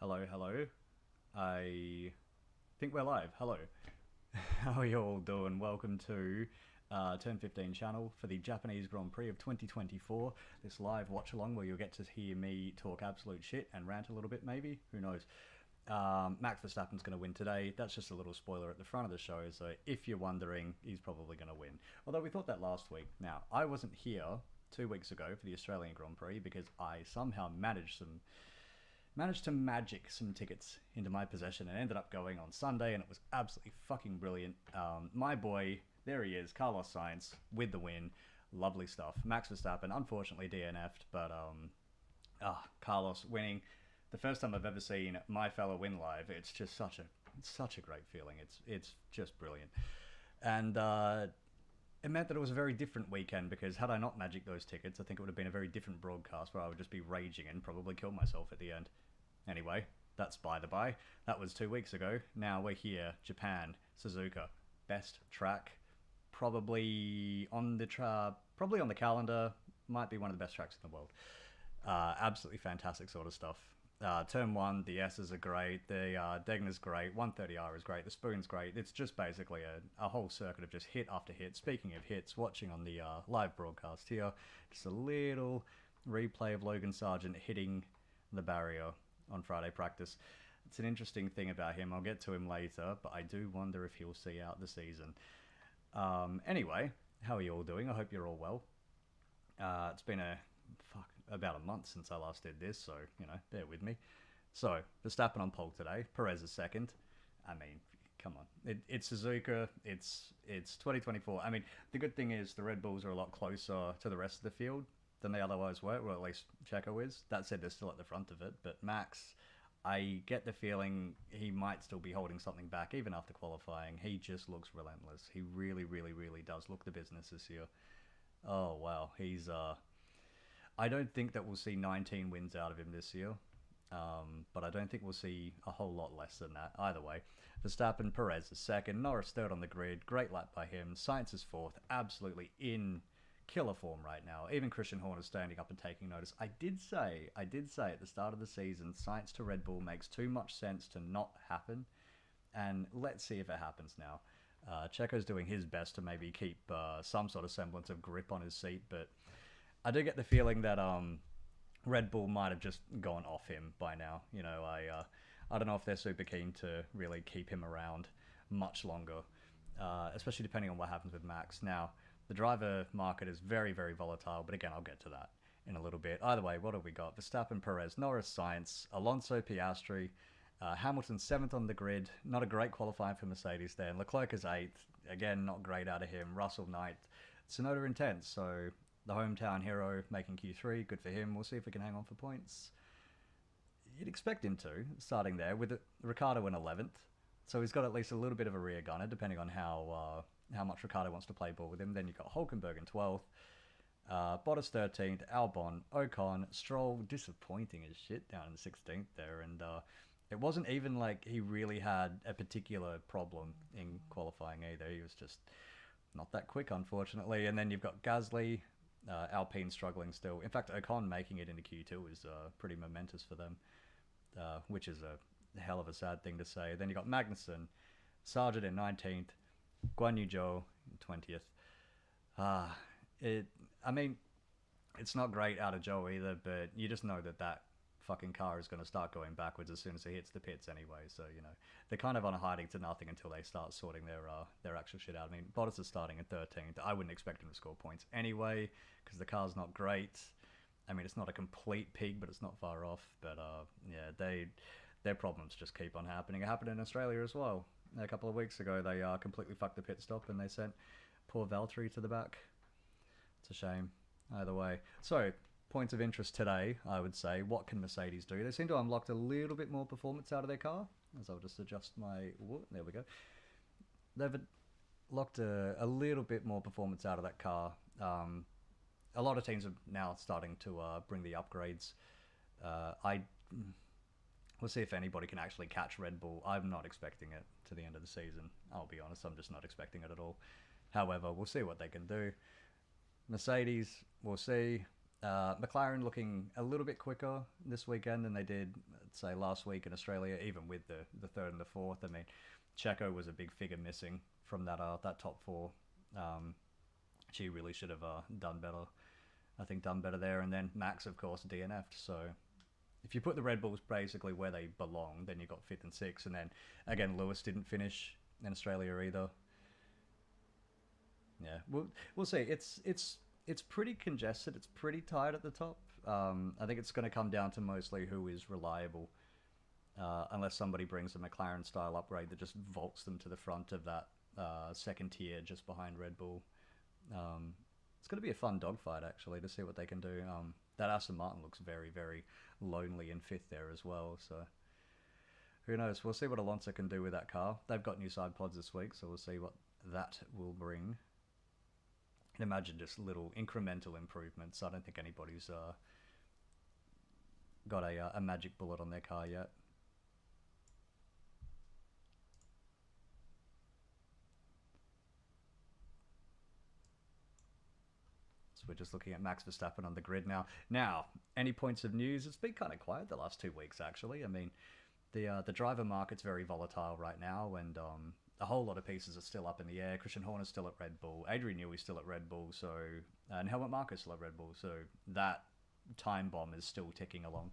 Hello, hello. I think we're live. Hello. How are you all doing? Welcome to Turn15 channel for the Japanese Grand Prix of 2024. This live watch along where you'll get to hear me talk absolute shit and rant a little bit, maybe. Who knows? Max Verstappen's going to win today. That's just a little spoiler at the front of the show, so if you're wondering, he's probably going to win. Although we thought that last week. Now, I wasn't here 2 weeks ago for the Australian Grand Prix because I somehow managed to magic some tickets into my possession and ended up going on Sunday, and it was absolutely fucking brilliant. My boy, there he is, Carlos Sainz with the win. Lovely stuff. Max Verstappen, unfortunately DNF'd, but Carlos winning. The first time I've ever seen my fellow win live. It's just such a great feeling. It's just brilliant, and it meant that it was a very different weekend because had I not magicked those tickets, I think it would have been a very different broadcast where I would just be raging and probably kill myself at the end. Anyway, that's by the by. That was 2 weeks ago. Now we're here, Japan, Suzuka, best track, probably on the probably on the calendar. Might be one of the best tracks in the world. Absolutely fantastic sort of stuff. Turn 1, the S's are great, the Degner's great, 130R is great, the Spoon's great. It's just basically a whole circuit of just hit after hit. Speaking of hits, watching on the live broadcast here, just a little replay of Logan Sargent hitting the barrier on Friday practice. It's an interesting thing about him. I'll get to him later, but I do wonder if he'll see out the season. Anyway, how are you all doing? I hope you're all well. It's been about a month since I last did this, so, bear with me. So, Verstappen on pole today, Perez is second. I mean, come on. It's Suzuka, it's 2024. I mean, the good thing is the Red Bulls are a lot closer to the rest of the field than they otherwise were, or at least Checo is. That said, they're still at the front of it, but Max, I get the feeling he might still be holding something back, even after qualifying. He just looks relentless. He really, really, really does look the business this year. Oh, wow. He's, I don't think that we'll see 19 wins out of him this year, but I don't think we'll see a whole lot less than that either way. Verstappen, Perez is second, Norris third on the grid, great lap by him, Sainz is fourth, absolutely in killer form right now. Even Christian Horner standing up and taking notice. I did say at the start of the season, Sainz to Red Bull makes too much sense to not happen, and let's see if it happens now. Checo's doing his best to maybe keep some sort of semblance of grip on his seat, but I do get the feeling that Red Bull might have just gone off him by now. I don't know if they're super keen to really keep him around much longer, especially depending on what happens with Max. Now, the driver market is very, very volatile, but again, I'll get to that in a little bit. Either way, what have we got? Verstappen, Perez, Norris, Sainz, Alonso, Piastri, Hamilton 7th on the grid. Not a great qualifying for Mercedes there. And Leclerc is 8th. Again, not great out of him. Russell 9th. Tsunoda in 10th, so the hometown hero making Q3. Good for him. We'll see if we can hang on for points. You'd expect him to, starting there, with Ricciardo in 11th. So he's got at least a little bit of a rear gunner, depending on how much Ricciardo wants to play ball with him. Then you've got Hulkenberg in 12th. Bottas 13th, Albon, Ocon, Stroll, disappointing as shit down in 16th there. And it wasn't even like he really had a particular problem in qualifying either. He was just not that quick, unfortunately. And then you've got Gasly, Alpine struggling still. In fact, Ocon making it into Q2 is pretty momentous for them, which is a hell of a sad thing to say. Then you got Magnussen, Sargent in 19th, Guan Yu Zhou in 20th. I mean, it's not great out of Zhou either, but you just know that fucking car is going to start going backwards as soon as it hits the pits anyway. So, they're kind of on a hiding to nothing until they start sorting their actual shit out. I mean, Bottas is starting at 13th. I wouldn't expect him to score points anyway, because the car's not great. I mean, it's not a complete pig, but it's not far off. But, yeah, their problems just keep on happening. It happened in Australia as well. A couple of weeks ago, they completely fucked the pit stop, and they sent poor Valtteri to the back. It's a shame. Either way. So, points of interest today, I would say. What can Mercedes do? They seem to have unlocked a little bit more performance out of their car. As I'll just adjust my... There we go. They've locked a little bit more performance out of that car. A lot of teams are now starting to bring the upgrades. We'll see if anybody can actually catch Red Bull. I'm not expecting it to the end of the season. I'll be honest, I'm just not expecting it at all. However, we'll see what they can do. Mercedes, we'll see. McLaren looking a little bit quicker this weekend than they did say last week in Australia, even with the third and the fourth. I mean, Checo was a big figure missing from that top four. She really should have done better. I think done better there. And then Max, of course, DNF'd. So if you put the Red Bulls basically where they belong, then you got fifth and sixth. And then again, Lewis didn't finish in Australia either. Yeah, we'll see. It's pretty congested. It's pretty tight at the top. I think it's going to come down to mostly who is reliable, unless somebody brings a McLaren style upgrade that just vaults them to the front of that second tier just behind Red Bull. It's going to be a fun dogfight actually to see what they can do. That Aston Martin looks very, very lonely in fifth there as well. So who knows? We'll see what Alonso can do with that car. They've got new side pods this week, so we'll see what that will bring. And imagine just little incremental improvements. I don't think anybody's got a magic bullet on their car yet. So we're just looking at Max Verstappen on the grid now. Now, any points of news? It's been kind of quiet the last 2 weeks, actually. I mean, the driver market's very volatile right now, and a whole lot of pieces are still up in the air. Christian Horner's still at Red Bull. Adrian Newey's still at Red Bull. So, and Helmut Marko's still at Red Bull. So that time bomb is still ticking along.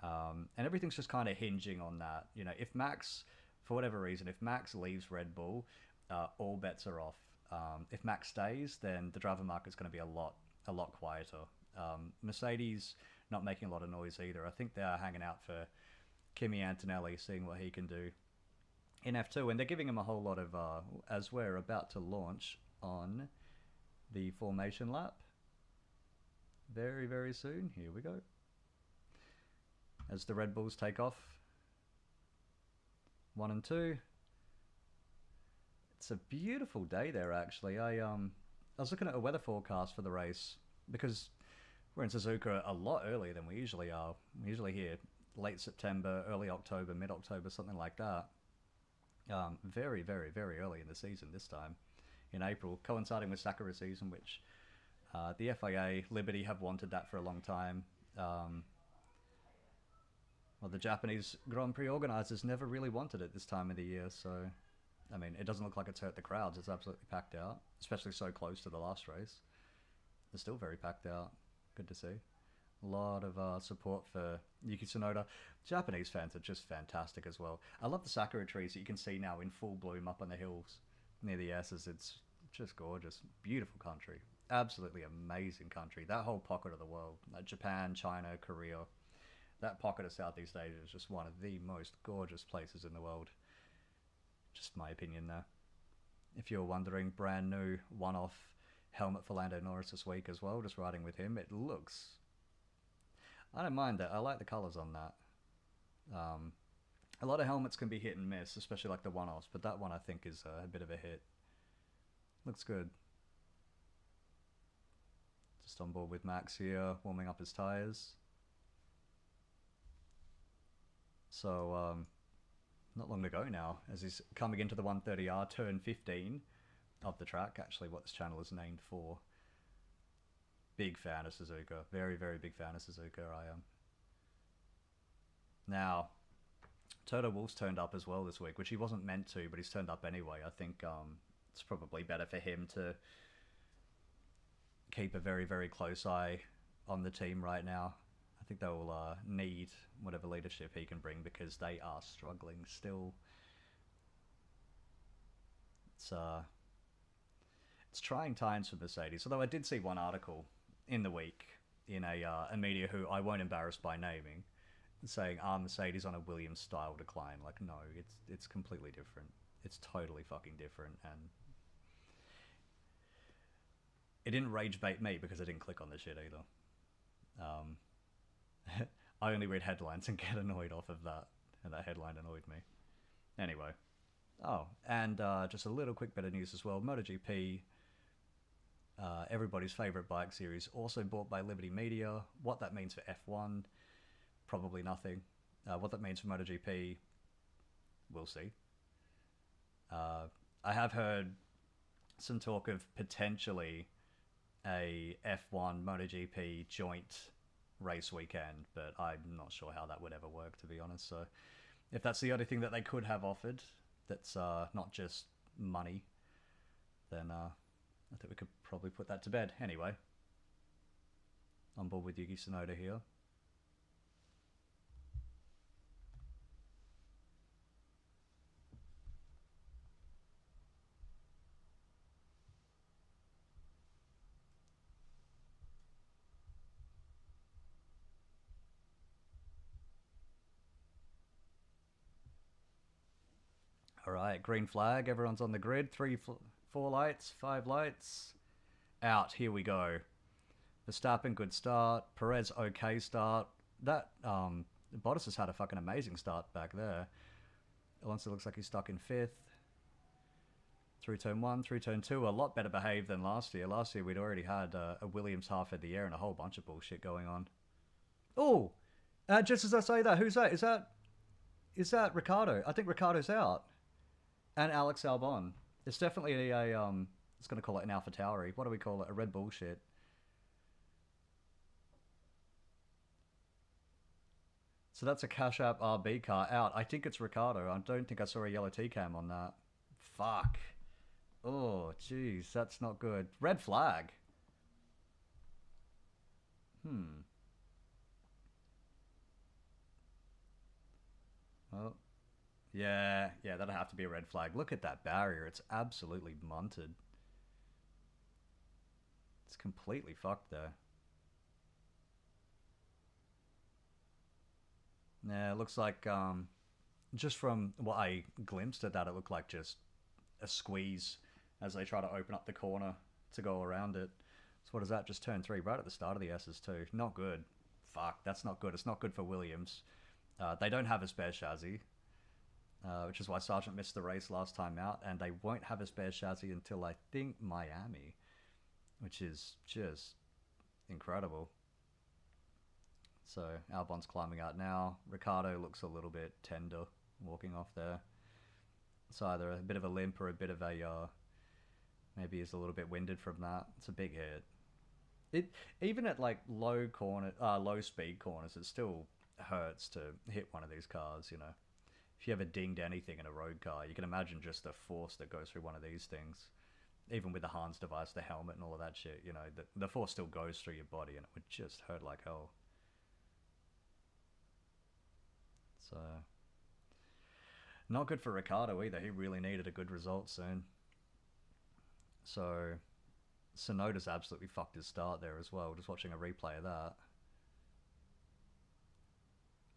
And everything's just kind of hinging on that. You know, if Max, for whatever reason, if Max leaves Red Bull, all bets are off. If Max stays, then the driver market's going to be a lot quieter. Mercedes not making a lot of noise either. I think they are hanging out for Kimi Antonelli, seeing what he can do in F2, and they're giving him a whole lot of, as we're about to launch on the formation lap very, very soon. Here we go. As the Red Bulls take off, 1 and 2. It's a beautiful day there, actually. I was looking at a weather forecast for the race because we're in Suzuka a lot earlier than we usually are. We usually here late September, early October, mid-October, something like that. Very, very, very early in the season this time, in April, coinciding with Sakura season, which the FIA, Liberty have wanted that for a long time. Well, the Japanese Grand Prix organisers never really wanted it this time of the year, so, I mean, it doesn't look like it's hurt the crowds. It's absolutely packed out, especially so close to the last race. They're still very packed out. Good to see. A lot of support for Yuki Tsunoda. Japanese fans are just fantastic as well. I love the sakura trees that you can see now in full bloom up on the hills near the S's. It's just gorgeous. Beautiful country. Absolutely amazing country. That whole pocket of the world, like Japan, China, Korea, that pocket of Southeast Asia is just one of the most gorgeous places in the world. Just my opinion there. If you're wondering, brand new one-off helmet for Lando Norris this week as well, just riding with him. It looks... I don't mind that. I like the colours on that. A lot of helmets can be hit and miss, especially like the one-offs, but that one I think is a bit of a hit. Looks good. Just on board with Max here, warming up his tyres. So, not long to go now, as he's coming into the 130R, turn 15 of the track, actually what this channel is named for. Big fan of Suzuka. Very, very big fan of Suzuka, I am. Now, Toto Wolff's turned up as well this week, which he wasn't meant to, but he's turned up anyway. I think it's probably better for him to keep a very, very close eye on the team right now. I think they'll need whatever leadership he can bring because they are struggling still. It's trying times for Mercedes, although I did see one article in the week in a media who I won't embarrass by naming, saying, are Mercedes on a Williams-style decline? Like, no, it's completely different. It's totally fucking different, and it didn't rage bait me because I didn't click on the shit either. I only read headlines and get annoyed off of that, and that headline annoyed me. Anyway. Oh, and just a little quick bit of news as well. MotoGP, everybody's favourite bike series, also bought by Liberty Media. What that means for F1, probably nothing. What that means for MotoGP, we'll see. I have heard some talk of potentially a F1 MotoGP joint race weekend, but I'm not sure how that would ever work, to be honest. So if that's the only thing that they could have offered that's not just money, then I think we could probably put that to bed. Anyway, on board with Yuki Tsunoda here. All right, green flag. Everyone's on the grid. 4 lights, 5 lights. Out. Here we go. Verstappen, good start. Perez, okay start. That Bottas has had a fucking amazing start back there. Alonso looks like he's stuck in 5th. Through turn 1, through turn 2, a lot better behaved than last year. Last year we'd already had a Williams half of the air and a whole bunch of bullshit going on. Oh, just as I say that, who's that? Is that Ricciardo? I think Ricciardo's out. And Alex Albon. It's definitely a it's going to call it an Alpha Tauri. What do we call it? A Red Bull shit. So that's a Cash App RB car out. I think it's Ricciardo. I don't think I saw a yellow T-cam on that. Fuck. Oh, jeez. That's not good. Red flag. Oh. Yeah, that'll have to be a red flag. Look at that barrier. It's absolutely munted. It's completely fucked there. Yeah, it looks like, just from what I glimpsed at that, it looked like just a squeeze as they try to open up the corner to go around it. So what is that? Just turn 3, right at the start of the S's too. Not good. Fuck, that's not good. It's not good for Williams. They don't have a spare chassis, which is why Sargent missed the race last time out, and they won't have a spare chassis until, I think, Miami, which is just incredible. So Albon's climbing out now. Ricciardo looks a little bit tender walking off there. It's either a bit of a limp or a bit of a maybe he's a little bit winded from that. It's a big hit. It even at like low speed corners, it still hurts to hit one of these cars. You know, if you ever dinged anything in a road car, you can imagine just the force that goes through one of these things. Even with the Hans device, the helmet, and all of that shit, you know, the force still goes through your body, and it would just hurt like hell. So, not good for Ricciardo either. He really needed a good result soon. So, Tsunoda's absolutely fucked his start there as well. Just watching a replay of that.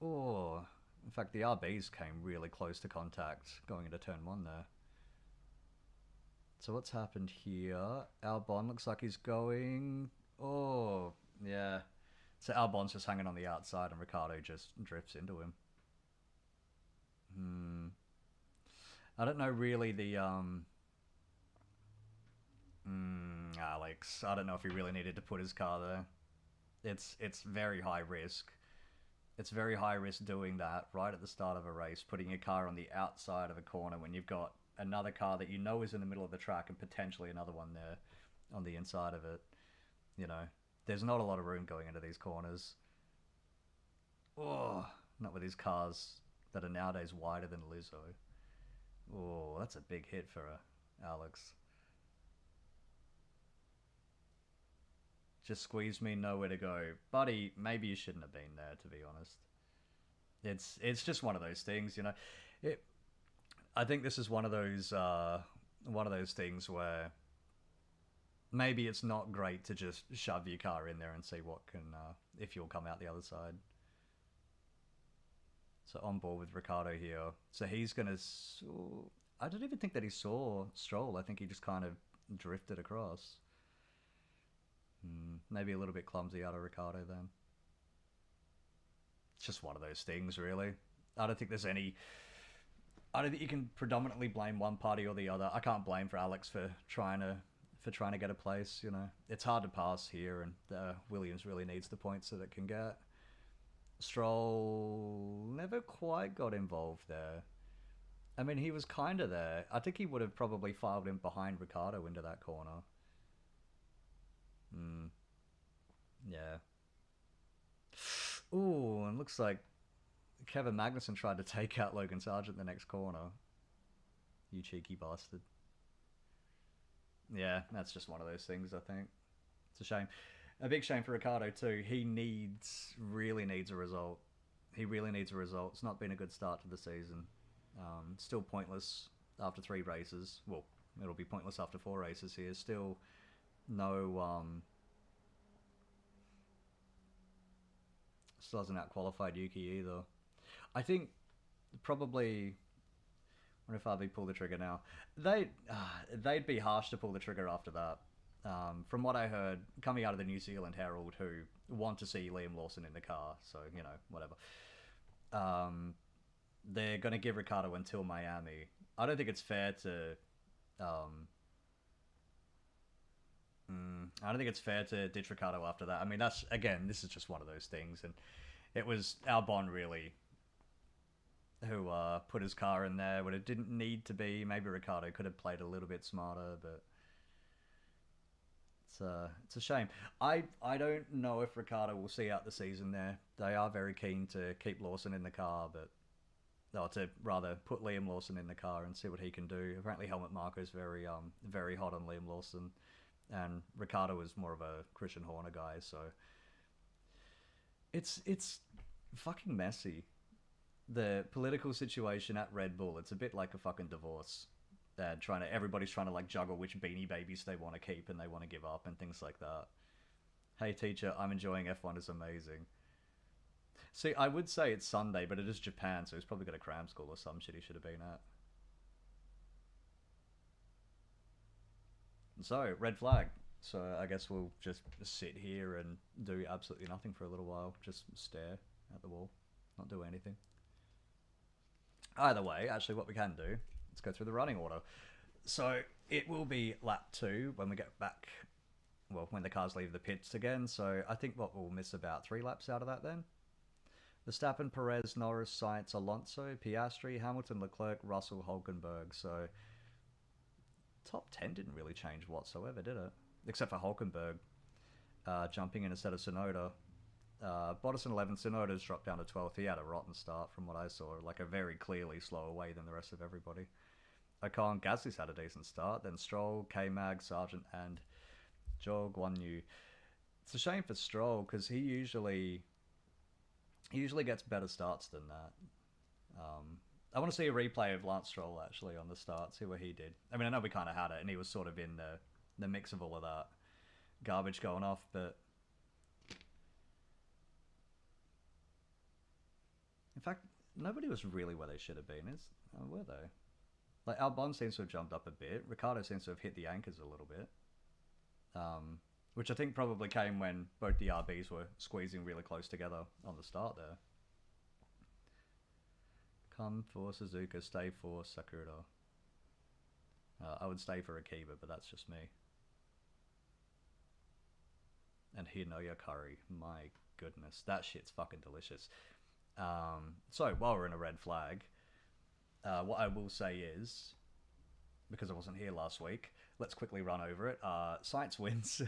Oh, in fact, the RBs came really close to contact going into turn 1 there. So what's happened here? Albon looks like he's going... Oh, yeah. So Albon's just hanging on the outside and Ricciardo just drifts into him. I don't know really the... Alex. I don't know if he really needed to put his car there. It's very high risk. It's very high risk doing that right at the start of a race, putting your car on the outside of a corner when you've got another car that you know is in the middle of the track and potentially another one there on the inside of it. You know, there's not a lot of room going into these corners. Oh, not with these cars that are nowadays wider than Lizzo. Oh, that's a big hit for Alex. Just squeezed me, nowhere to go. Buddy, maybe you shouldn't have been there, to be honest. It's just one of those things, you know. I think this is one of those things where maybe it's not great to just shove your car in there and see what can if you'll come out the other side. So on board with Ricciardo here. So he's gonna. I don't even think that he saw Stroll. I think he just kind of drifted across. Maybe a little bit clumsy out of Ricciardo then. It's just one of those things, really. I don't think there's any... I don't think you can predominantly blame one party or the other. I can't blame for Alex for trying to get a place, you know. It's hard to pass here, and Williams really needs the points that it can get. Stroll never quite got involved there. I mean, he was kind of there. I think he would have probably filed in behind Ricciardo into that corner. Yeah. Ooh, and looks like Kevin Magnussen tried to take out Logan Sargent the next corner. You cheeky bastard. Yeah, that's just one of those things, I think. It's a shame. A big shame for Ricardo, too. He really needs a result. He really needs a result. It's not been a good start to the season. Still pointless after 3 races. Well, it'll be pointless after 4 races here. Still no... still hasn't out-qualified Yuki either. I think probably... I wonder if RB pull the trigger now. They'd be harsh to pull the trigger after that. From what I heard, coming out of the New Zealand Herald, who want to see Liam Lawson in the car, so, you know, whatever. They're going to give Ricciardo until Miami. I don't think it's fair to... I don't think it's fair to ditch Ricciardo after that. I mean, that's, again, this is just one of those things, and it was Albon, really, who put his car in there when it didn't need to be. Maybe Ricciardo could have played a little bit smarter, but it's a shame. I don't know if Ricciardo will see out the season there. They are very keen to keep Lawson in the car, but to rather put Liam Lawson in the car and see what he can do. Apparently Helmut Marko is very hot on Liam Lawson, and Ricciardo is more of a Christian Horner guy, so it's fucking messy. The political situation at Red Bull, it's a bit like a fucking divorce. Everybody's trying to like juggle which Beanie Babies they want to keep and they want to give up and things like that. Hey teacher, I'm enjoying F1 is amazing. See, I would say it's Sunday, but it is Japan, so he's probably got a cram school or some shit he should have been at. So, red flag. So I guess we'll just sit here and do absolutely nothing for a little while. Just stare at the wall. Not do anything. Either way, actually what we can do, let's go through the running order. So it will be lap 2 when we get back, well, when the cars leave the pits again. So I think what we'll miss about 3 laps out of that then. Verstappen, Perez, Norris, Sainz, Alonso, Piastri, Hamilton, Leclerc, Russell, Hulkenberg. So top 10 didn't really change whatsoever, did it? Except for Hulkenberg jumping in instead of Tsunoda. Bottas in 11th, Tsunoda's dropped down to 12th. He had a rotten start from what I saw, like a very clearly slower way than the rest of everybody. Ocon, Gasly's had a decent start, then Stroll, K-Mag, Sargent, and Zhou Guanyu. It's a shame for Stroll, because he usually gets better starts than that. I want to see a replay of Lance Stroll, actually, on the start, see what he did. I mean, I know we kind of had it, and he was sort of in the mix of all of that garbage going off, but... In fact, nobody was really where they should have been. Were they? Like, Albon seems to have jumped up a bit. Ricciardo seems to have hit the anchors a little bit. Which I think probably came when both the RBs were squeezing really close together on the start there. Come for Suzuka, stay for Sakura. I would stay for Akiba, but that's just me. And Hinoya curry. My goodness, that shit's fucking delicious. So, while we're in a red flag, what I will say is, because I wasn't here last week, let's quickly run over it. Sainz wins,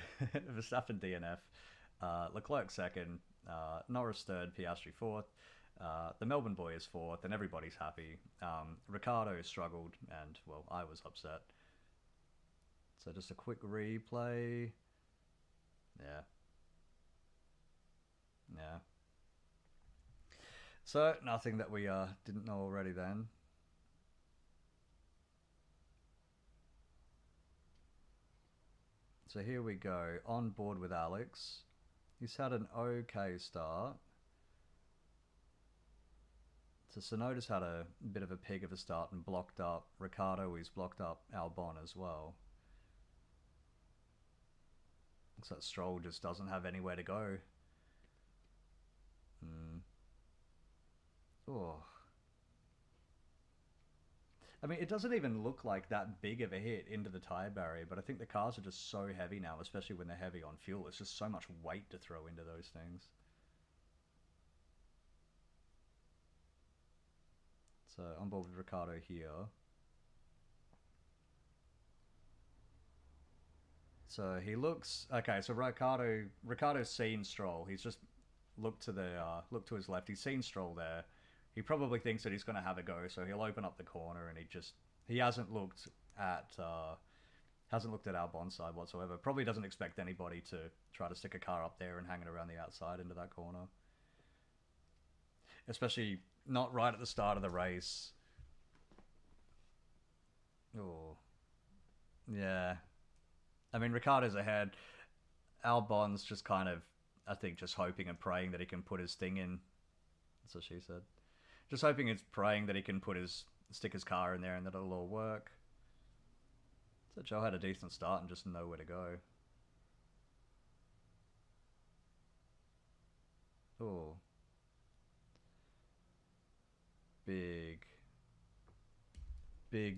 Verstappen DNF, Leclerc second, Norris third, Piastri fourth, the Melbourne boy is fourth, and everybody's happy. Ricciardo struggled, and, well, I was upset. So just a quick replay. Yeah. So, nothing that we didn't know already then. So here we go, on board with Alex. He's had an okay start. So Tsunoda's had a bit of a pig of a start and blocked up Ricciardo. He's blocked up Albon as well. Looks like Stroll just doesn't have anywhere to go. Oh. I mean, it doesn't even look like that big of a hit into the tyre barrier, but I think the cars are just so heavy now, especially when they're heavy on fuel. It's just so much weight to throw into those things. So, on board with Ricciardo here. So, he looks... Okay, so Ricciardo's seen Stroll. He's just look to his left. He's seen Stroll there. He probably thinks that he's going to have a go, so he'll open up the corner, and he at hasn't looked at Albon's side whatsoever. Probably doesn't expect anybody to try to stick a car up there and hang it around the outside into that corner, especially not right at the start of the race. Oh, yeah. I mean, Ricciardo's ahead. Albon's just kind of, I think, just hoping and praying that he can put his thing in. That's what she said. Just hoping and praying that he can stick his car in there and that it'll all work. So Joe had a decent start and just nowhere to go. Oh. Big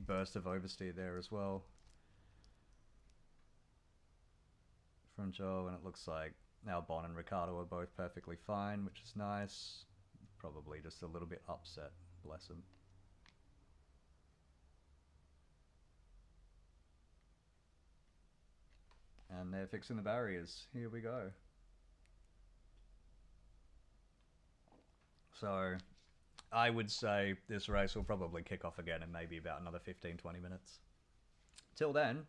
burst of oversteer there as well from Joe, and it looks like Albon and Ricciardo are both perfectly fine, which is nice. Probably just a little bit upset, bless him. And they're fixing the barriers. Here we go. So I would say this race will probably kick off again in maybe about another 15-20 minutes. Till then,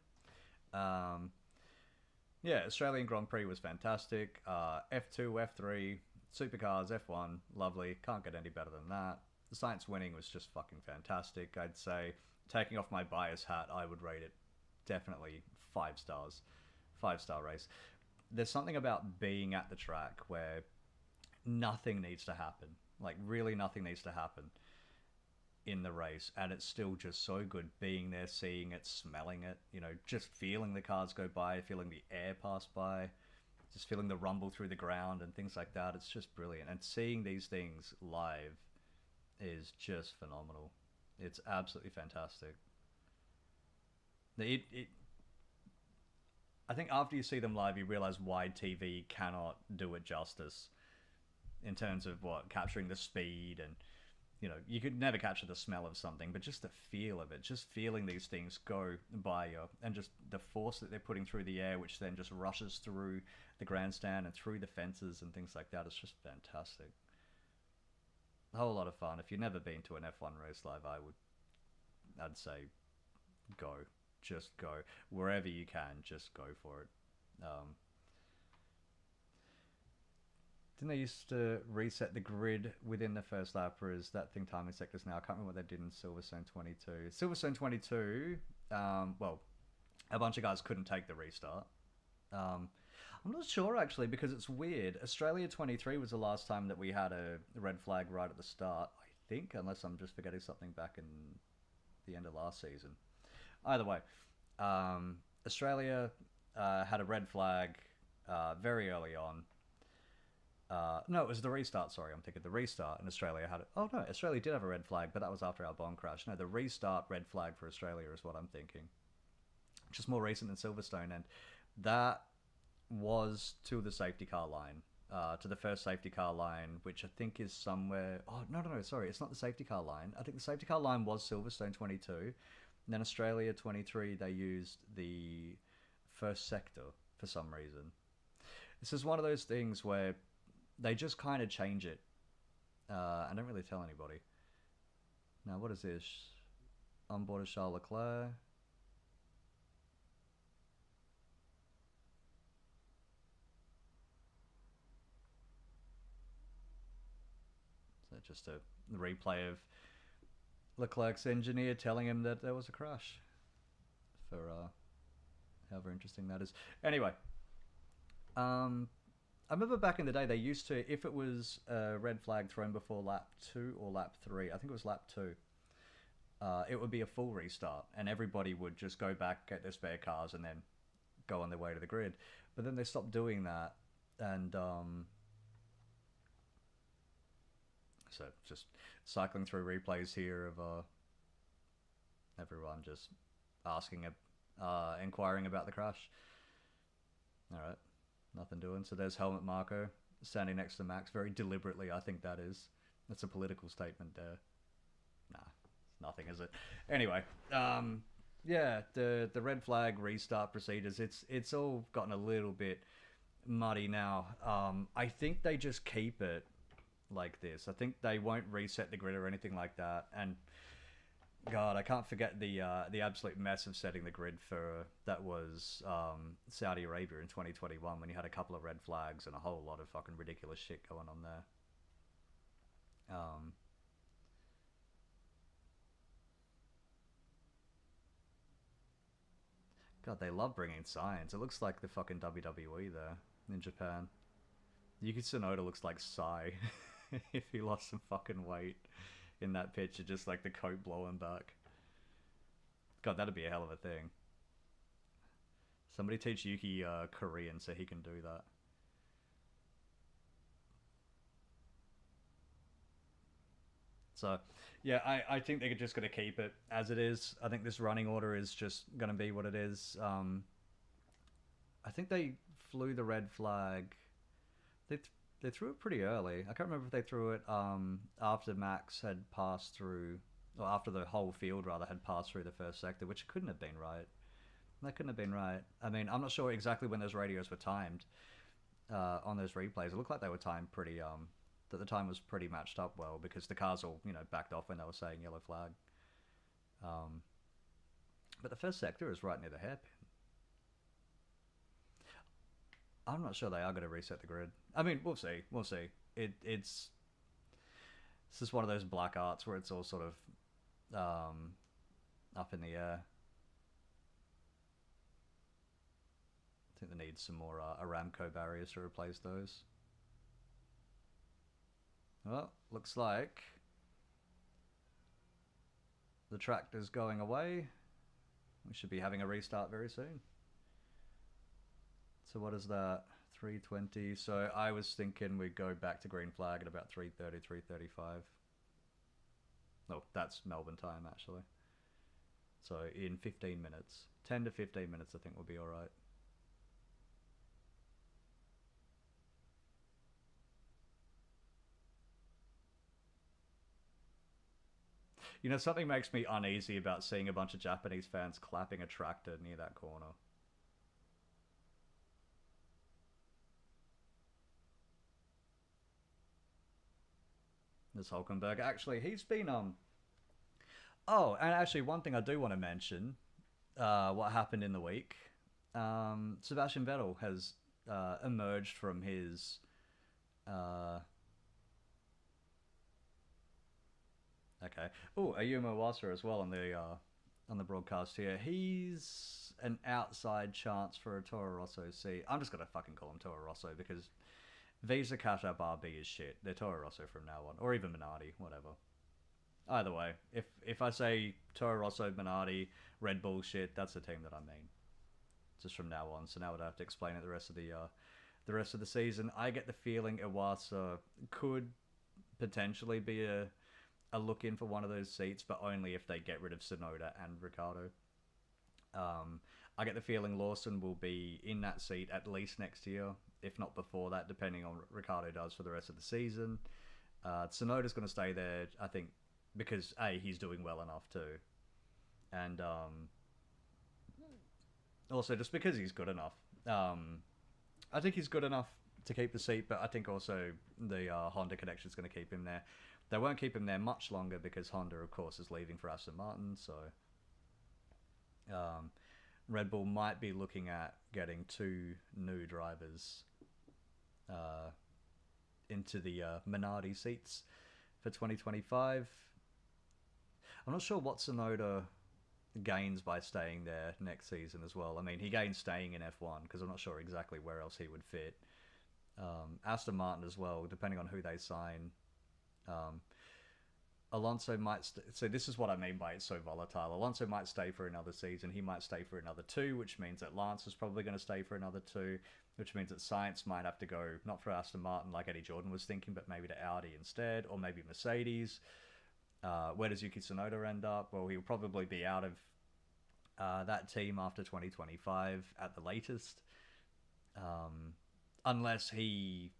yeah, Australian Grand Prix was fantastic. F2, F3, Supercars, F1, lovely. Can't get any better than that. The Science winning was just fucking fantastic. I'd say, taking off my bias hat, I would rate it definitely 5 stars. 5-star race. There's something about being at the track where nothing needs to happen. Like, really nothing needs to happen in the race, and it's still just so good being there, seeing it, smelling it, you know, just feeling the cars go by, feeling the air pass by, just feeling the rumble through the ground and things like that. It's just brilliant. And seeing these things live is just phenomenal. It's absolutely fantastic. I think after you see them live, you realize why TV cannot do it justice in terms of capturing the speed, and you know, you could never capture the smell of something, but just the feel of it, just feeling these things go by you, and just the force that they're putting through the air, which then just rushes through the grandstand and through the fences and things like that. It's just fantastic. A whole lot of fun. If you've never been to an F1 race live, I'd say go. Just go. Wherever you can, just go for it. Didn't they used to reset the grid within the first lap, or is that thing timing sectors now? I can't remember what they did in Silverstone 22. Silverstone 22, well, a bunch of guys couldn't take the restart. I'm not sure, actually, because it's weird. Australia 23 was the last time that we had a red flag right at the start, I think, unless I'm just forgetting something back in the end of last season. Either way, Australia had a red flag very early on. No, it was the restart. Sorry, I'm thinking the restart, and Australia had it. Oh no, Australia did have a red flag, but that was after our Albon crash. No, the restart red flag for Australia is what I'm thinking. Just more recent than Silverstone, and that was to the safety car line, to the first safety car line, which I think is somewhere. Oh no, sorry, it's not the safety car line. I think the safety car line was Silverstone 22. And then Australia 23, they used the first sector for some reason. This is one of those things where they just kind of change it. I don't really tell anybody. Now, what is this? On board is Charles Leclerc. So just a replay of Leclerc's engineer telling him that there was a crash. For however interesting that is. Anyway, I remember back in the day they used to, if it was a red flag thrown before lap 2 or lap 3, I think it was lap 2, it would be a full restart, and everybody would just go back, get their spare cars, and then go on their way to the grid. But then they stopped doing that, and so just cycling through replays here of everyone just inquiring about the crash. All right. Nothing doing. So there's Helmut Marko standing next to Max very deliberately. I think that is. That's a political statement there. Nah, it's nothing, is it? Anyway, yeah, the red flag restart procedures. It's all gotten a little bit muddy now. I think they just keep it like this. I think they won't reset the grid or anything like that. And God, I can't forget the absolute mess of setting the grid for that was Saudi Arabia in 2021 when you had a couple of red flags and a whole lot of fucking ridiculous shit going on there. Um, God, they love bringing science. It looks like the fucking WWE there in Japan. Yuki Tsunoda looks like Psy if he lost some fucking weight in that picture, just like the coat blowing back. God, that'd be a hell of a thing. Somebody teach Yuki Korean so he can do that. So, yeah, I think they're just going to keep it as it is. I think this running order is just going to be what it is. I think they flew the red flag. They, they threw it pretty early. I can't remember if they threw it after Max had passed through, or after the whole field, rather, had passed through the first sector, which couldn't have been right. That couldn't have been right. I mean, I'm not sure exactly when those radios were timed on those replays. It looked like they were timed pretty that the time was pretty matched up well because the cars all backed off when they were saying yellow flag. Um, but the first sector is right near the hairpin. I'm not sure they are going to reset the grid. I mean, we'll see. We'll see. It's just one of those black arts where it's all sort of up in the air. I think they need some more Aramco barriers to replace those. Well, looks like the tractor's going away. We should be having a restart very soon. So what is that? 3:20. So I was thinking we'd go back to green flag at about 3:30, 3:35. No, that's Melbourne time actually. So in 15 minutes, 10 to 15 minutes, I think we'll be all right. You know, something makes me uneasy about seeing a bunch of Japanese fans clapping a tractor near that corner. This Hulkenberg, actually, he's been Oh, and actually, one thing I do want to mention, what happened in the week. Sebastian Vettel has emerged from his. Okay. Oh, Ayumu Wasa as well on the broadcast here. He's an outside chance for a Toro Rosso seat. I'm just gonna fucking call him Toro Rosso because Visa Cash App RB is shit. They're Toro Rosso from now on, or even Minardi, whatever. Either way, if I say Toro Rosso, Minardi, Red Bull shit, that's the team that I mean. Just from now on. So now I'd have to explain it the rest of the season. I get the feeling Iwasa could potentially be a look in for one of those seats, but only if they get rid of Sonoda and Ricardo. I get the feeling Lawson will be in that seat at least next year, if not before that, depending on what Ricardo does for the rest of the season. Sonoda's going to stay there, I think, because A, he's doing well enough too, and also just because he's good enough. I think he's good enough to keep the seat, but I think also the Honda connection is going to keep him there. They won't keep him there much longer because Honda, of course, is leaving for Aston Martin. So Red Bull might be looking at getting two new drivers into the Minardi seats for 2025. I'm not sure what Tsunoda gains by staying there next season as well. I mean, he gains staying in F1 because I'm not sure exactly where else he would fit. Aston Martin as well, depending on who they sign. Alonso might so this is what I mean by it's so volatile. Alonso might stay for another season. He might stay for another two, which means that Lance is probably going to stay for another two, which means that Sainz might have to go not for Aston Martin like Eddie Jordan was thinking, but maybe to Audi instead, or maybe Mercedes. Where does Yuki Tsunoda end up? Well, he'll probably be out of that team after 2025 at the latest, unless he,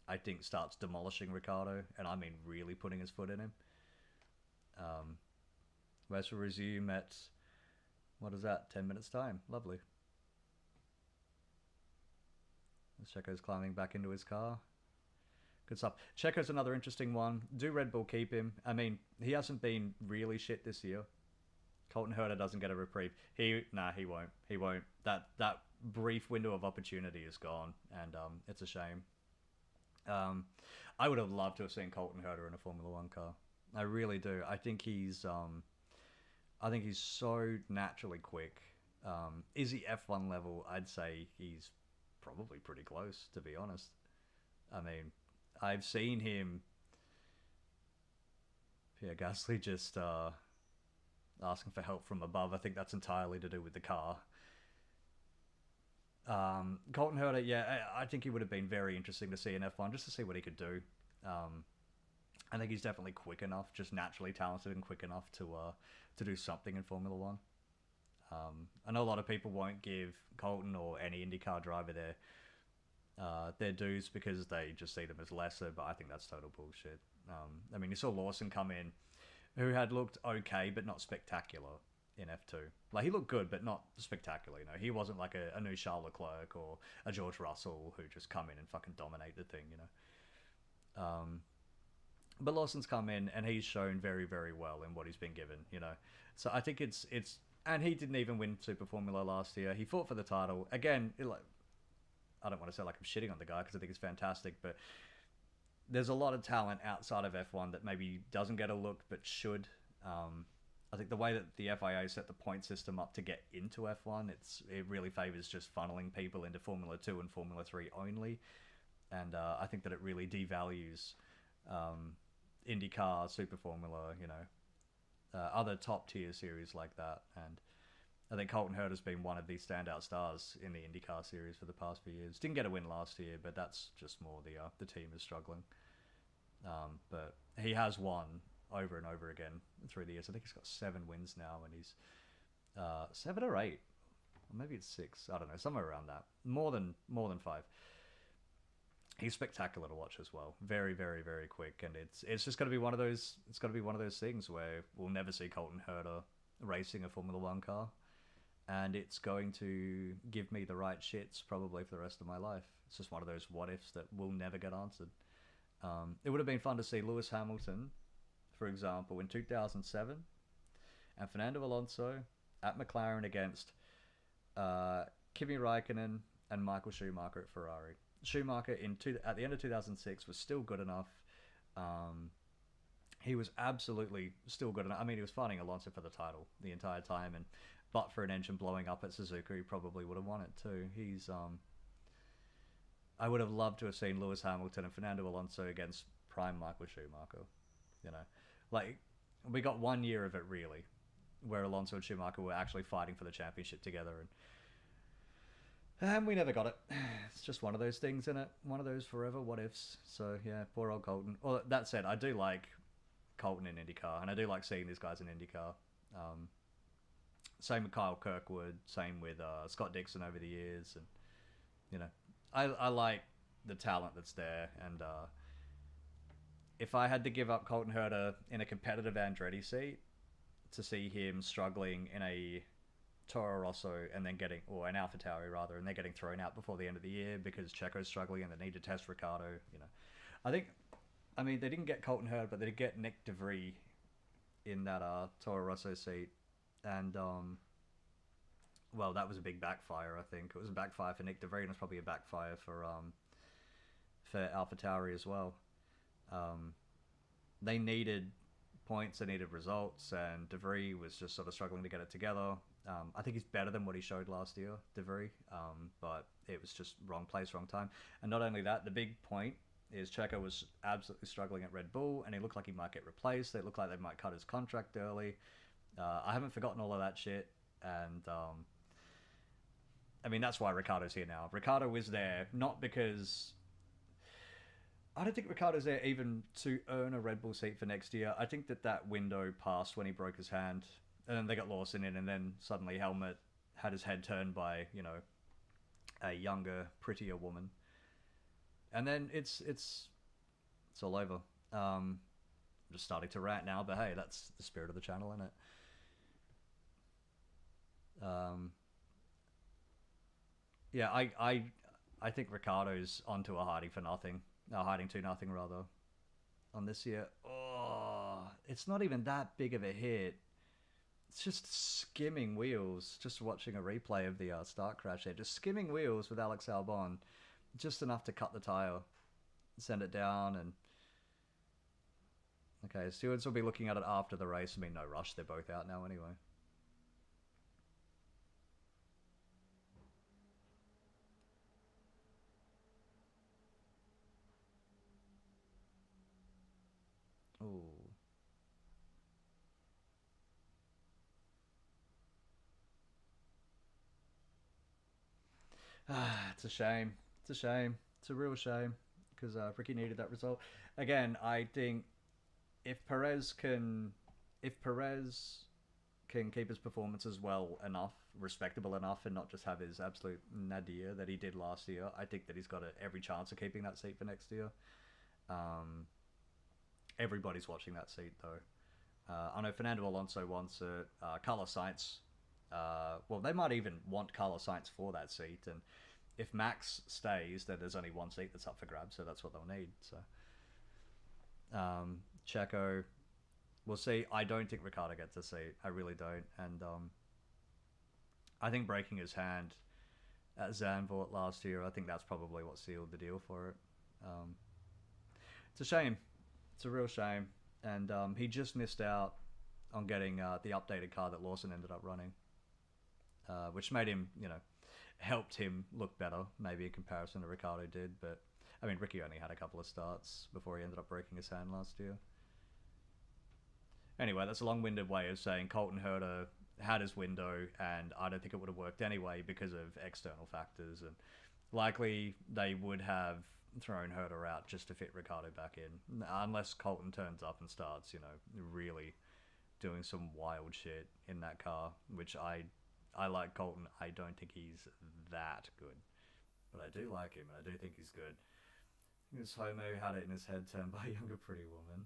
I think, starts demolishing Ricardo, and I mean really putting his foot in him. Race will resume at, what is that, 10 minutes time. Lovely. As Checo's climbing back into his car. Good stuff. Checo's another interesting one. Do Red Bull keep him? I mean, he hasn't been really shit this year. Colton Herta doesn't get a reprieve. He won't. He won't. That brief window of opportunity is gone, and it's a shame. I would have loved to have seen Colton Herta in a Formula One car. I really do. I think he's so naturally quick. Is he F1 level? I'd say he's probably pretty close, to be honest. I mean, I've seen him. Yeah, Gasly just asking for help from above. I think that's entirely to do with the car. Colton Herta, yeah, I think he would have been very interesting to see in F1 just to see what he could do. I think he's definitely quick enough, just naturally talented and quick enough to do something in Formula One. I know a lot of people won't give Colton or any IndyCar driver their dues because they just see them as lesser, but I think that's total bullshit. I mean, you saw Lawson come in, who had looked okay but not spectacular in F2. Like, he looked good but not spectacular, you know. He wasn't like a new Charles Leclerc or a George Russell who just come in and fucking dominate the thing, you know. But Lawson's come in and he's shown very, very well in what he's been given, you know. So I think it's and he didn't even win Super Formula last year. He fought for the title. Again, I don't want to say like I'm shitting on the guy because I think he's fantastic, but there's a lot of talent outside of F1 that maybe doesn't get a look but should. I think the way that the FIA set the point system up to get into F1, it really favors just funneling people into Formula 2 and Formula 3 only. And I think that it really devalues IndyCar, Super Formula, you know, other top tier series like that. And I think Colton Herta has been one of these standout stars in the IndyCar series for the past few years. Didn't get a win last year, but that's just more the team is struggling. But he has won over and over again through the years. I think he's got 7 wins now, and he's 7 or 8, or maybe it's 6. I don't know, somewhere around that. More than 5. He's spectacular to watch as well. Very, very, very quick, and it's just going to be one of those. It's going to be one of those things where we'll never see Colton Herta racing a Formula One car, and it's going to give me the right shits probably for the rest of my life. It's just one of those what ifs that will never get answered. It would have been fun to see Lewis Hamilton, for example, in 2007, and Fernando Alonso at McLaren against Kimi Raikkonen and Michael Schumacher at Ferrari. Schumacher at the end of 2006 was still good enough. He was absolutely still good enough. I mean, he was fighting Alonso for the title the entire time, and but for an engine blowing up at Suzuka, he probably would have won it too. I would have loved to have seen Lewis Hamilton and Fernando Alonso against prime Michael Schumacher. You know, like, we got 1 year of it really, where Alonso and Schumacher were actually fighting for the championship together, and we never got it. It's just one of those things, isn't it? One of those forever what ifs. So yeah, poor old Colton. Well, that said, I do like Colton in IndyCar, and I do like seeing these guys in IndyCar. Same with Kyle Kirkwood, same with Scott Dixon over the years, and you know, I like the talent that's there, and if I had to give up Colton Herta in a competitive Andretti seat to see him struggling in a Toro Rosso and then or an AlphaTauri rather, and they're getting thrown out before the end of the year because Checo's struggling and they need to test Ricciardo, you know, I mean, they didn't get Colton Herta, but they did get Nick DeVries in that Toro Rosso seat, and well, that was a big backfire. I think it was a backfire for Nick DeVries, and it was probably a backfire for AlphaTauri as well. They needed points, they needed results, and DeVries was just sort of struggling to get it together. I think he's better than what he showed last year, DeVries, but it was just wrong place, wrong time. And not only that, the big point is Checo was absolutely struggling at Red Bull, and he looked like he might get replaced. It looked like they might cut his contract early. I haven't forgotten all of that shit, and I mean, that's why Ricciardo's here now. Ricciardo is there not because... I don't think Ricciardo's there even to earn a Red Bull seat for next year. I think that window passed when he broke his hand, and then they got Lawson in, and then suddenly Helmut had his head turned by, you know, a younger, prettier woman. And then it's all over. I'm just starting to rant now, but hey, that's the spirit of the channel, isn't it? Yeah, I think Ricardo's onto a hiding for nothing. No, hiding to nothing rather. On this year. Oh, it's not even that big of a hit. It's just skimming wheels. Just watching a replay of the start crash there. Just skimming wheels with Alex Albon. Just enough to cut the tyre. Send it down and... Okay, stewards will be looking at it after the race. I mean, no rush. They're both out now anyway. Ooh. It's a shame. It's a shame. It's a real shame because Ricky needed that result. Again, I think if Perez can, if Perez can keep his performances well enough, respectable enough, and not just have his absolute nadir that he did last year, I think that he's got every chance of keeping that seat for next year. Everybody's watching that seat though. I know Fernando Alonso wants it. Carlos Sainz. Well, they might even want Carlos Sainz for that seat, and if Max stays, then there's only one seat that's up for grabs, so that's what they'll need. So, Checo, we'll see. I don't think Ricciardo gets a seat. I really don't, and I think breaking his hand at Zandvoort last year, I think that's probably what sealed the deal for it. It's a shame. It's a real shame, and he just missed out on getting the updated car that Lawson ended up running, which made him, helped him look better, maybe in comparison to Ricciardo did. But I mean, Ricky only had a couple of starts before he ended up breaking his hand last year. Anyway, that's a long-winded way of saying Colton Herta had his window, and I don't think it would have worked anyway because of external factors, and likely they would have thrown Herta out just to fit Ricciardo back in, unless Colton turns up and starts, really doing some wild shit in that car, which I like Colton. I don't think he's that good, but I do like him, and I do think he's good. This Homo had it in his head turned by a younger pretty woman.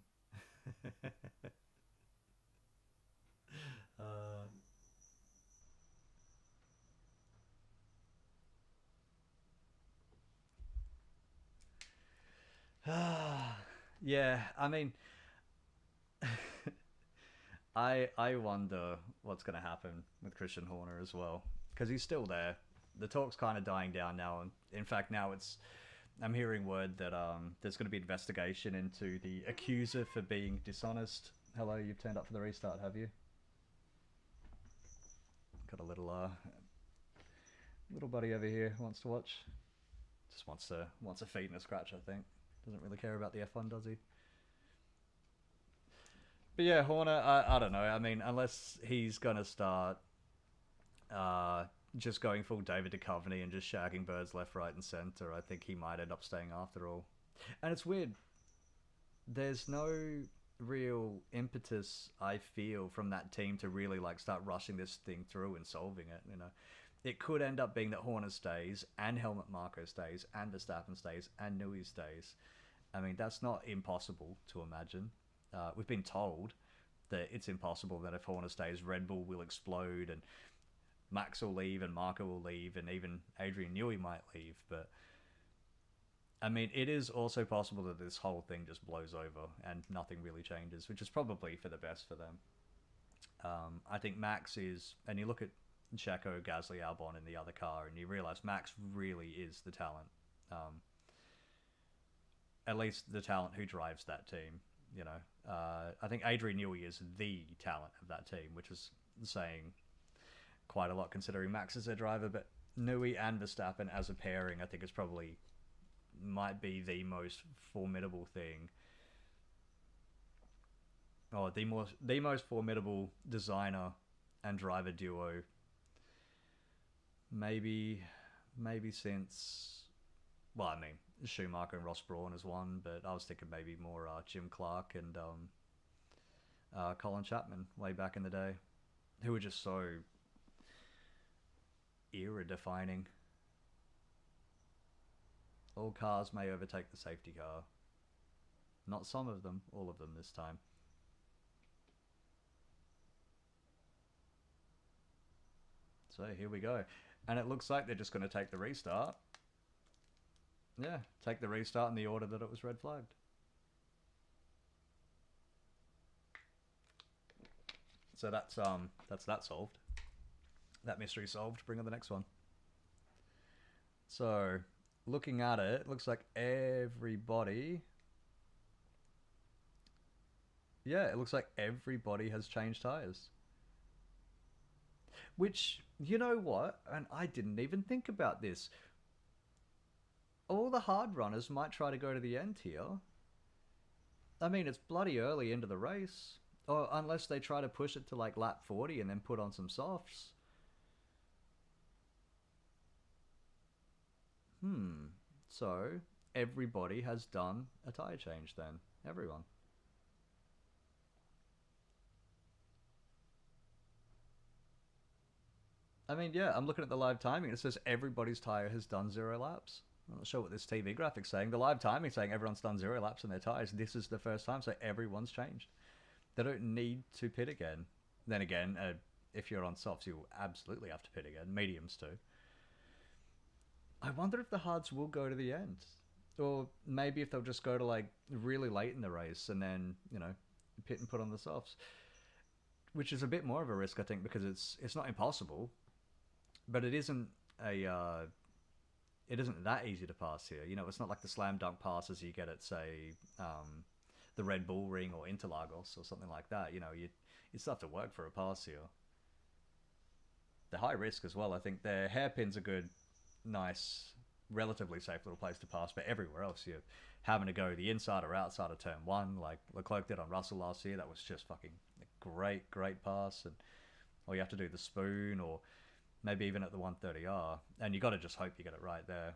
Yeah, I mean, I wonder what's going to happen with Christian Horner as well, because he's still there. The talk's kind of dying down now, and in fact now I'm hearing word that there's going to be investigation into the accuser for being dishonest. Hello, you've turned up for the restart, have you? Got a little buddy over here who wants to watch. Just wants a feed and a scratch, I think. Doesn't really care about the F1, does he? But yeah, Horner, I don't know. I mean, unless he's going to start just going full David Duchovny and just shagging birds left, right, and centre, I think he might end up staying after all. And it's weird. There's no real impetus, I feel, from that team to really start rushing this thing through and solving it. It could end up being that Horner stays, and Helmut Marko stays, and Verstappen stays, and Newey stays. I mean, that's not impossible to imagine. We've been told that it's impossible that if Horner stays, Red Bull will explode, and Max will leave, and Marko will leave, and even Adrian Newey might leave. But I mean, it is also possible that this whole thing just blows over and nothing really changes, which is probably for the best for them. I think Max is, and you look at Checo, Gasly, Albon in the other car, and you realise Max really is the talent. At least the talent who drives that team. I think Adrian Newey is the talent of that team, which is saying quite a lot considering Max is their driver. But Newey and Verstappen as a pairing, I think, is probably might be the most formidable thing, or the most formidable designer and driver duo. Maybe since, well, I mean, Schumacher and Ross Brawn is one, but I was thinking maybe more Jim Clark and Colin Chapman way back in the day, who were just so era-defining. All cars may overtake the safety car. Not some of them, all of them this time. So here we go. And it looks like they're just going to take the restart. Yeah, take the restart in the order that it was red flagged. So that's that solved. That mystery solved. Bring on the next one. So, looking at it, it looks like everybody. Yeah, it looks like everybody has changed tires. Which, you know what? And I didn't even think about this. All the hard runners might try to go to the end here. I mean, it's bloody early into the race. Or unless they try to push it to like lap 40 and then put on some softs. So, everybody has done a tyre change then. Everyone. I mean, yeah, I'm looking at the live timing. It says everybody's tyre has done 0 laps. I'm not sure what this TV graphic's saying. The live timing saying everyone's done 0 laps on their tyres. This is the first time, so everyone's changed. They don't need to pit again. Then again, if you're on softs, you'll absolutely have to pit again. Mediums too. I wonder if the hards will go to the end. Or maybe if they'll just go to like really late in the race and then, pit and put on the softs. Which is a bit more of a risk, I think, because it's not impossible, but it isn't it isn't that easy to pass here. It's not like the slam dunk passes you get at, say, the Red Bull Ring or Interlagos or something like that. You still have to work for a pass here. They're high risk as well. I think their hairpin's a good, nice, relatively safe little place to pass, but everywhere else you're having to go the inside or outside of turn 1, like Leclerc did on Russell last year. That was just fucking a great pass, or you have to do the spoon, or maybe even at the 130R, and you got to just hope you get it right there.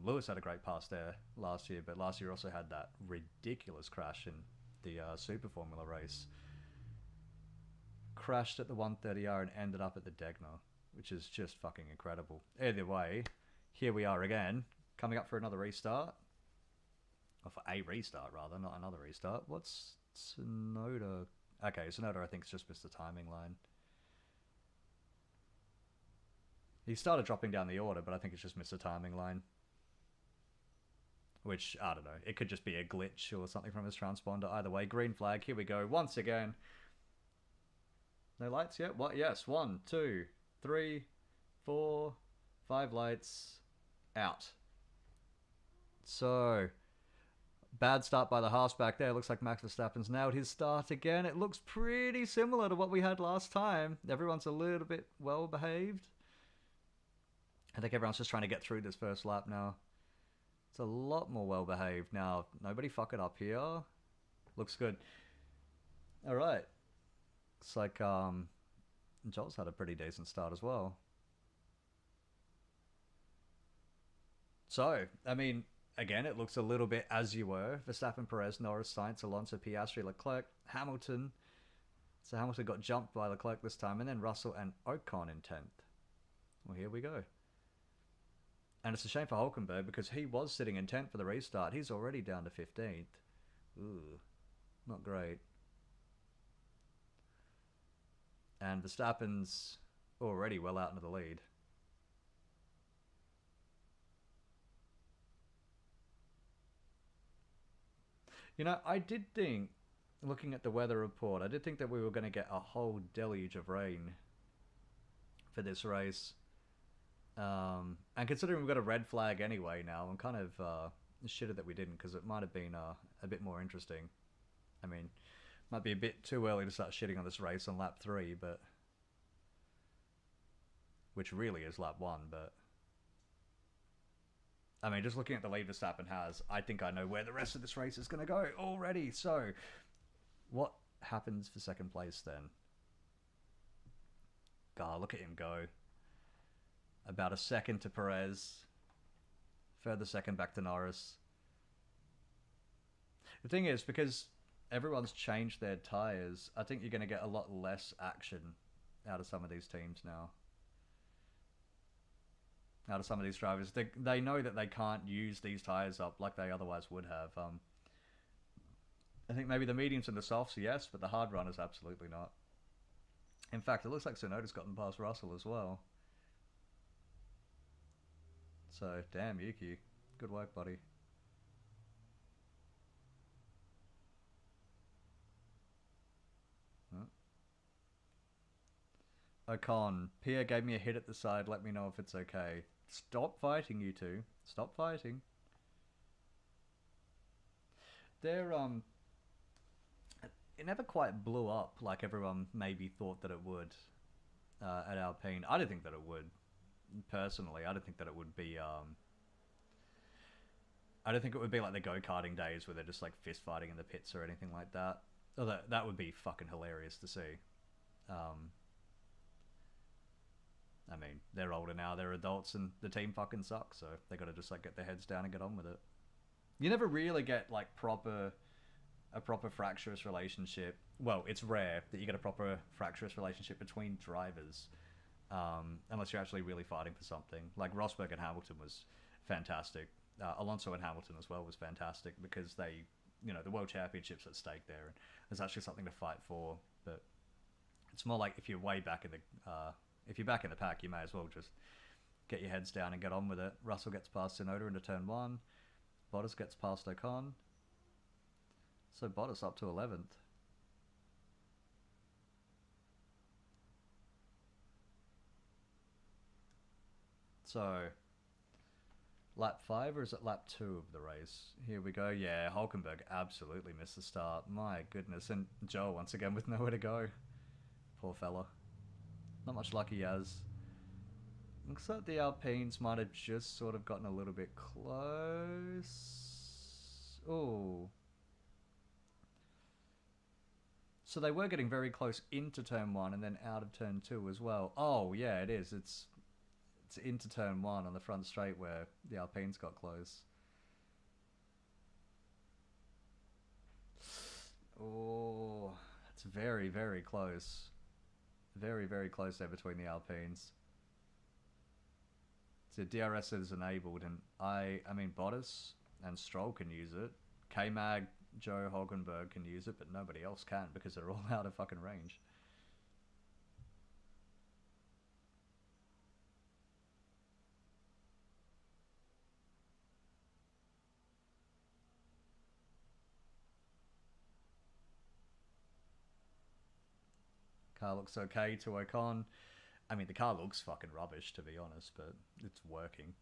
Lewis had a great pass there last year, but last year also had that ridiculous crash in the Super Formula race. Crashed at the 130R and ended up at the Degner, which is just fucking incredible. Either way, here we are again, coming up for another restart. Or for a restart, rather, not another restart. What's Tsunoda? Okay, Tsunoda, I think, has just missed the timing line. He started dropping down the order, but I think it's just missed the timing line. Which, I don't know. It could just be a glitch or something from his transponder. Either way, green flag. Here we go. Once again. No lights yet? What? Yes. 1, 2, 3, 4, 5 lights. Out. So, bad start by the Haas back there. Looks like Max Verstappen's nailed his start again. It looks pretty similar to what we had last time. Everyone's a little bit well behaved. I think everyone's just trying to get through this first lap now. It's a lot more well behaved now. Nobody fuck it up here. Looks good. All right. It's like Joel's had a pretty decent start as well. So, I mean, again, it looks a little bit as you were. Verstappen, Perez, Norris, Sainz, Alonso, Piastri, Leclerc, Hamilton. So Hamilton got jumped by Leclerc this time, and then Russell and Ocon in 10th. Well, here we go. And it's a shame for Hulkenberg because he was sitting in 10th for the restart. He's already down to 15th. Ooh, not great. And Verstappen's already well out into the lead. I did think, looking at the weather report, I did think that we were going to get a whole deluge of rain for this race. And considering we've got a red flag anyway now, I'm kind of shitted that we didn't, because it might have been a bit more interesting. I mean, might be a bit too early to start shitting on this race on lap 3, but which really is lap 1, but I mean, just looking at the lead Verstappen has, I think I know where the rest of this race is going to go already. So, what happens for second place then? God, look at him go. About a second to Perez. Further second back to Norris. The thing is, because everyone's changed their tyres, I think you're going to get a lot less action out of some of these teams now. Out of some of these drivers. They know that they can't use these tyres up like they otherwise would have. I think maybe the mediums and the softs, yes, but the hard runners, absolutely not. In fact, it looks like Tsunoda's gotten past Russell as well. So, damn, Yuki. Good work, buddy. Huh? Ocon, Pierre gave me a hit at the side. Let me know if it's okay. Stop fighting, you two. Stop fighting. They're it never quite blew up like everyone maybe thought that it would at Alpine. I don't think that it would. Personally, I don't think that it would be. I don't think it would be like the go-karting days where they're just like fist fighting in the pits or anything like that. Although that would be fucking hilarious to see. I mean, they're older now, they're adults, and the team fucking sucks, so they gotta just like get their heads down and get on with it. You never really get like a proper fractious relationship. Well, it's rare that you get a proper fractious relationship between drivers, unless you're actually really fighting for something. Like Rosberg and Hamilton was fantastic. Alonso and Hamilton as well was fantastic because they, you know, the world championship's at stake there, and there's actually something to fight for. But it's more like if you're way back in the, if you're back in the pack, you may as well just get your heads down and get on with it. Russell gets past Tsunoda into turn 1. Bottas gets past Ocon. So Bottas up to 11th. So, lap 5 or is it lap 2 of the race? Here we go. Yeah, Hulkenberg absolutely missed the start. My goodness. And Joe once again with nowhere to go. Poor fella. Not much luck he has. Looks like the Alpines might have just sort of gotten a little bit close. Oh. So they were getting very close into turn 1 and then out of turn 2 as well. Oh, yeah, it is. It's into turn 1 on the front straight where the Alpines got close. Oh, it's very, very close. Very, very close there between the Alpines. So DRS is enabled, and I mean, Bottas and Stroll can use it. K-Mag, Joe Hulkenberg can use it, but nobody else can because they're all out of fucking range. Car looks okay to Ocon. I mean, the car looks fucking rubbish, to be honest, but it's working.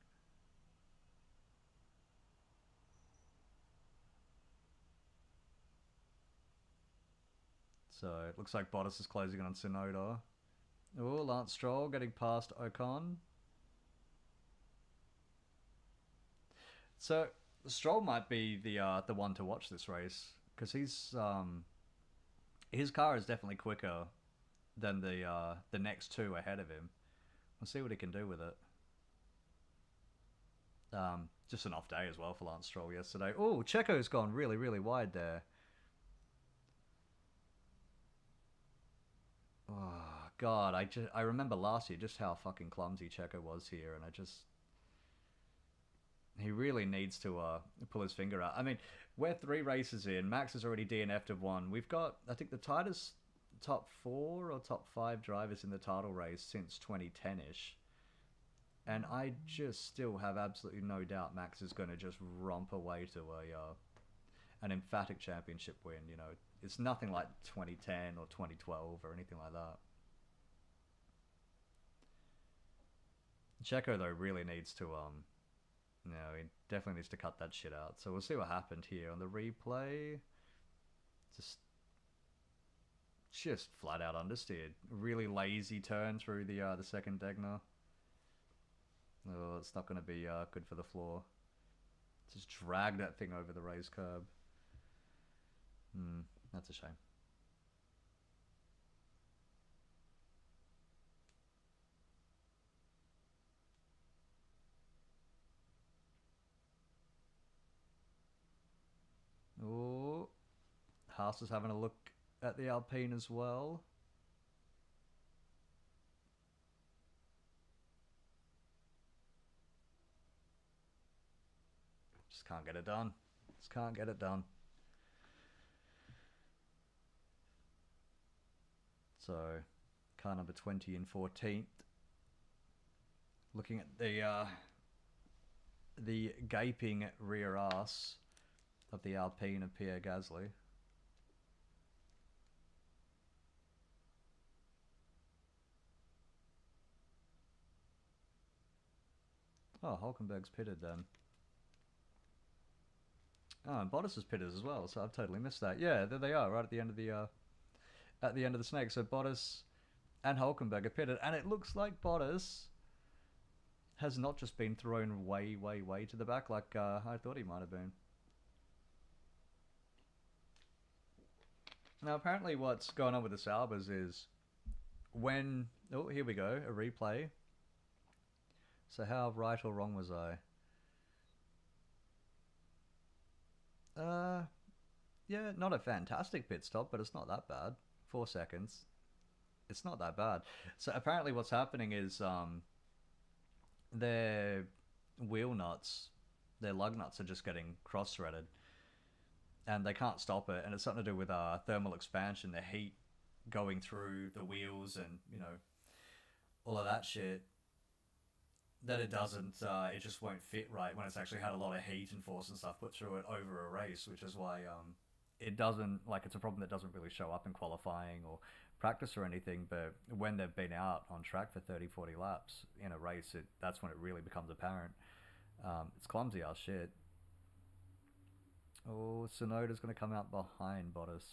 So it looks like Bottas is closing on Tsunoda. Oh, Lance Stroll getting past Ocon. So Stroll might be the one to watch this race because his car is definitely quicker than the next two ahead of him. We'll see what he can do with it. Just an off day as well for Lance Stroll yesterday. Oh, Checo's gone really, really wide there. Oh God, I remember last year just how fucking clumsy Checo was here, and he really needs to pull his finger out. I mean, we're 3 races in. Max has already DNF'd of 1. We've got, I think, the tightest top 4 or top 5 drivers in the title race since 2010-ish. And I just still have absolutely no doubt Max is going to just romp away to an emphatic championship win. You know, it's nothing like 2010 or 2012 or anything like that. Checo though really needs to no, he definitely needs to cut that shit out. So we'll see what happened here on the replay. Just flat out understeered. Really lazy turn through the second Degner. Oh, it's not going to be good for the floor. Just drag that thing over the raised curb. That's a shame. Oh, Haas is having a look at the Alpine as well. Just can't get it done. Just can't get it done. So, car number 20 and 14th. Looking at the the gaping rear ass of the Alpine of Pierre Gasly. Oh, Hulkenberg's pitted then. Oh, and Bottas is pitted as well, so I've totally missed that. Yeah, there they are, right at the end of the snake. So Bottas and Hulkenberg are pitted, and it looks like Bottas has not just been thrown way, way, way to the back like I thought he might have been. Now, apparently what's going on with the Saubers is when... Oh, here we go, a replay. So how right or wrong was I? Yeah, not a fantastic pit stop, but it's not that bad. 4 seconds. It's not that bad. So apparently what's happening is their wheel nuts, their lug nuts are just getting cross-threaded. And they can't stop it, and it's something to do with thermal expansion, the heat going through the wheels and, you know, all of that shit. That it doesn't, it just won't fit right when it's actually had a lot of heat and force and stuff put through it over a race, which is why it doesn't, like, it's a problem that doesn't really show up in qualifying or practice or anything, but when they've been out on track for 30, 40 laps in a race, that's when it really becomes apparent. It's clumsy as shit. Oh, Tsunoda's going to come out behind Bottas.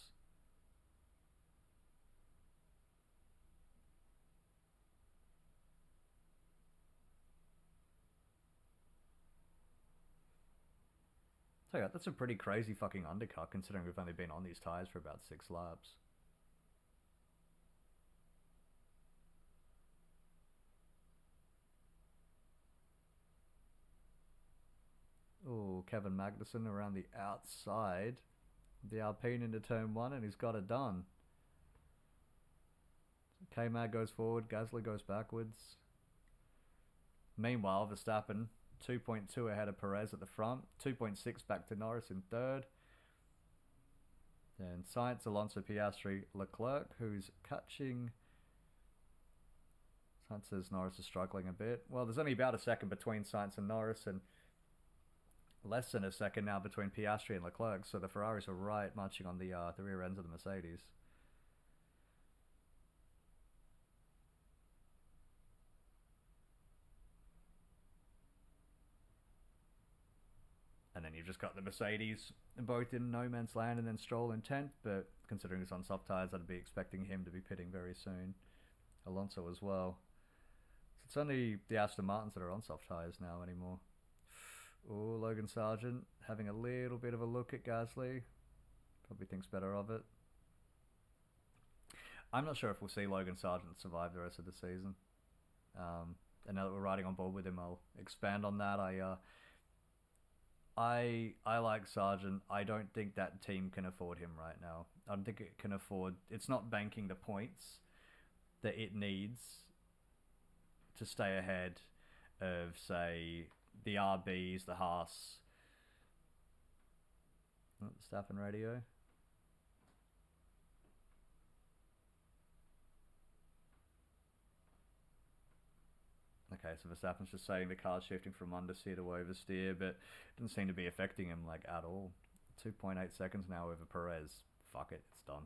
Tell you what, that's a pretty crazy fucking undercut considering we've only been on these tyres for about 6 laps. Oh, Kevin Magnussen around the outside. The Alpine into turn 1, and he's got it done. K-Mag goes forward, Gasly goes backwards. Meanwhile, Verstappen 2.2 ahead of Perez at the front, 2.6 back to Norris in third. Then Sainz, Alonso, Piastri, Leclerc, who's catching... Sainz says Norris is struggling a bit. Well, there's only about a second between Sainz and Norris, and less than a second now between Piastri and Leclerc, so the Ferraris are right marching on the rear ends of the Mercedes. And then you've just got the Mercedes both in no man's land, and then Stroll in 10th, but considering he's on soft tyres, I'd be expecting him to be pitting very soon. Alonso as well. So it's only the Aston Martins that are on soft tyres now anymore. Oh, Logan Sargent having a little bit of a look at Gasly. Probably thinks better of it. I'm not sure if we'll see Logan Sargent survive the rest of the season. And now that we're riding on board with him, I'll expand on that. I like Sargent. I don't think that team can afford him right now. I don't think it can afford... It's not banking the points that it needs to stay ahead of, say, the RBs, the Haas. Oh, Staffen radio. Okay, so Verstappen's just saying the car's shifting from understeer to oversteer, but it doesn't seem to be affecting him, like, at all. 2.8 seconds now over Perez. Fuck it, it's done.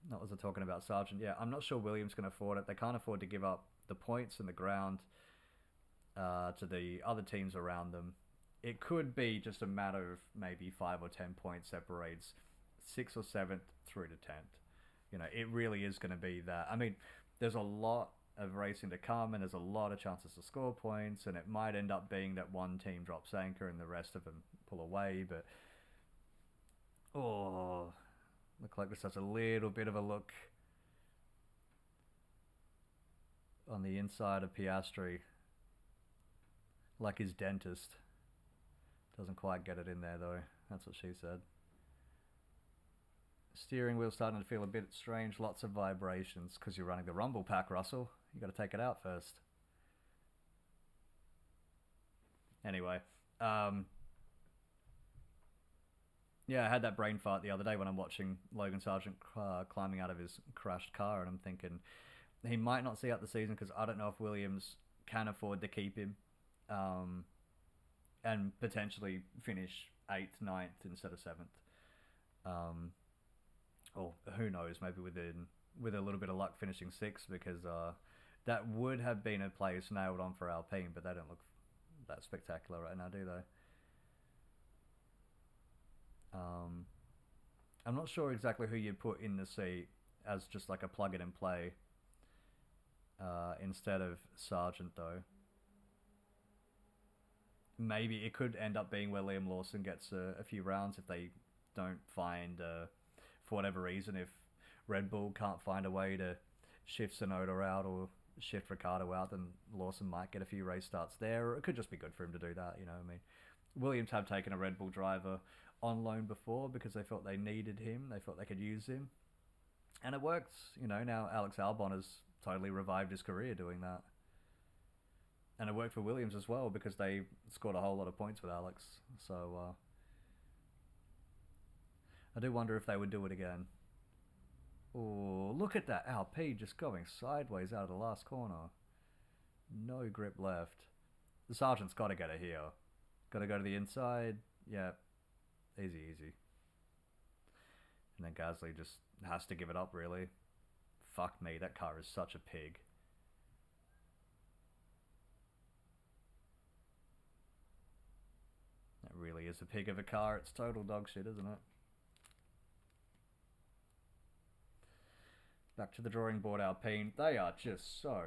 What was I talking about? Sargent. Yeah, I'm not sure Williams can afford it. They can't afford to give up the points and the ground to the other teams around them. It could be just a matter of maybe 5 or 10 points separates 6th or 7th through to 10th. You know, it really is going to be that. I mean, there's a lot of racing to come, and there's a lot of chances to score points, and it might end up being that one team drops anchor and the rest of them pull away, but... Oh... Leclerc just has a little bit of a look on the inside of Piastri, like his dentist. Doesn't quite get it in there though, that's what she said. Steering wheel starting to feel a bit strange, lots of vibrations, because you're running the rumble pack, Russell. You got to take it out first. Anyway, yeah, I had that brain fart the other day when I'm watching Logan Sargent climbing out of his crashed car, and I'm thinking he might not see out the season because I don't know if Williams can afford to keep him, and potentially finish 8th, 9th instead of 7th. Or who knows, maybe with a little bit of luck finishing 6th, because that would have been a place nailed on for Alpine, but they don't look that spectacular right now, do they? I'm not sure exactly who you'd put in the seat as just like a plug it and play instead of Sargent, though. Maybe it could end up being where Liam Lawson gets a few rounds if they don't find, for whatever reason, if Red Bull can't find a way to shift Sonoda out or shift Ricciardo out, then Lawson might get a few race starts there, or it could just be good for him to do that, you know what I mean? Williams have taken a Red Bull driver on loan before because they felt they needed him, they felt they could use him. And it works, you know, now Alex Albon has totally revived his career doing that. And it worked for Williams as well because they scored a whole lot of points with Alex. So I do wonder if they would do it again. Oh, look at that Alp just going sideways out of the last corner. No grip left. The Sergeant's got to get it here. Got to go to the inside. Yeah, easy, easy. And then Gasly just has to give it up, really. Fuck me, that car is such a pig. That really is a pig of a car. It's total dog shit, isn't it? Back to the drawing board, Alpine. They are just so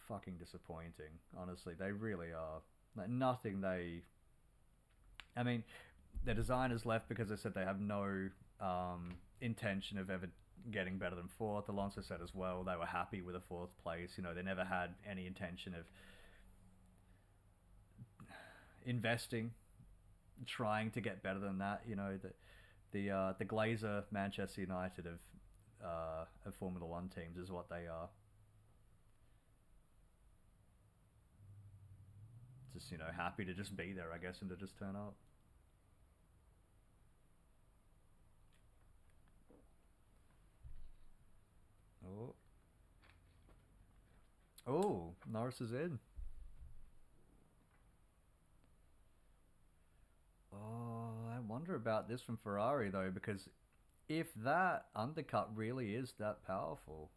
fucking disappointing. Honestly, they really are. Like, nothing they... I mean, their designers left because they said they have no intention of ever getting better than 4th. Alonso said as well they were happy with a 4th place. You know, they never had any intention of investing, trying to get better than that. You know, the Glazer Manchester United of Formula One teams is what they are. Just, you know, happy to just be there, I guess, and to just turn up. Oh. Oh, Norris is in. Oh, I wonder about this from Ferrari, though, because if that undercut really is that powerful,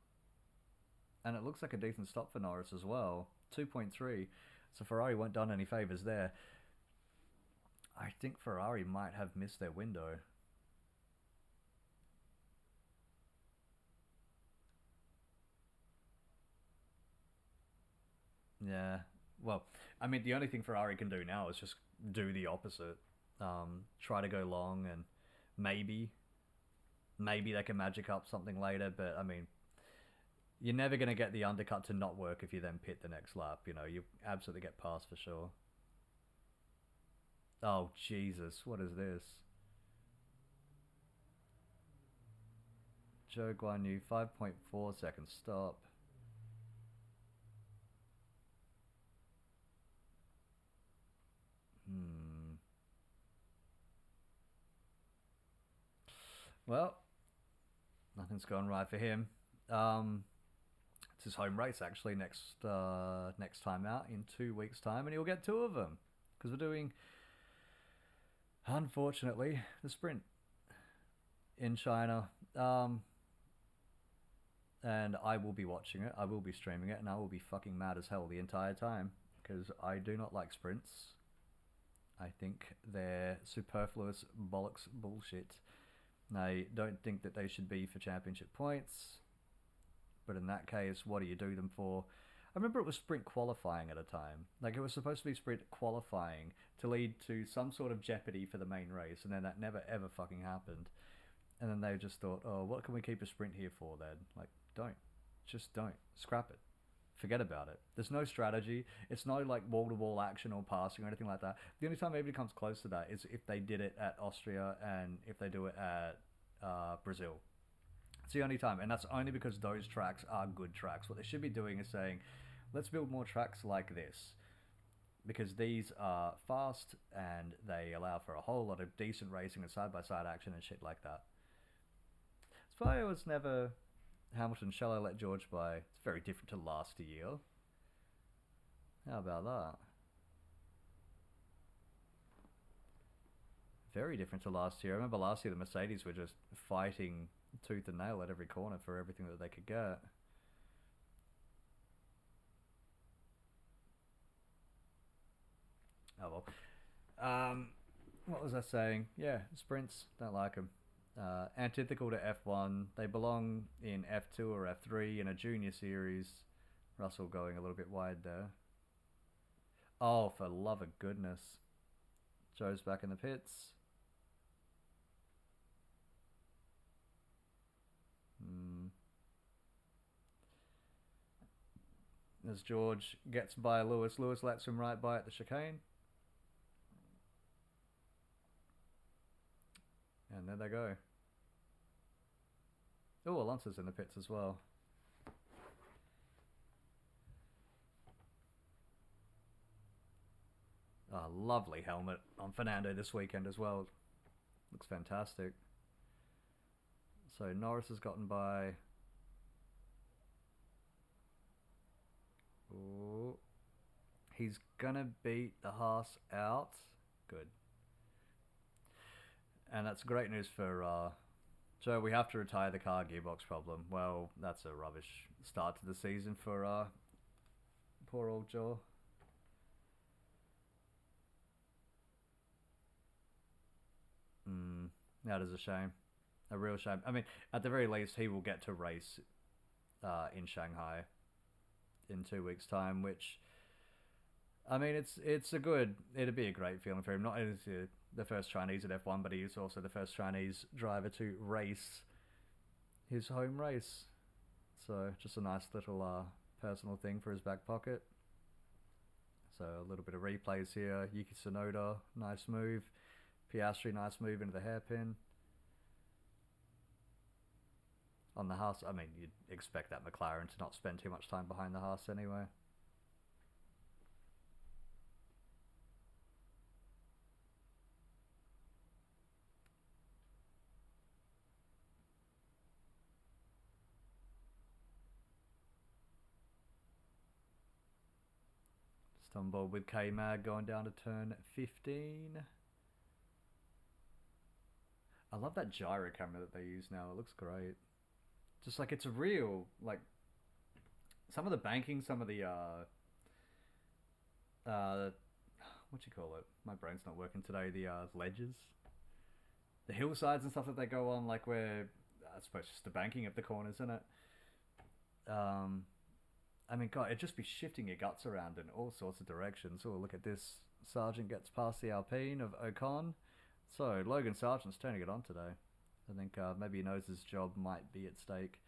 and it looks like a decent stop for Norris as well, 2.3, so Ferrari weren't done any favours there. I think Ferrari might have missed their window. Yeah, well, I mean, the only thing Ferrari can do now is just do the opposite. Try to go long, and maybe they can magic up something later, but I mean, you're never going to get the undercut to not work if you then pit the next lap. You know, you absolutely get past for sure. Oh, Jesus, what is this? Zhou Guanyu, 5.4 seconds stop. Well, nothing's going right for him. It's his home race, actually, next time out in 2 weeks' time, and he'll get 2 of them because we're doing, unfortunately, the sprint in China. And I will be watching it, I will be streaming it, and I will be fucking mad as hell the entire time because I do not like sprints. I think they're superfluous bollocks bullshit. I don't think that they should be for championship points, but in that case, what do you do them for? I remember it was sprint qualifying at a time. Like, it was supposed to be sprint qualifying to lead to some sort of jeopardy for the main race, and then that never ever fucking happened. And then they just thought, oh, what can we keep a sprint here for then? Like, don't. Just don't. Scrap it. Forget about it. There's no strategy. It's no like wall-to-wall action or passing or anything like that. The only time anybody comes close to that is if they did it at Austria and if they do it at Brazil. It's the only time, and that's only because those tracks are good tracks. What they should be doing is saying, let's build more tracks like this, because these are fast and they allow for a whole lot of decent racing and side-by-side action and shit like that. Spire was never... Hamilton, shall I let George by? It's very different to last year. How about that? Very different to last year. I remember last year the Mercedes were just fighting tooth and nail at every corner for everything that they could get. Oh well. What was I saying? Yeah, sprints, don't like them. Antithetical to F1, they belong in F2 or F3 in a junior series. Russell going a little bit wide there. Oh, for love of goodness. Joe's back in the pits. As George gets by Lewis, Lewis lets him right by at the chicane. And there they go. Oh, Alonso's in the pits as well. Oh, lovely helmet on Fernando this weekend as well. Looks fantastic. So Norris has gotten by. Ooh. He's gonna beat the Haas out. Good. And that's great news for Joe. We have to retire the car gearbox problem. Well, that's a rubbish start to the season for poor old Joe. That is a shame. A real shame. I mean, at the very least, he will get to race in Shanghai in 2 weeks' time, which, I mean, it'd be a great feeling for him. Not only is he the first Chinese at F1, but he is also the first Chinese driver to race his home race. So just a nice little personal thing for his back pocket. So a little bit of replays here. Yuki Tsunoda, nice move. Piastri, nice move into the hairpin. On the Haas, I mean, you'd expect that McLaren to not spend too much time behind the Haas anyway. Just on board with K-Mag going down to turn 15. I love that gyro camera that they use now. It looks great. Just like it's real. Like some of the banking, some of the what you call it? My brain's not working today. The ledges, the hillsides and stuff that they go on, like where I suppose just the banking of the corners, isn't it? I mean, God, it'd just be shifting your guts around in all sorts of directions. Oh, look at this. Sargent gets past the Alpine of Ocon. So, Logan Sargent's turning it on today. I think maybe he knows his job might be at stake.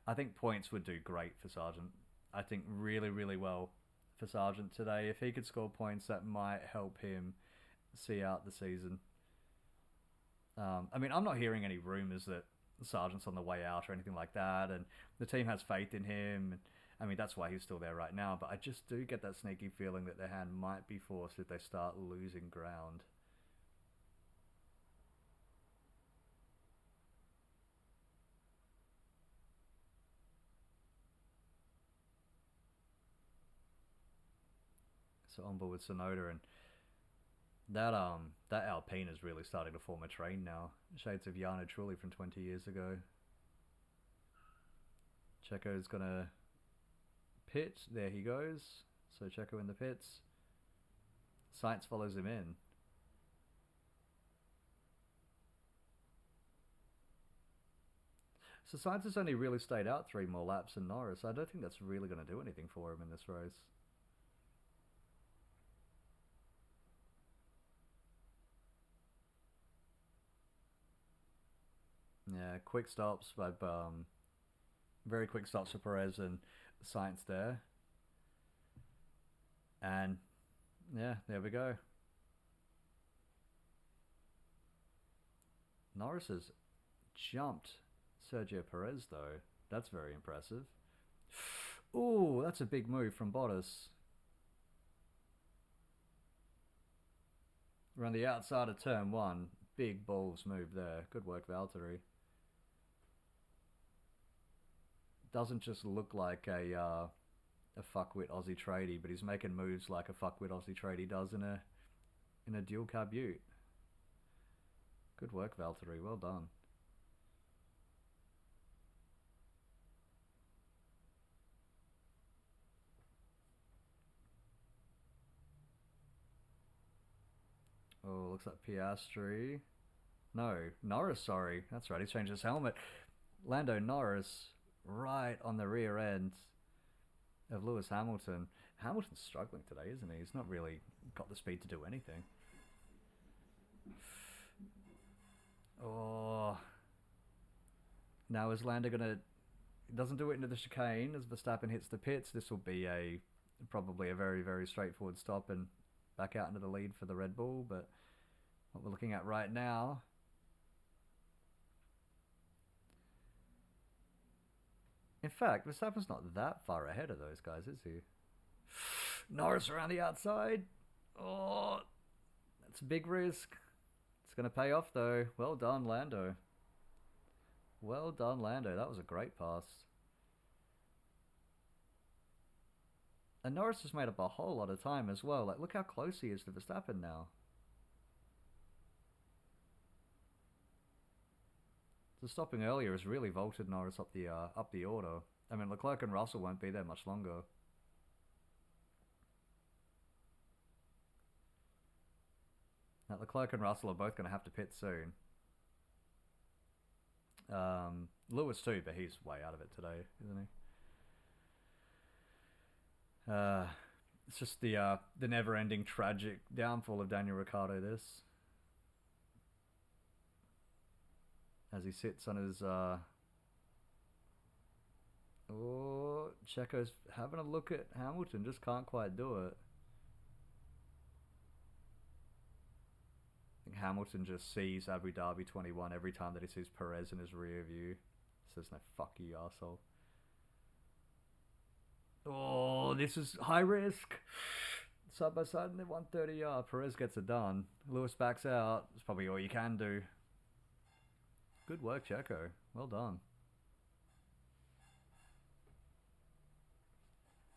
I think points would do great for Sargent. I think really, really well for Sargent today. If he could score points, that might help him see out the season. I mean, I'm not hearing any rumours that Sargent's on the way out or anything like that, and the team has faith in him. I mean, that's why he's still there right now, but I just do get that sneaky feeling that their hand might be forced if they start losing ground. So on board with Tsunoda, and that Alpine is really starting to form a train now. Shades of Yana Trulli from 20 years ago. Checo's gonna pit. There he goes. So Checo in the pits. Sainz follows him in. So Sainz has only really stayed out 3 more laps than Norris. I don't think that's really going to do anything for him in this race. Yeah, quick stops by very quick stops for Perez and Sainz there. And yeah, there we go. Norris has jumped Sergio Perez though. That's very impressive. Ooh, that's a big move from Bottas. Around the outside of turn 1. Big balls move there. Good work, Valtteri. Doesn't just look like a a fuckwit Aussie tradie, but he's making moves like a fuckwit Aussie tradie does in a dual cab ute. Good work, Valtteri. Well done. Oh, looks like Piastri. No, Norris, sorry. That's right, he's changed his helmet. Lando Norris right on the rear end of Lewis Hamilton. Hamilton's struggling today, isn't he? He's not really got the speed to do anything. Oh. Now is Lando gonna... Doesn't do it into the chicane as Verstappen hits the pits. This will be probably a very, very straightforward stop and back out into the lead for the Red Bull. But what we're looking at right now... In fact, Verstappen's not that far ahead of those guys, is he? Norris around the outside. Oh, that's a big risk. It's going to pay off, though. Well done, Lando. Well done, Lando. That was a great pass. And Norris has made up a whole lot of time as well. Like, look how close he is to Verstappen now. So stopping earlier has really vaulted Norris up the order. I mean, Leclerc and Russell won't be there much longer. Now, Leclerc and Russell are both going to have to pit soon. Lewis too, but he's way out of it today, isn't he? It's just the never-ending tragic downfall of Daniel Ricciardo. This, as he sits on his oh, Checo's having a look at Hamilton, just can't quite do it. I think Hamilton just sees Abu Dhabi 21 every time that he sees Perez in his rear view. Says, no, fuck you, arsehole. Oh, this is high risk. Side by side in the 130. Perez gets it done. Lewis backs out. It's probably all you can do. Good work, Checo. Well done.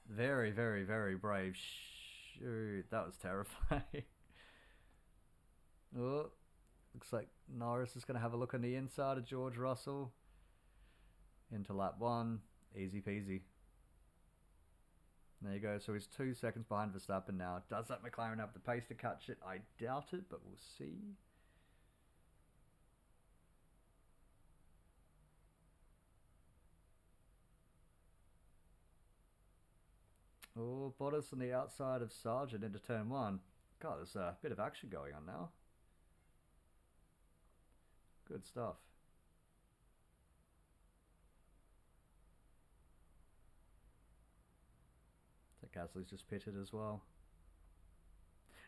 Very, very, very brave. Shoot, that was terrifying. Oh, looks like Norris is going to have a look on the inside of George Russell. Into lap 1. Easy peasy. There you go. So he's 2 seconds behind Verstappen now. Does that McLaren have the pace to catch it? I doubt it, but we'll see. Oh, Bottas on the outside of Sargent into turn 1. God, there's a bit of action going on now. Good stuff. So Gasly's just pitted as well.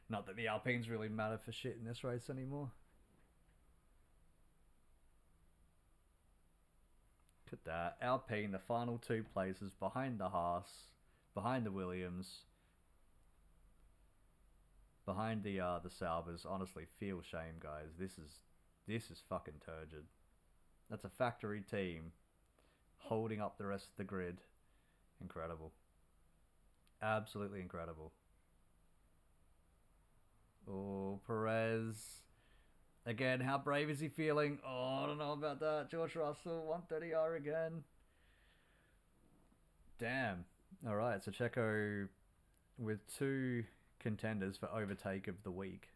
Not that the Alpines really matter for shit in this race anymore. Look at that. Alpine, the final 2 places behind the Haas, behind the Williams, behind the Saubers. Honestly, feel shame, guys. This is fucking turgid. That's a factory team holding up the rest of the grid. Incredible. Absolutely incredible. Oh, Perez. Again, how brave is he feeling? Oh, I don't know about that. George Russell, 130R again. Damn. Alright, so Checo with 2 contenders for overtake of the week.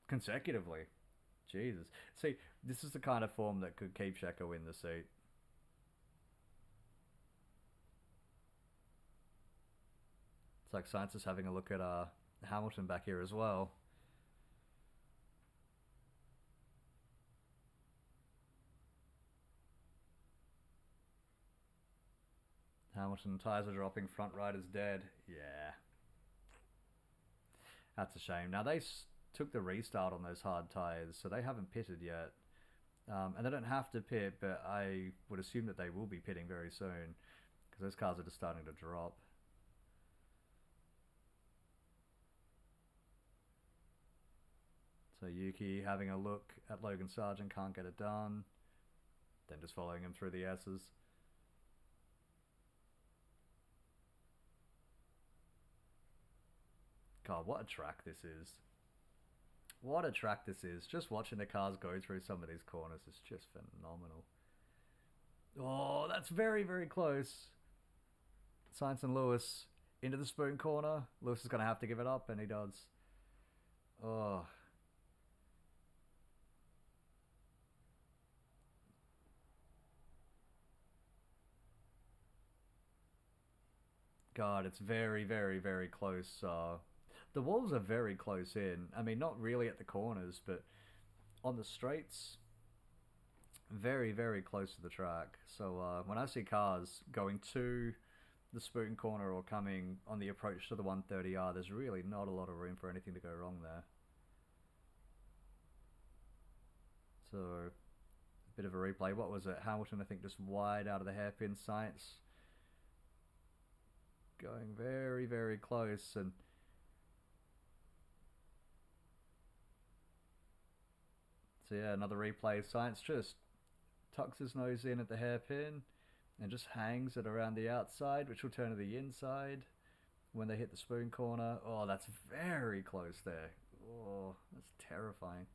Consecutively. Jesus. See, this is the kind of form that could keep Checo in the seat. It's like Sainz is having a look at Hamilton back here as well. Hamilton, tyres are dropping, front right is dead. Yeah. That's a shame. Now, they took the restart on those hard tyres, so they haven't pitted yet. And they don't have to pit, but I would assume that they will be pitting very soon, because those cars are just starting to drop. So Yuki having a look at Logan Sargent, can't get it done. Then just following him through the S's. God, what a track this is. What a track this is. Just watching the cars go through some of these corners is just phenomenal. Oh, that's very, very close. Sainz and Lewis into the spoon corner. Lewis is going to have to give it up, and he does. Oh. God, it's very, very, very close. The walls are very close in. I mean, not really at the corners, but on the straights, very, very close to the track. So when I see cars going to the spoon corner or coming on the approach to the 130R, there's really not a lot of room for anything to go wrong there. So, a bit of a replay. What was it? Hamilton, I think, just wide out of the hairpin. Sainz going very, very close, and so yeah, another replay. Sainz just tucks his nose in at the hairpin and just hangs it around the outside, which will turn to the inside when they hit the spoon corner. Oh, that's very close there. Oh, that's terrifying.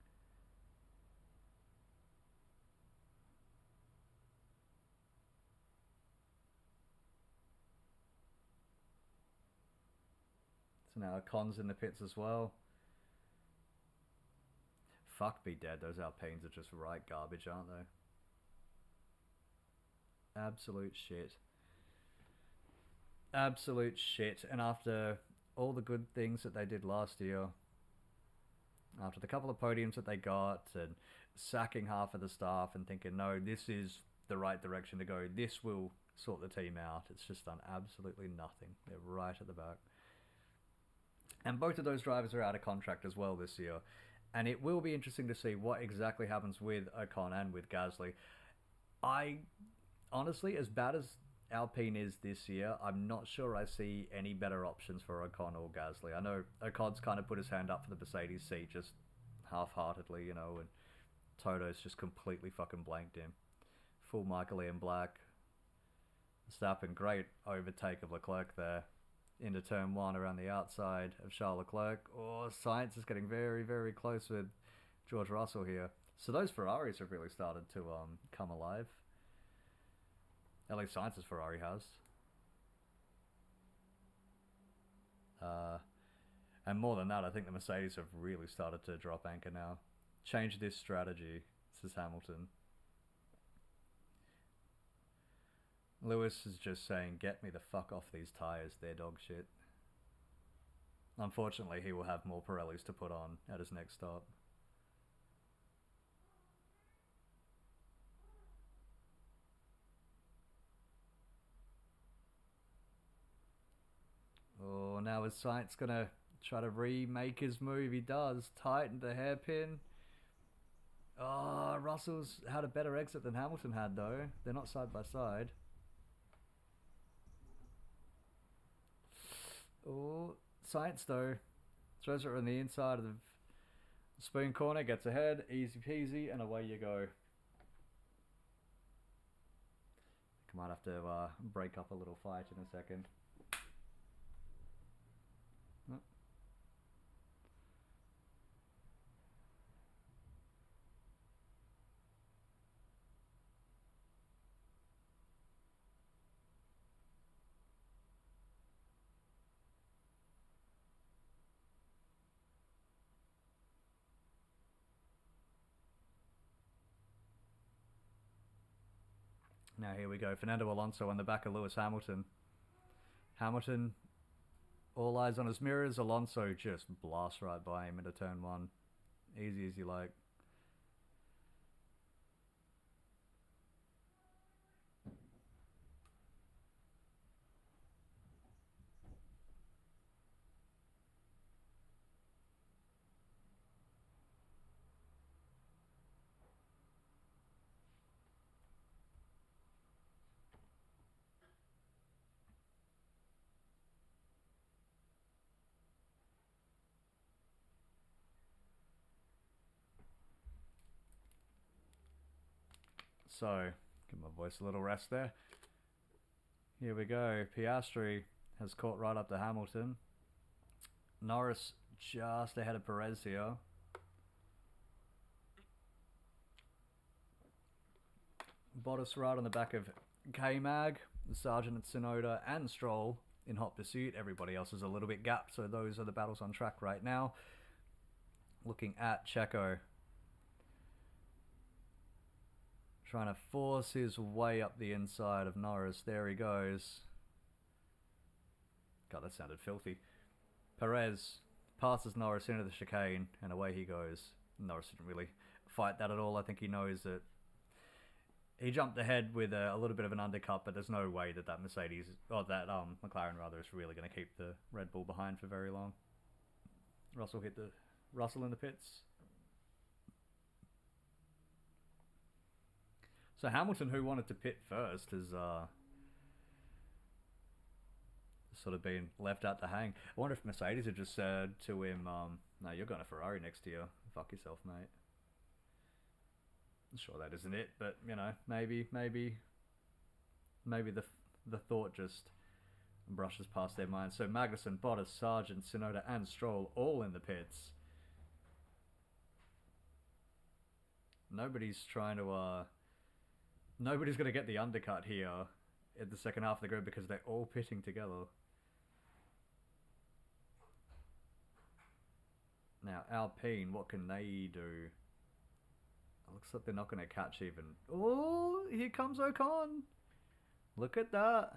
So now Ocon's in the pits as well. Fuck be dead, those Alpines are just right garbage, aren't they? Absolute shit. Absolute shit. And after all the good things that they did last year, after the couple of podiums that they got, and sacking half of the staff and thinking, no, this is the right direction to go, this will sort the team out, it's just done absolutely nothing. They're right at the back. And both of those drivers are out of contract as well this year. And it will be interesting to see what exactly happens with Ocon and with Gasly. I honestly, as bad as Alpine is this year, I'm not sure I see any better options for Ocon or Gasly. I know Ocon's kind of put his hand up for the Mercedes seat just half-heartedly, you know, and Toto's just completely fucking blanked him. Full Michael Ian Black. Verstappen, great overtake of Leclerc there into turn 1 around the outside of Charles Leclerc. Oh, Sainz is getting very, very close with George Russell here. So those Ferraris have really started to come alive. At least Sainz's Ferrari has. And more than that, I think the Mercedes have really started to drop anchor now. Change this strategy, says Hamilton. Lewis is just saying, get me the fuck off these tyres, they're dog shit. Unfortunately, he will have more Pirellis to put on at his next stop. Oh, now is Sainz gonna try to remake his move? He does. Tighten the hairpin. Oh, Russell's had a better exit than Hamilton had, though. They're not side by side. Oh, Sainz, though, throws it on the inside of the spoon corner, gets ahead, easy peasy, and away you go. I might have to break up a little fight in a second. Now here we go. Fernando Alonso on the back of Lewis Hamilton. Hamilton, all eyes on his mirrors. Alonso just blasts right by him into turn 1. Easy as you like. So, give my voice a little rest there. Here we go. Piastri has caught right up to Hamilton. Norris just ahead of Perez here. Bottas right on the back of K-Mag, the Sargent and Tsunoda, and Stroll in hot pursuit. Everybody else is a little bit gapped, so those are the battles on track right now. Looking at Checo. Trying to force his way up the inside of Norris. There he goes. God, that sounded filthy. Perez passes Norris into the chicane, and away he goes. Norris didn't really fight that at all. I think he knows that he jumped ahead with a little bit of an undercut, but there's no way that Mercedes, or that McLaren rather, is really going to keep the Red Bull behind for very long. Russell in the pits. So Hamilton, who wanted to pit first, has sort of been left out to hang. I wonder if Mercedes had just said to him, no, you're going to Ferrari next year. Fuck yourself, mate. I'm sure that isn't it, but, you know, maybe the thought just brushes past their minds. So Magnussen, Bottas, Sargent, Tsunoda, and Stroll all in the pits. Nobody's trying to, nobody's going to get the undercut here in the second half of the grid because they're all pitting together. Now, Alpine, what can they do? It looks like they're not going to catch even. Oh, here comes Ocon. Look at that.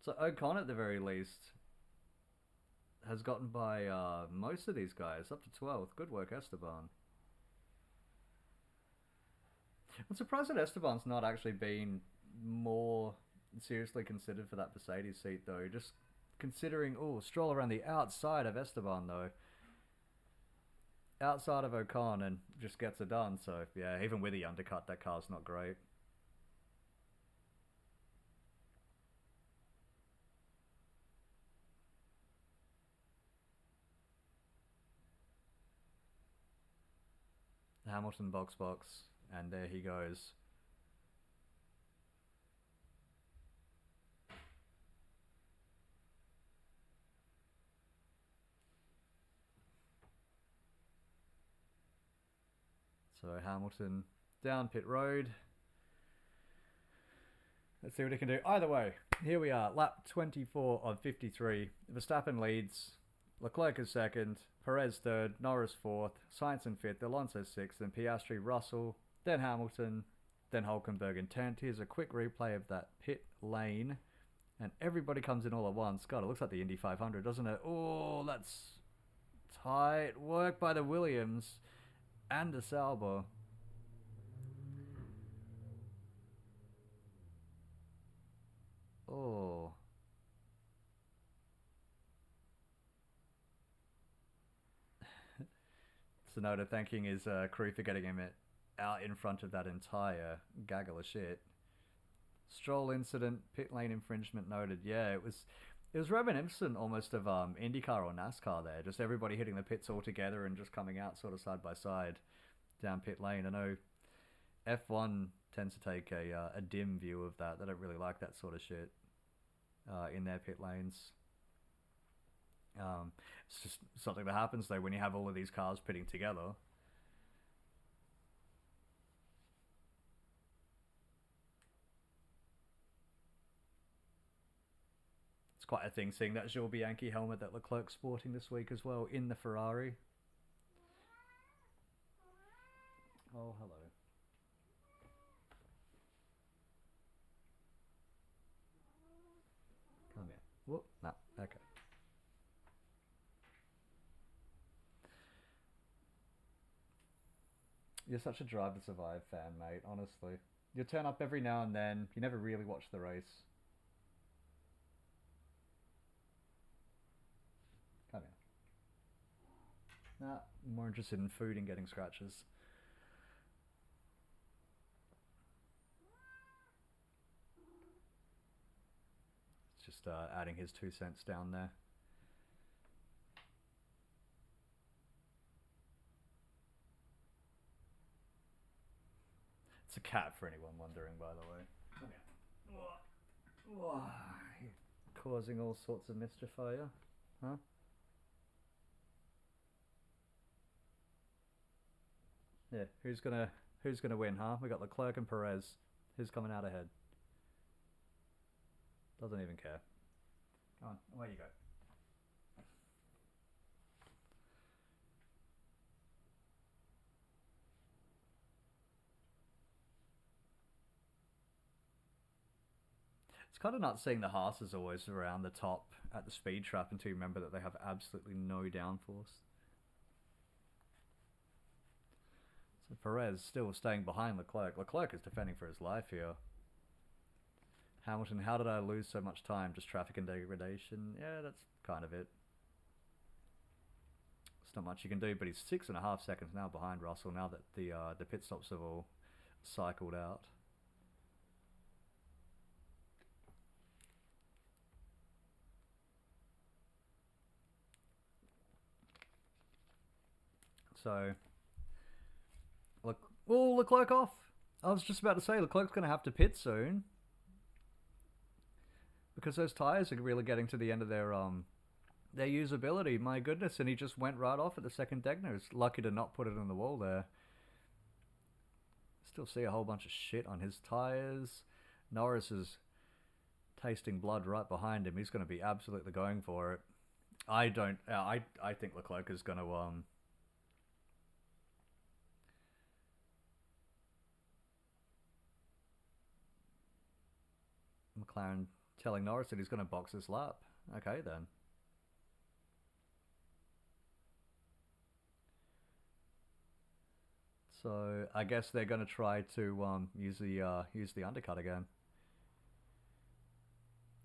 So Ocon, at the very least, has gotten by most of these guys, up to 12th. Good work, Esteban. I'm surprised that Esteban's not actually been more seriously considered for that Mercedes seat, though. Just considering, Stroll around the outside of Esteban, though. Outside of Ocon, and just gets it done. So, yeah, even with the undercut, that car's not great. Hamilton box, and there he goes. So Hamilton down pit road. Let's see what he can do. Either way, here we are, lap 24 of 53. Verstappen leads, Leclerc is second, Perez third, Norris fourth, Sainz in fifth, Alonso sixth, then Piastri, Russell, then Hamilton, then Hülkenberg in 10th. Here's a quick replay of that pit lane, and everybody comes in all at once. God, it looks like the Indy 500, doesn't it? Oh, that's tight work by the Williams and the Sauber. Oh. Tsunoda thanking his crew for getting him out in front of that entire gaggle of shit. Stroll incident, pit lane infringement noted. Yeah, it was reminiscent almost of IndyCar or NASCAR there. Just everybody hitting the pits all together and just coming out sort of side by side down pit lane. I know F1 tends to take a dim view of that. They don't really like that sort of shit in their pit lanes. It's just something that happens though when you have all of these cars pitting together. It's quite a thing seeing that Jules Bianchi helmet that Leclerc's sporting this week as well in the Ferrari. Oh, hello. Come here. Whoop. No. Okay. You're such a Drive to Survive fan, mate, honestly. You turn up every now and then. You never really watch the race. Come here. Nah, I'm more interested in food and getting scratches. It's just adding his 2 cents down there. It's a cat, for anyone wondering, by the way. Come here. Causing all sorts of mischief, are you? Huh? Yeah, who's gonna win, huh? We got Leclerc and Perez. Who's coming out ahead? Doesn't even care. Come on, away you go. It's kind of nuts seeing the Haas's always around the top at the speed trap until you remember that they have absolutely no downforce. So Perez still staying behind Leclerc. Leclerc is defending for his life here. Hamilton, how did I lose so much time? Just traffic and degradation? Yeah, that's kind of it. It's not much you can do, but he's 6.5 seconds now behind Russell now that the pit stops have all cycled out. So, look, oh, Leclerc off. I was just about to say Leclerc's going to have to pit soon because those tires are really getting to the end of their usability. My goodness, and he just went right off at the second Degner. He's lucky to not put it on the wall there. Still see a whole bunch of shit on his tires. Norris is tasting blood right behind him. He's going to be absolutely going for it. I think Leclerc is going to McLaren telling Norris that he's going to box his lap. Okay, then. So I guess they're going to try to use the undercut again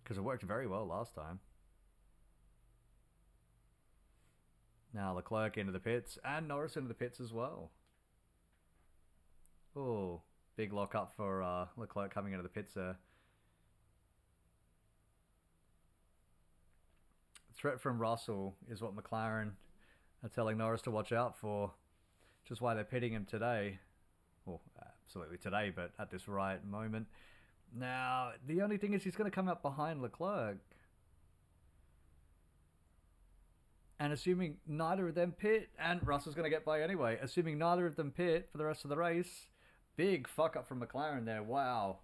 because it worked very well last time. Now Leclerc into the pits and Norris into the pits as well. Oh, big lock up for Leclerc coming into the pits there. Threat from Russell is what McLaren are telling Norris to watch out for. Which is why they're pitting him today. Well, absolutely today, but at this right moment. Now, the only thing is he's going to come up behind Leclerc. And assuming neither of them pit, and Russell's going to get by anyway, assuming neither of them pit for the rest of the race, big fuck up from McLaren there. Wow.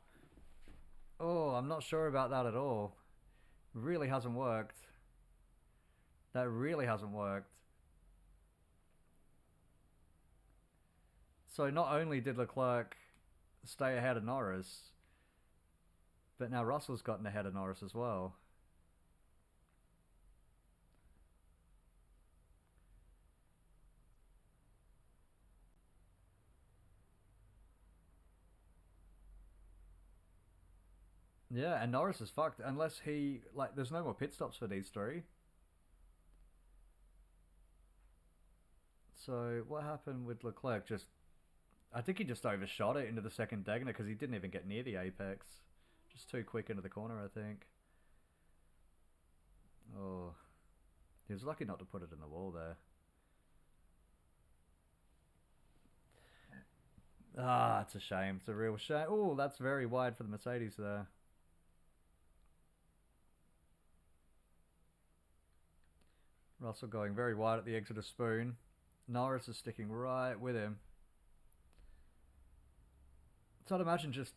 Oh, I'm not sure about that at all. Really hasn't worked. That really hasn't worked. So not only did Leclerc stay ahead of Norris, but now Russell's gotten ahead of Norris as well. Yeah, and Norris is fucked unless he, like, there's no more pit stops for these three. So what happened with Leclerc? I think he just overshot it into the second Degner because he didn't even get near the apex. Just too quick into the corner, I think. Oh, he was lucky not to put it in the wall there. Ah, it's a shame. It's a real shame. Oh, that's very wide for the Mercedes there. Russell going very wide at the exit of Spoon. Norris is sticking right with him. So I'd imagine just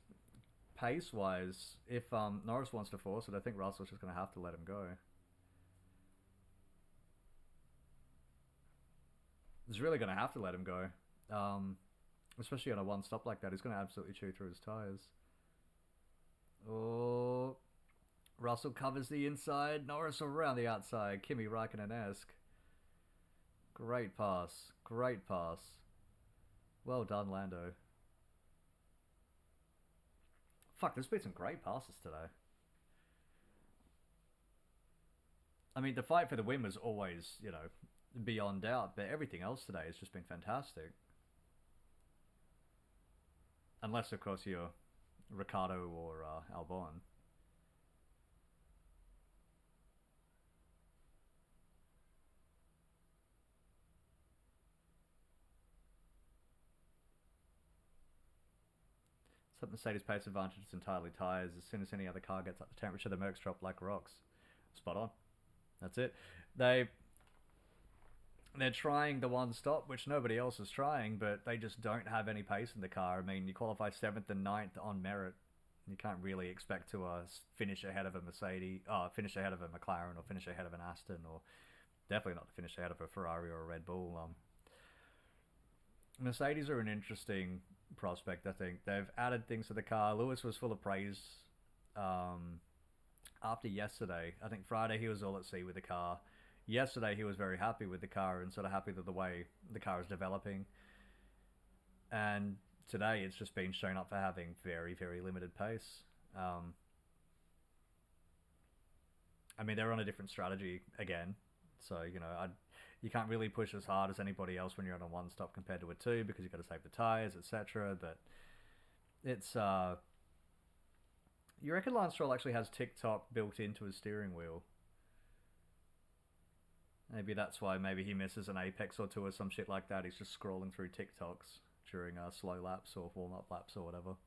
pace-wise, if Norris wants to force it, I think Russell's just going to have to let him go. He's really going to have to let him go. Especially on a one stop like that. He's going to absolutely chew through his tyres. Oh, Russell covers the inside. Norris around the outside. Kimi Raikkonen-esque. Great pass. Great pass. Well done, Lando. Fuck, there's been some great passes today. I mean, the fight for the win was always, you know, beyond doubt, but everything else today has just been fantastic. Unless, of course, you're Ricciardo or Albon. So Mercedes pace advantage is entirely tyres. As soon as any other car gets up the temperature, the Mercs drop like rocks. Spot on. That's it. They they're trying the one stop, which nobody else is trying, but they just don't have any pace in the car. I mean, you qualify seventh and ninth on merit. You can't really expect to finish ahead of a Mercedes, finish ahead of a McLaren, or finish ahead of an Aston, or definitely not to finish ahead of a Ferrari or a Red Bull. Mercedes are an interesting prospect. I think they've added things to the car. Lewis was full of praise um, after yesterday. I think Friday he was all at sea with the car. Yesterday he was very happy with the car and sort of happy with the way the car is developing. And today it's just been shown up for having very, very limited pace. I mean, they're on a different strategy again. So, you can't really push as hard as anybody else when you're on a one stop compared to a two because you've got to save the tyres, etc. But it's. You reckon Lance Stroll actually has TikTok built into his steering wheel? Maybe that's why maybe he misses an apex or two or some shit like that. He's just scrolling through TikToks during slow laps or warm up laps or whatever.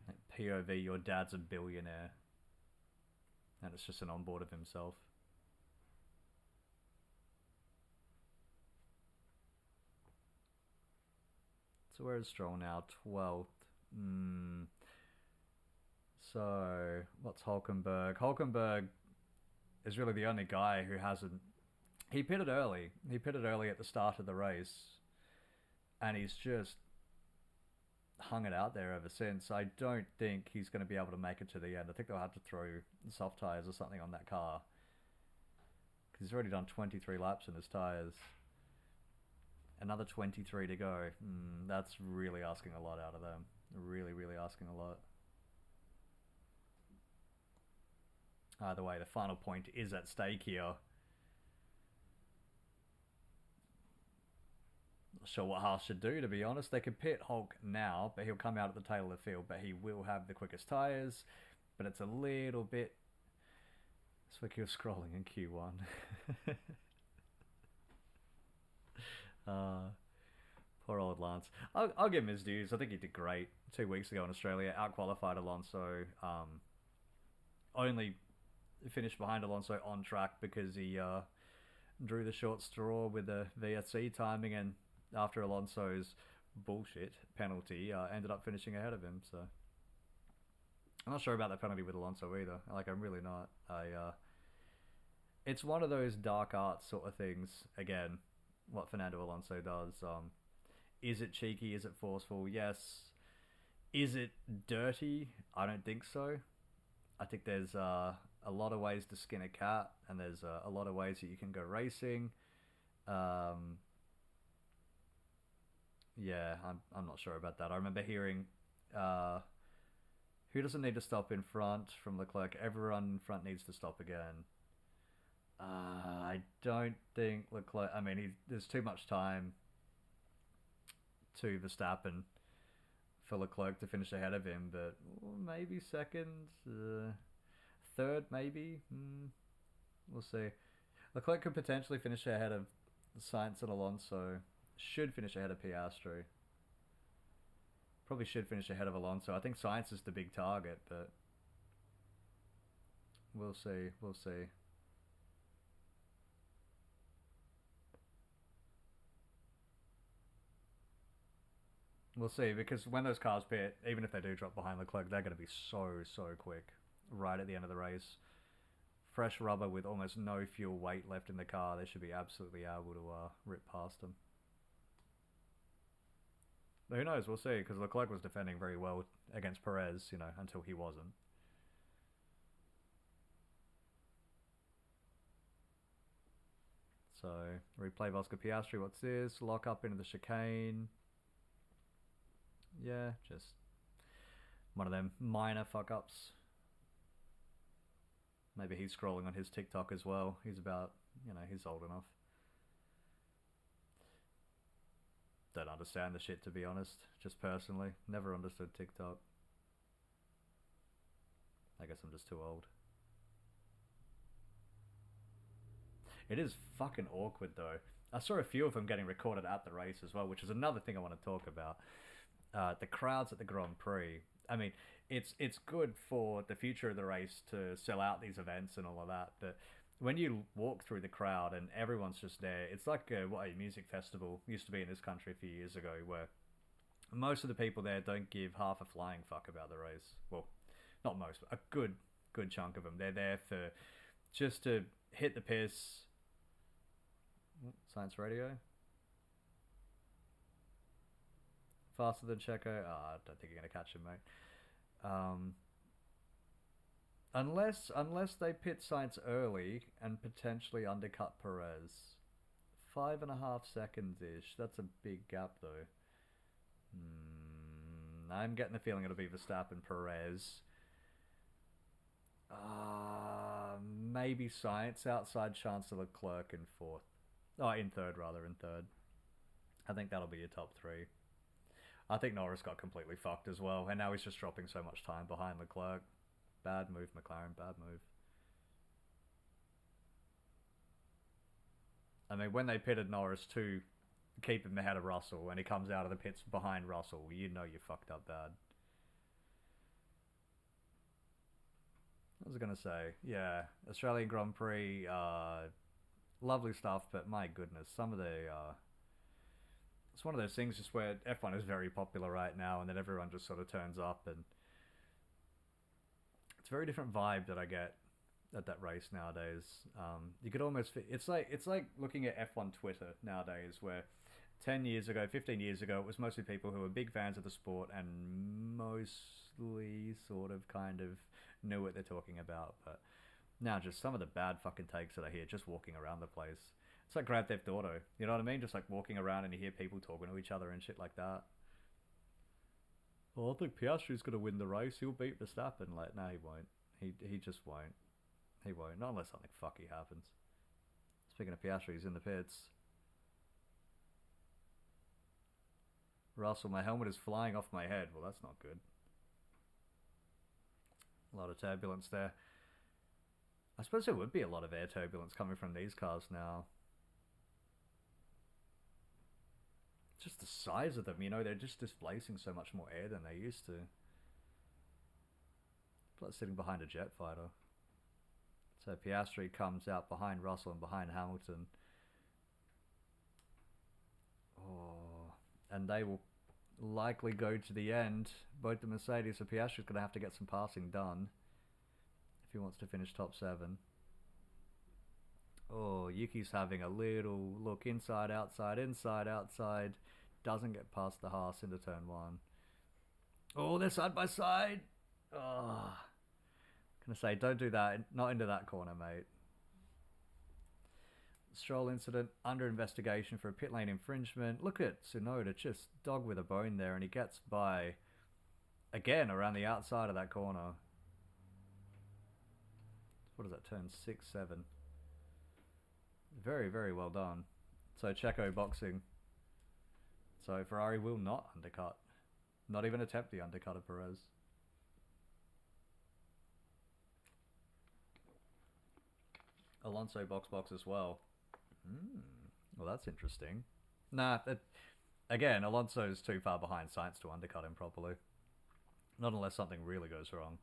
Like POV, your dad's a billionaire. And it's just an onboard of himself. So where is Stroll now? 12th. So, what's Hulkenberg? Hulkenberg is really the only guy who hasn't... He pitted early. He pitted early at the start of the race. And he's just hung it out there ever since. I don't think he's going to be able to make it to the end. I think they'll have to throw soft tyres or something on that car. Because he's already done 23 laps in his tyres. Another 23 to go. That's really asking a lot out of them. Really, really asking a lot. Either way, the final point is at stake here. Not sure what Haas should do, to be honest. They could pit Hulk now, but he'll come out at the tail of the field, but he will have the quickest tyres. But it's a little bit... It's like you're scrolling in Q1. Poor old Lance. I'll give him his dues. I think he did great 2 weeks ago in Australia. Out-qualified Alonso. Only finished behind Alonso on track because he drew the short straw with the VSC timing, and after Alonso's bullshit penalty, ended up finishing ahead of him. So I'm not sure about that penalty with Alonso either. I'm really not. It's one of those dark arts sort of things. Again, what Fernando Alonso does. Is it cheeky? Is it forceful? Yes. Is it dirty? I don't think so. I think there's a lot of ways to skin a cat, and there's a lot of ways that you can go racing. Yeah, I'm not sure about that. I remember hearing, who doesn't need to stop in front from Leclerc? Everyone in front needs to stop again. I don't think Leclerc... I mean, there's too much time to Verstappen for Leclerc to finish ahead of him, but maybe second, third, maybe. We'll see. Leclerc could potentially finish ahead of Sainz and Alonso. Should finish ahead of Piastri. Probably should finish ahead of Alonso. I think Sainz is the big target, but we'll see. We'll see. We'll see, because when those cars pit, even if they do drop behind Leclerc, they're going to be so quick right at the end of the race. Fresh rubber with almost no fuel weight left in the car. They should be absolutely able to rip past them. But who knows? We'll see, because Leclerc was defending very well against Perez, until he wasn't. So, replay Oscar Piastri. What's this? Lock up into the chicane. Yeah, just one of them minor fuck-ups. Maybe he's scrolling on his TikTok as well. He's about, he's old enough. Don't understand the shit, to be honest. Just personally. Never understood TikTok. I guess I'm just too old. It is fucking awkward, though. I saw a few of them getting recorded at the race as well, which is another thing I want to talk about. the crowds at the Grand Prix. I mean, it's good for the future of the race to sell out these events and all of that, but when you walk through the crowd and everyone's just there, it's like what a music festival used to be in this country a few years ago, where most of the people there don't give half a flying fuck about the race. Well, not most, but a good chunk of them. They're there for just to hit the piss. Science radio. Faster than Checo. Oh, I don't think you're gonna catch him, mate. Unless they pit Sainz early and potentially undercut Perez. 5.5 seconds ish. That's a big gap though. I'm getting the feeling it'll be Verstappen, Perez. Maybe Sainz outside Chancellor Leclerc in fourth. Oh, in third rather, in third. I think that'll be your top three. I think Norris got completely fucked as well, and now he's just dropping so much time behind Leclerc. Bad move, McLaren, bad move. I mean, when they pitted Norris to keep him ahead of Russell, and he comes out of the pits behind Russell, you know you fucked up bad. What was I going to say? Yeah, Australian Grand Prix, lovely stuff, but my goodness, some of the... it's one of those things just where F1 is very popular right now, and then everyone just sort of turns up, and it's a very different vibe that I get at that race nowadays. You could almost... It's like looking at F1 Twitter nowadays, where 10 years ago, 15 years ago, it was mostly people who were big fans of the sport and mostly sort of kind of knew what they're talking about. But now just some of the bad fucking takes that I hear just walking around the place. It's like Grand Theft Auto, you know what I mean? Just like walking around and you hear people talking to each other and shit like that. Well, I think Piastri's going to win the race. He'll beat Verstappen. Like, no, he won't. He just won't. He won't. Not unless something fucky happens. Speaking of Piastri, he's in the pits. Russell, my helmet is flying off my head. Well, that's not good. A lot of turbulence there. I suppose there would be a lot of air turbulence coming from these cars now. Just the size of them, you know, they're just displacing so much more air than they used to. Plus sitting behind a jet fighter. So Piastri comes out behind Russell and behind Hamilton. Oh, and they will likely go to the end. Both the Mercedes, so Piastri's going to have to get some passing done if he wants to finish top 7. Oh, Yuki's having a little look inside, outside, doesn't get past the Haas into turn 1. Oh, they're side by side. Oh, gonna say, don't do that. Not into that corner, mate. Stroll incident under investigation for a pit lane infringement. Look at Tsunoda, just dog with a bone there, and he gets by again around the outside of that corner. What is that, turn 6, 7? Very, very well done. So Checo boxing. So Ferrari will not undercut. Not even attempt the undercut of Perez. Alonso box as well. Well, that's interesting. Nah, again, Alonso's too far behind Sainz to undercut him properly. Not unless something really goes wrong.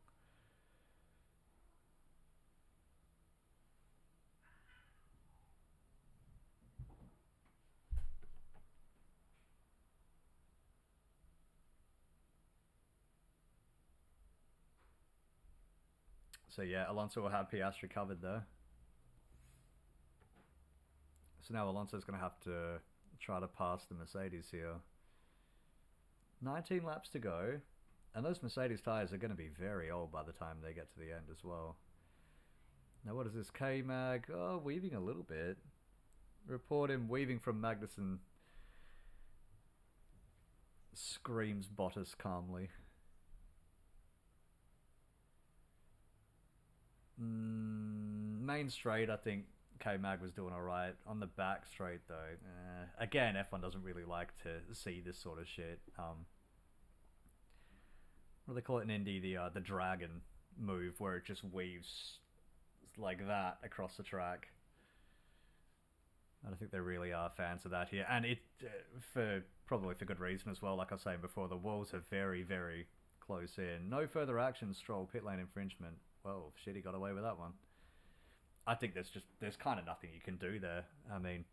So yeah, Alonso will have Piastri covered there. So now Alonso's going to have to try to pass the Mercedes here. 19 laps to go. And those Mercedes tyres are going to be very old by the time they get to the end as well. Now what is this? K-Mag? Oh, weaving a little bit. Report him weaving from Magnussen. Screams Bottas calmly. Main straight, I think K-Mag was doing alright. On the back straight, though, again, F1 doesn't really like to see this sort of shit. What do they call it in Indy? The dragon move, where it just weaves like that across the track. And I think there really are fans of that here, and it probably for good reason as well. Like I was saying before, the walls are very, very close in. No further action. Stroll pit lane infringement. Well, shit, he got away with that one. I think there's kind of nothing you can do there. I mean,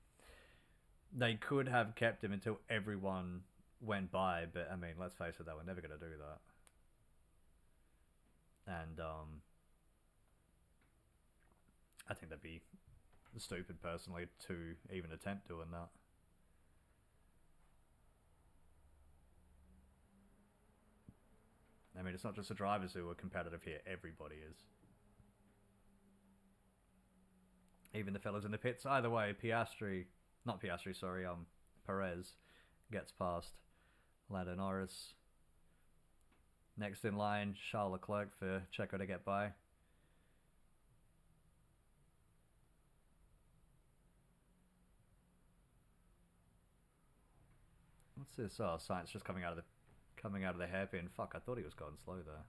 they could have kept him until everyone went by, but I mean, let's face it, they were never going to do that. And I think that'd be stupid personally to even attempt doing that. I mean, it's not just the drivers who are competitive here, everybody is. Even the fellas in the pits. Either way, Perez gets past Lando Norris. Next in line, Charles Leclerc for Checo to get by. What's this? Oh, Sainz just coming out of the hairpin. Fuck, I thought he was going slow there.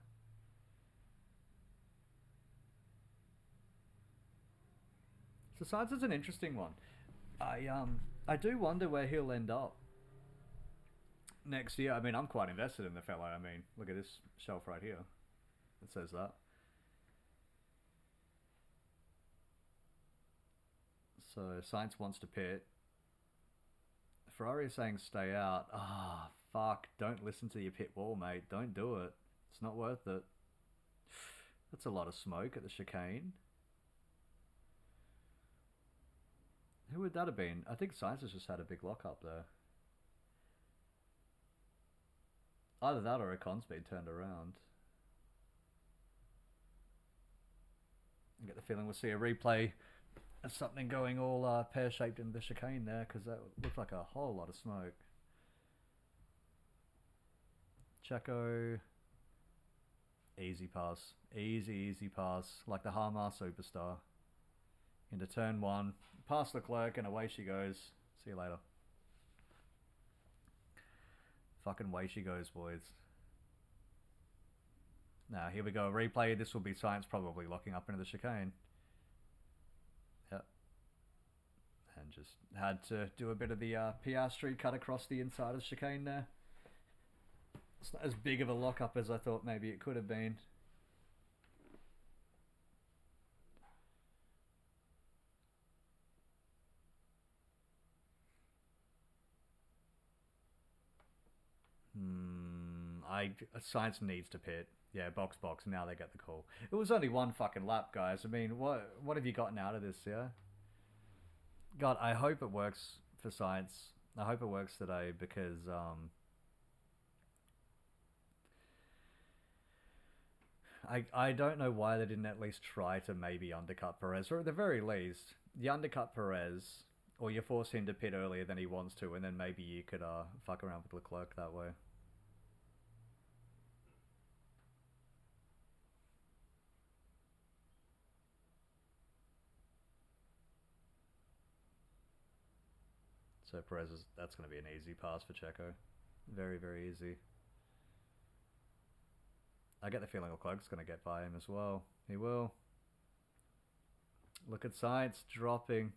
So Sainz is an interesting one. I do wonder where he'll end up next year. I mean, I'm quite invested in the fellow. I mean, look at this shelf right here. It says that. So Sainz wants to pit. Ferrari is saying stay out. Ah, fuck. Don't listen to your pit wall, mate. Don't do it. It's not worth it. That's a lot of smoke at the chicane. Who would that have been? I think Sainz has just had a big lock up there. Either that or Ocon's been turned around. I get the feeling we'll see a replay of something going all pear-shaped in the chicane there, because that looked like a whole lot of smoke. Checo. Easy pass. Easy pass. Like the Hamar superstar. Into turn 1. Past Leclerc and away she goes. See you later. Fucking way she goes, boys. Now, here we go. Replay. This will be Sainz probably locking up into the chicane. Yep. And just had to do a bit of the Piastri cut across the inside of the chicane there. It's not as big of a lock-up as I thought maybe it could have been. Sainz needs to pit. Yeah, box. Now they get the call. It was only one fucking lap, guys. I mean, what have you gotten out of this? Yeah. God, I hope it works for Sainz. I hope it works today because I don't know why they didn't at least try to maybe undercut Perez, or at the very least, you undercut Perez, or you force him to pit earlier than he wants to, and then maybe you could fuck around with Leclerc that way. So Perez, that's going to be an easy pass for Checo. Very, very easy. I get the feeling Leclerc's going to get by him as well. He will. Look at Sainz dropping.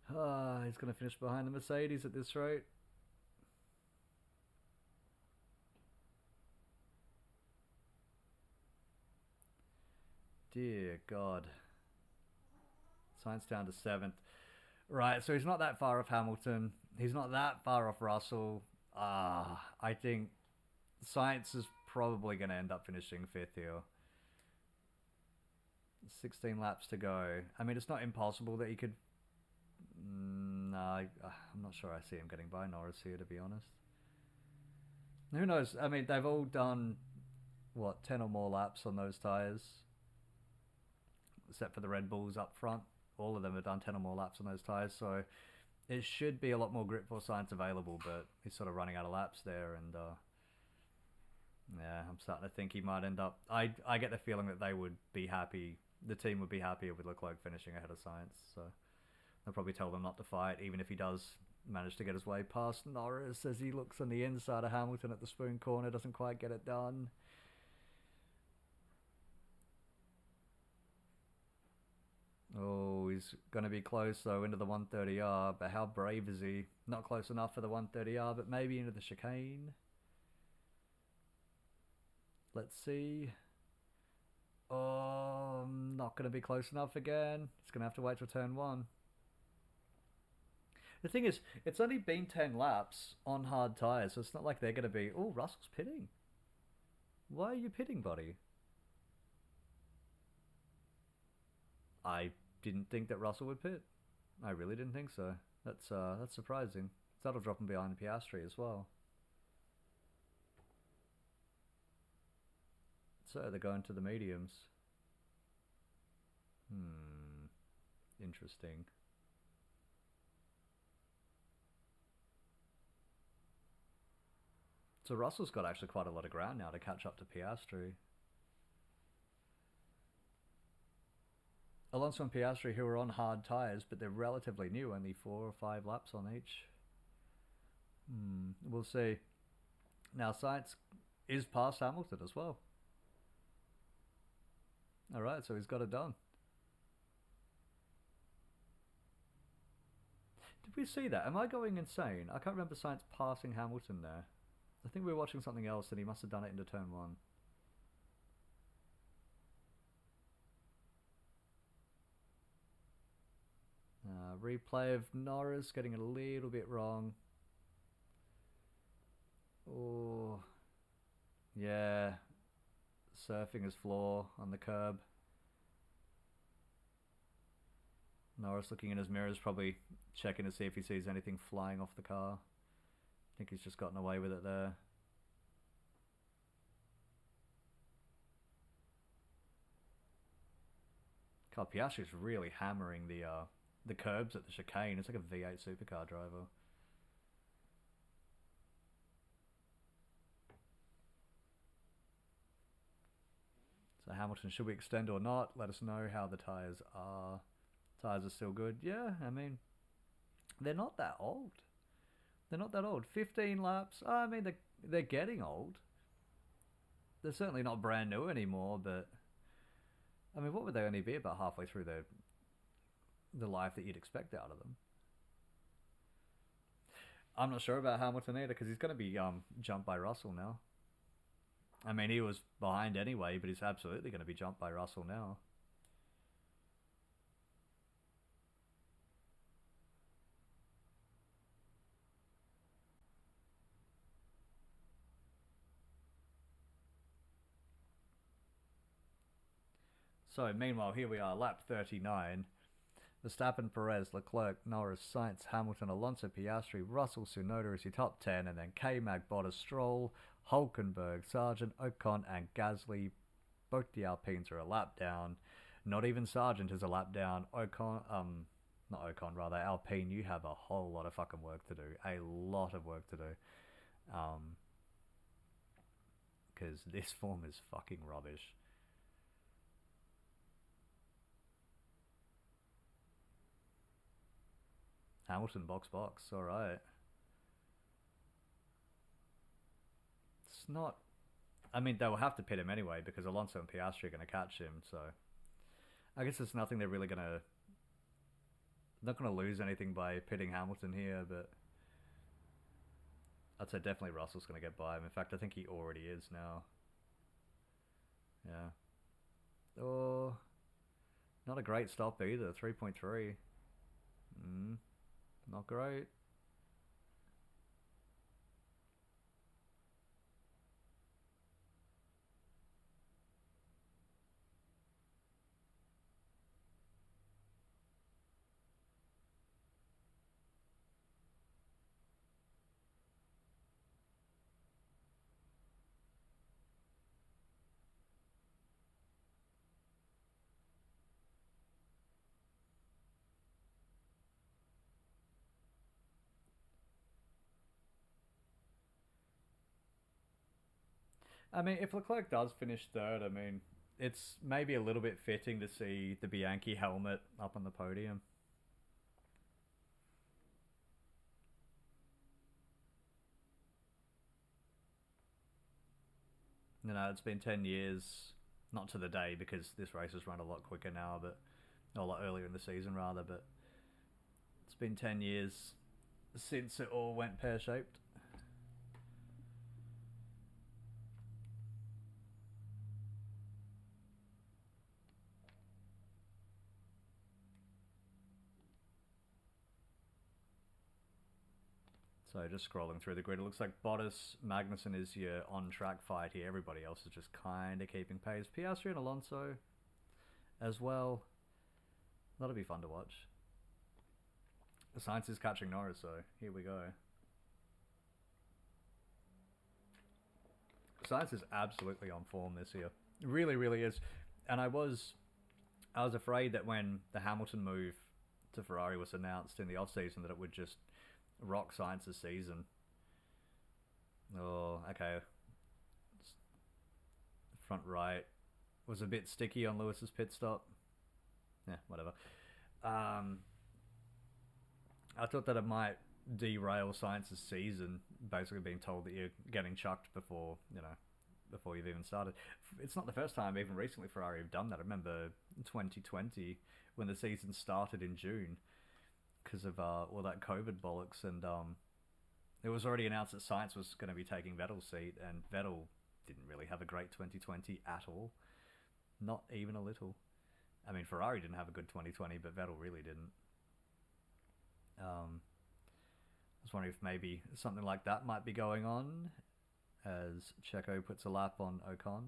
He's going to finish behind the Mercedes at this rate. Dear God. Sainz down to 7th. Right, so he's not that far off Hamilton. He's not that far off Russell. I think Sainz is probably going to end up finishing 5th here. 16 laps to go. I mean, it's not impossible that he could... No, I'm not sure I see him getting by Norris here, to be honest. Who knows? I mean, they've all done, what, 10 or more laps on those tyres? Except for the Red Bulls up front. All of them have done 10 or more laps on those tyres, so it should be a lot more grip for Sainz available, but he's sort of running out of laps there, and yeah, I'm starting to think he might end up... I get the feeling that they would be happy, the team would be happier with Leclerc finishing ahead of Sainz, so they'll probably tell them not to fight, even if he does manage to get his way past Norris as he looks on the inside of Hamilton at the spoon corner, doesn't quite get it done. Oh, he's going to be close though into the 130R, but how brave is he? Not close enough for the 130R, but maybe into the chicane. Let's see. Oh, not going to be close enough again. He's going to have to wait till turn 1. The thing is, it's only been 10 laps on hard tyres, so it's not like they're going to be... Oh, Russell's pitting. Why are you pitting, buddy? I didn't think that Russell would pit. I really didn't think so. That's surprising. That'll drop him behind Piastri as well. So they're going to the mediums. Interesting. So Russell's got actually quite a lot of ground now to catch up to Piastri. Alonso and Piastri, who are on hard tyres, but they're relatively new, only 4 or 5 laps on each. We'll see. Now, Sainz is past Hamilton as well. Alright, so he's got it done. Did we see that? Am I going insane? I can't remember Sainz passing Hamilton there. I think we were watching something else and he must have done it into turn 1. Replay of Norris getting it a little bit wrong. Oh, yeah. Surfing his floor on the curb. Norris looking in his mirrors, probably checking to see if he sees anything flying off the car. I think he's just gotten away with it there. God, Piastri's really hammering the curbs at the chicane. It's like a V8 supercar driver. So Hamilton, should we extend or not? Let us know how the tyres are. Tyres are still good. Yeah, I mean, they're not that old. They're not that old. 15 laps. I mean, they're getting old. They're certainly not brand new anymore, but I mean, what would they only be about halfway through the life that you'd expect out of them? I'm not sure about Hamilton either, because he's going to be jumped by Russell now. I mean, he was behind anyway, but he's absolutely going to be jumped by Russell now. So, meanwhile, here we are, lap 39. Verstappen, Perez, Leclerc, Norris, Sainz, Hamilton, Alonso, Piastri, Russell, Tsunoda is your top 10, and then K-Mag, Bottas, Stroll, Hulkenberg, Sargent, Ocon, and Gasly. Both the Alpines are a lap down. Not even Sargent is a lap down. Not Ocon, rather, Alpine, you have a whole lot of fucking work to do. A lot of work to do. Because this form is fucking rubbish. Hamilton, box. Alright. It's not... I mean, they'll have to pit him anyway, because Alonso and Piastri are going to catch him, so... I guess there's nothing they're really going to... Not going to lose anything by pitting Hamilton here, but... I'd say definitely Russell's going to get by him. In fact, I think he already is now. Yeah. Oh... Not a great stop either, 3.3. Not great. I mean, if Leclerc does finish third, I mean, it's maybe a little bit fitting to see the Bianchi helmet up on the podium. You know, it's been 10 years, not to the day because this race has run a lot quicker now, but or like earlier in the season rather, but it's been 10 years since it all went pear-shaped. So just scrolling through the grid, it looks like Bottas, Magnussen is your on-track fight here. Everybody else is just kind of keeping pace. Piastri and Alonso as well. That'll be fun to watch. The Sainz is catching Norris, so here we go. Sainz is absolutely on form this year. Really, really is. And I was afraid that when the Hamilton move to Ferrari was announced in the off-season that it would just rock Sainz's season. Oh, okay. Front right was a bit sticky on Lewis's pit stop. Yeah, whatever. I thought that it might derail Sainz's season, basically being told that you're getting chucked before you've even started. It's not the first time, even recently, Ferrari have done that. I remember 2020 when the season started in June because of all that COVID bollocks, and it was already announced that Sainz was going to be taking Vettel's seat, and Vettel didn't really have a great 2020 at all. Not even a little. I mean, Ferrari didn't have a good 2020, but Vettel really didn't. I was wondering if maybe something like that might be going on as Checo puts a lap on Ocon.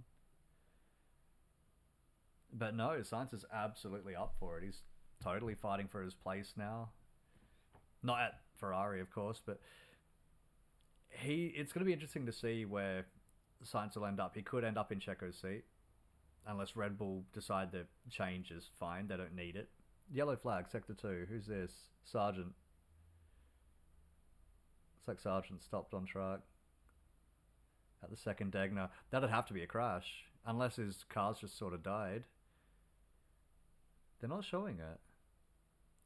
But no, Sainz is absolutely up for it. He's totally fighting for his place now. Not at Ferrari, of course, but it's going to be interesting to see where Sainz will end up. He could end up in Checo's seat, unless Red Bull decide the change is fine. They don't need it. Yellow flag, Sector 2. Who's this? Sargent. Looks like Sargent stopped on track at the second Degner. That'd have to be a crash, unless his car's just sort of died. They're not showing it.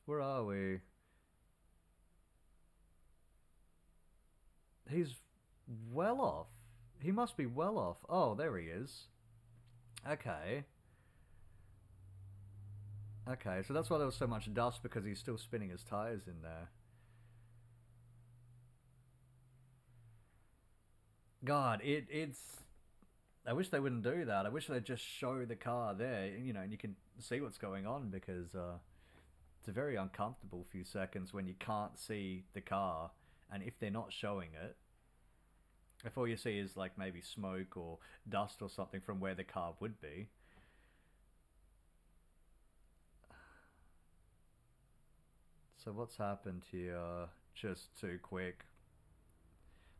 Where are we? He's well off. He must be well off. Oh, there he is. Okay. Okay, so that's why there was so much dust, because he's still spinning his tires in there. God, it's... I wish they wouldn't do that. I wish they'd just show the car there, and you can see what's going on, because it's a very uncomfortable few seconds when you can't see the car, and if they're not showing it, if all you see is like maybe smoke or dust or something from where the car would be. So what's happened here? Just too quick.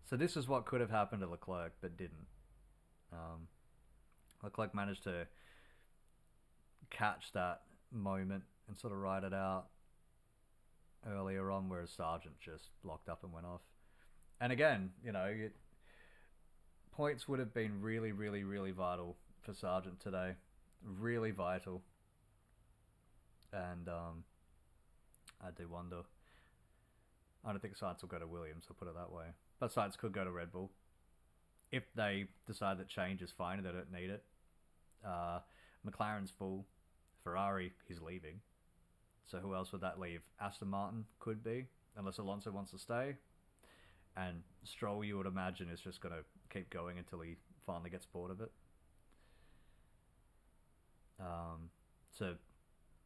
So this is what could have happened to Leclerc, but didn't. Leclerc managed to catch that moment and sort of ride it out earlier on, whereas Sargent just locked up and went off. And again, points would have been really, really, really vital for Sargent today. Really vital. And I do wonder. I don't think Sainz will go to Williams, I'll put it that way. But Sainz could go to Red Bull if they decide that change is fine and they don't need it. McLaren's full. Ferrari, he's leaving. So who else would that leave? Aston Martin could be, unless Alonso wants to stay. And Stroll, you would imagine, is just going to keep going until he finally gets bored of it. So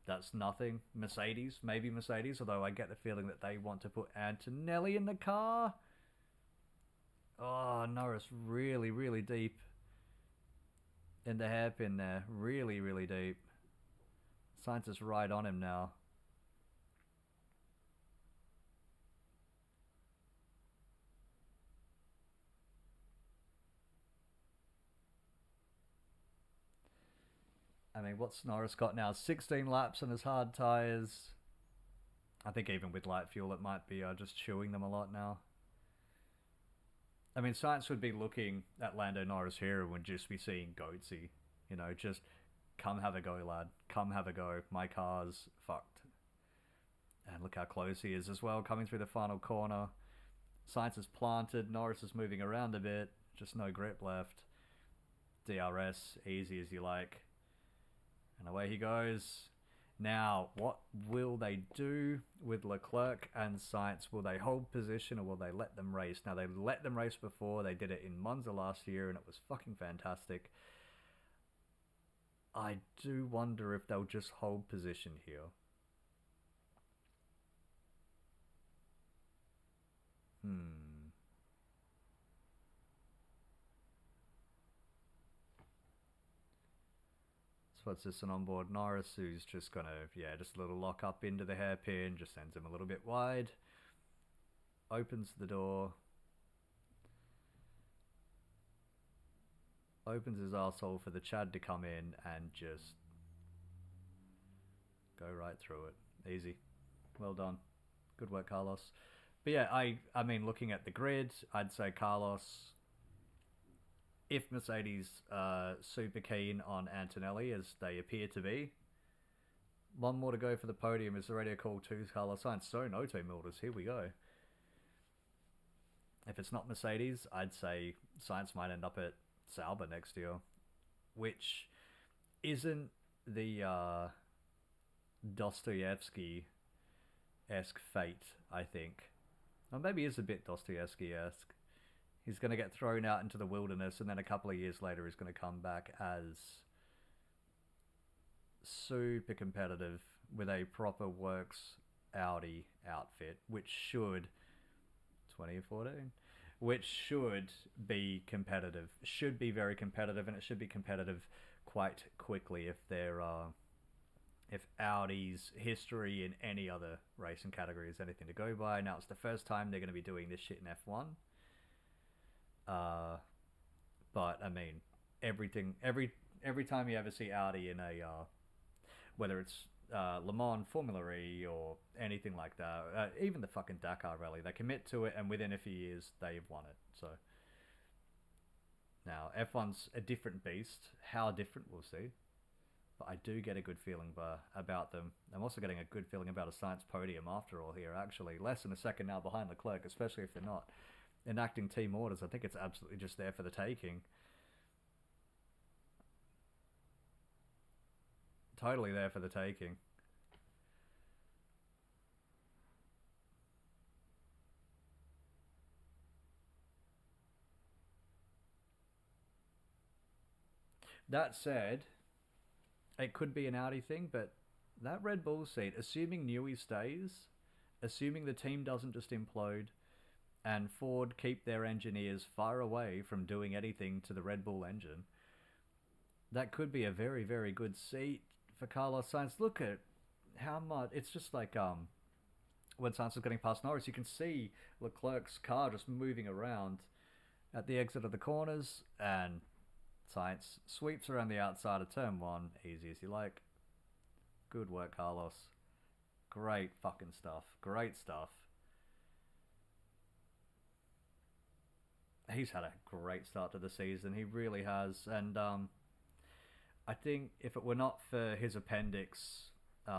that's nothing. Mercedes, maybe Mercedes, although I get the feeling that they want to put Antonelli in the car. Oh, Norris really, really deep in the hairpin there. Really, really deep. Sainz is right on him now. I mean, what's Norris got now? 16 laps on his hard tyres. I think even with light fuel, it might be just chewing them a lot now. I mean, Sainz would be looking at Lando Norris here and would just be seeing Goatsy. Just come have a go, lad. Come have a go. My car's fucked. And look how close he is as well, coming through the final corner. Sainz is planted. Norris is moving around a bit. Just no grip left. DRS, easy as you like. And away he goes. Now, what will they do with Leclerc and Sainz? Will they hold position or will they let them race? Now, they let them race before. They did it in Monza last year and it was fucking fantastic. I do wonder if they'll just hold position here. So what's this, an onboard Norris who's just gonna, yeah, just a little lock up into the hairpin, just sends him a little bit wide. Opens the door. Opens his arsehole for the Chad to come in and just go right through it. Easy. Well done. Good work, Carlos. But yeah, I mean, looking at the grid, I'd say Carlos, if Mercedes are super keen on Antonelli, as they appear to be, one more to go for the podium is already a call to Carlos Sainz. So, no team orders. Here we go. If it's not Mercedes, I'd say Sainz might end up at Sauber next year, which isn't the Dostoevsky-esque fate, I think. Or maybe is a bit Dostoevsky-esque. He's going to get thrown out into the wilderness, and then a couple of years later he's going to come back as super competitive with a proper works Audi outfit, which should 2014, which should be competitive, should be very competitive, and it should be competitive quite quickly if they're if Audi's history in any other racing category is anything to go by. Now it's the first time they're going to be doing this shit in F1. But I mean, every time you ever see Audi in a whether it's Le Mans, Formula E, or anything like that, even the fucking Dakar Rally, they commit to it, and within a few years they've won it. So now F1's a different beast. How different, we'll see. But I do get a good feeling about them. I'm also getting a good feeling about a Sainz podium after all here, actually. Less than a second now behind Leclerc, especially if they're not enacting team orders. I think it's absolutely just there for the taking. Totally there for the taking. That said, it could be an Audi thing, but that Red Bull seat, assuming Newey stays, assuming the team doesn't just implode, and Ford keep their engineers far away from doing anything to the Red Bull engine, that could be a very, very good seat for Carlos Sainz. Look at how much, it's just like when Sainz was getting past Norris, you can see Leclerc's car just moving around at the exit of the corners, and Sainz sweeps around the outside of turn 1, easy as you like. Good work, Carlos. Great fucking stuff. Great stuff. He's had a great start to the season. He really has. And I think if it were not for his appendix, if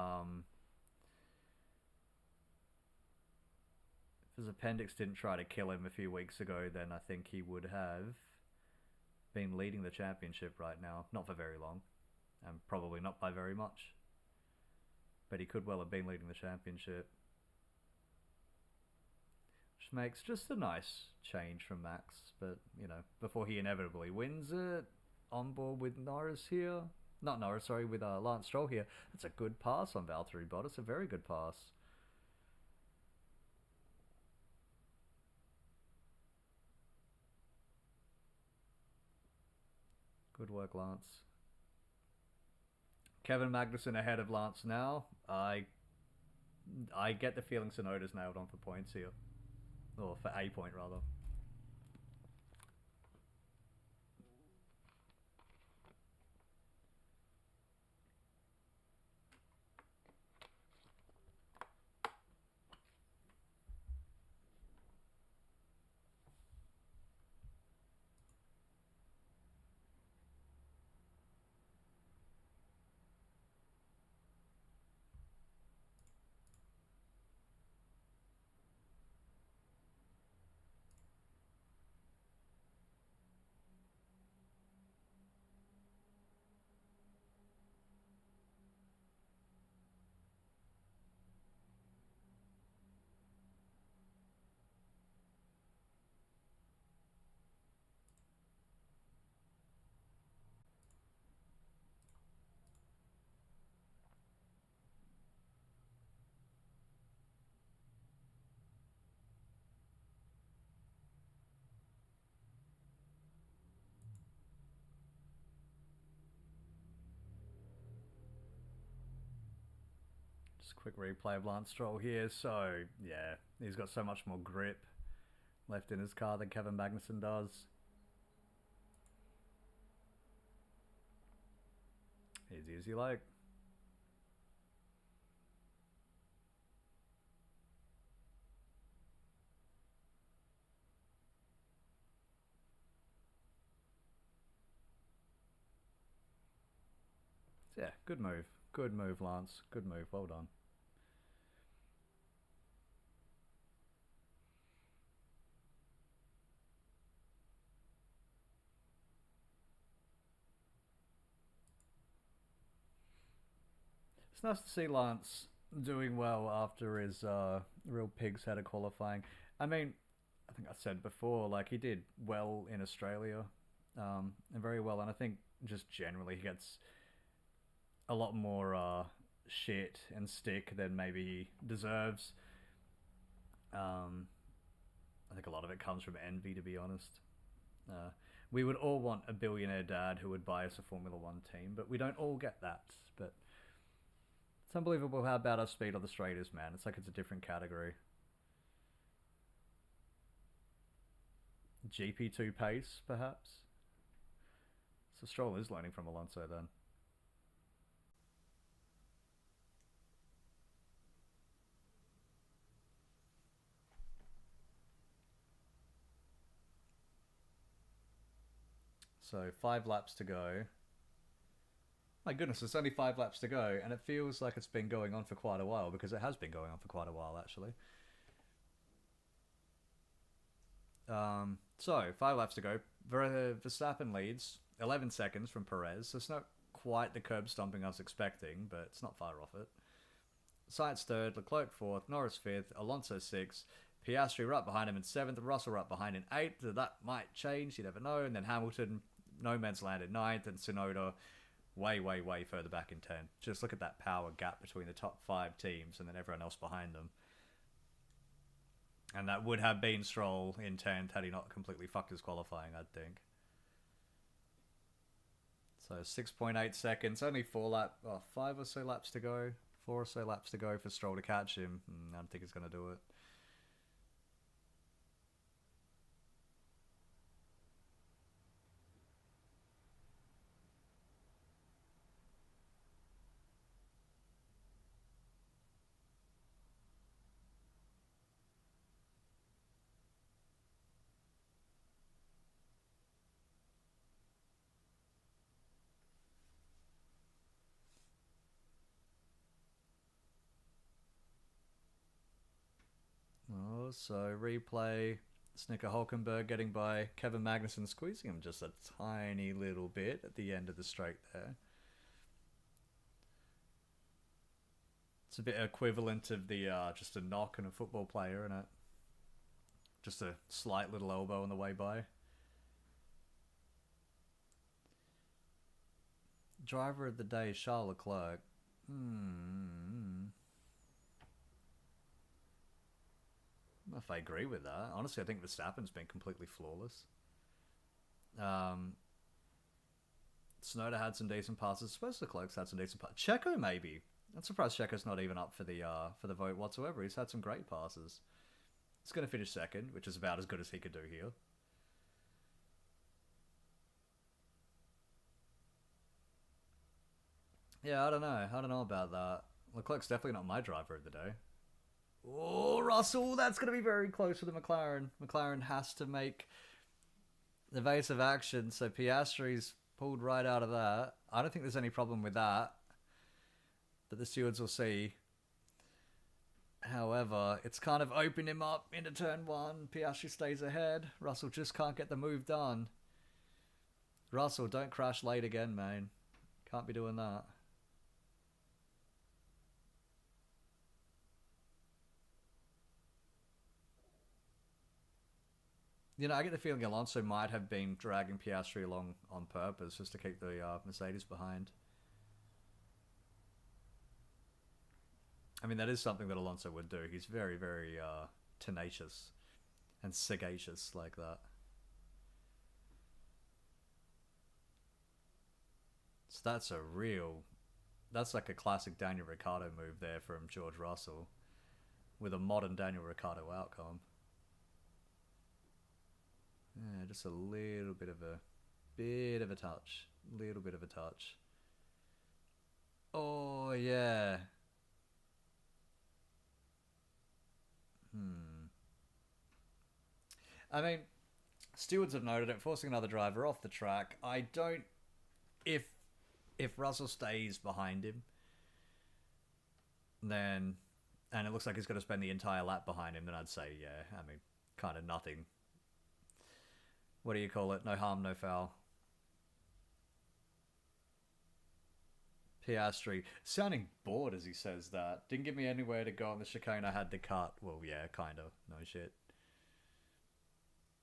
his appendix didn't try to kill him a few weeks ago, then I think he would have been leading the championship right now. Not for very long, and probably not by very much. But he could well have been leading the championship. Which makes just a nice change from Max. But, you know, before he inevitably wins it, on board with Norris here. Not Norris, sorry, with Lance Stroll here. That's a good pass on Valtteri Bottas. A very good pass. Good work, Lance. Kevin Magnussen ahead of Lance now. I get the feeling Tsunoda's nailed on for points here. Or for a point, rather. Just a quick replay of Lance Stroll here. So, yeah, he's got so much more grip left in his car than Kevin Magnussen does. Easy as you like. Yeah, good move. Good move, Lance. Good move. Well done. It's nice to see Lance doing well after his real pig's head of qualifying. I mean, I think I said before, like, he did well in Australia, and very well, and I think just generally he gets a lot more shit and stick than maybe he deserves. I think a lot of it comes from envy, to be honest. We would all want a billionaire dad who would buy us a Formula One team, but we don't all get that. But it's unbelievable how bad our speed on the straight is, man. It's like it's a different category. GP2 pace, perhaps? So Stroll is learning from Alonso then. So 5 laps to go. My goodness, it's only 5 laps to go, and it feels like it's been going on for quite a while, because it has been going on for quite a while, actually. So, 5 laps to go. Verstappen leads 11 seconds from Perez, so it's not quite the curb stomping I was expecting, but it's not far off it. Sainz third, Leclerc fourth, Norris fifth, Alonso sixth, Piastri right behind him in seventh, Russell right behind in eighth. That might change, you never know. And then Hamilton, no man's land in ninth, and Tsunoda way further back in 10th. Just look at that power gap between the top 5 teams and then everyone else behind them. And that would have been Stroll in 10th had he not completely fucked his qualifying, I'd think. So 6.8 seconds, only 5 or so laps to go. 4 or so laps to go for Stroll to catch him. I don't think he's going to do it. Oh, so replay. Snicker Hulkenberg getting by Kevin Magnussen, squeezing him just a tiny little bit at the end of the straight there. It's a bit equivalent of the just a knock on a football player, isn't it? Just a slight little elbow on the way by. Driver of the day, Charles Leclerc. I don't know if I agree with that. Honestly, I think Verstappen's been completely flawless. Tsunoda had some decent passes. I suppose Leclerc's had some decent passes. Checo, maybe. I'm surprised Checo's not even up for the vote whatsoever. He's had some great passes. He's going to finish second, which is about as good as he could do here. Yeah, I don't know. I don't know about that. Leclerc's definitely not my driver of the day. Oh, Russell, that's going to be very close with the McLaren. McLaren has to make evasive action, so Piastri's pulled right out of that. I don't think there's any problem with that, but the stewards will see. However, it's kind of opened him up into turn 1. Piastri stays ahead. Russell just can't get the move done. Russell, don't crash late again, man. Can't be doing that. You know, I get the feeling Alonso might have been dragging Piastri along on purpose just to keep the Mercedes behind. I mean, that is something that Alonso would do. He's very tenacious and sagacious like that. So that's a real That's like a classic Daniel Ricciardo move there from George Russell, with a modern Daniel Ricciardo outcome. Yeah, just a little bit of a touch, little bit of a touch. Oh yeah. Hmm. I mean, stewards have noted it, forcing another driver off the track. I don't. If Russell stays behind him, then and it looks like he's going to spend the entire lap behind him, then I'd say yeah. I mean, kind of nothing. What do you call it? No harm, no foul. Piastri sounding bored as he says that. Didn't give me anywhere to go on the chicane. I had to cut. Well, yeah, kind of. No shit.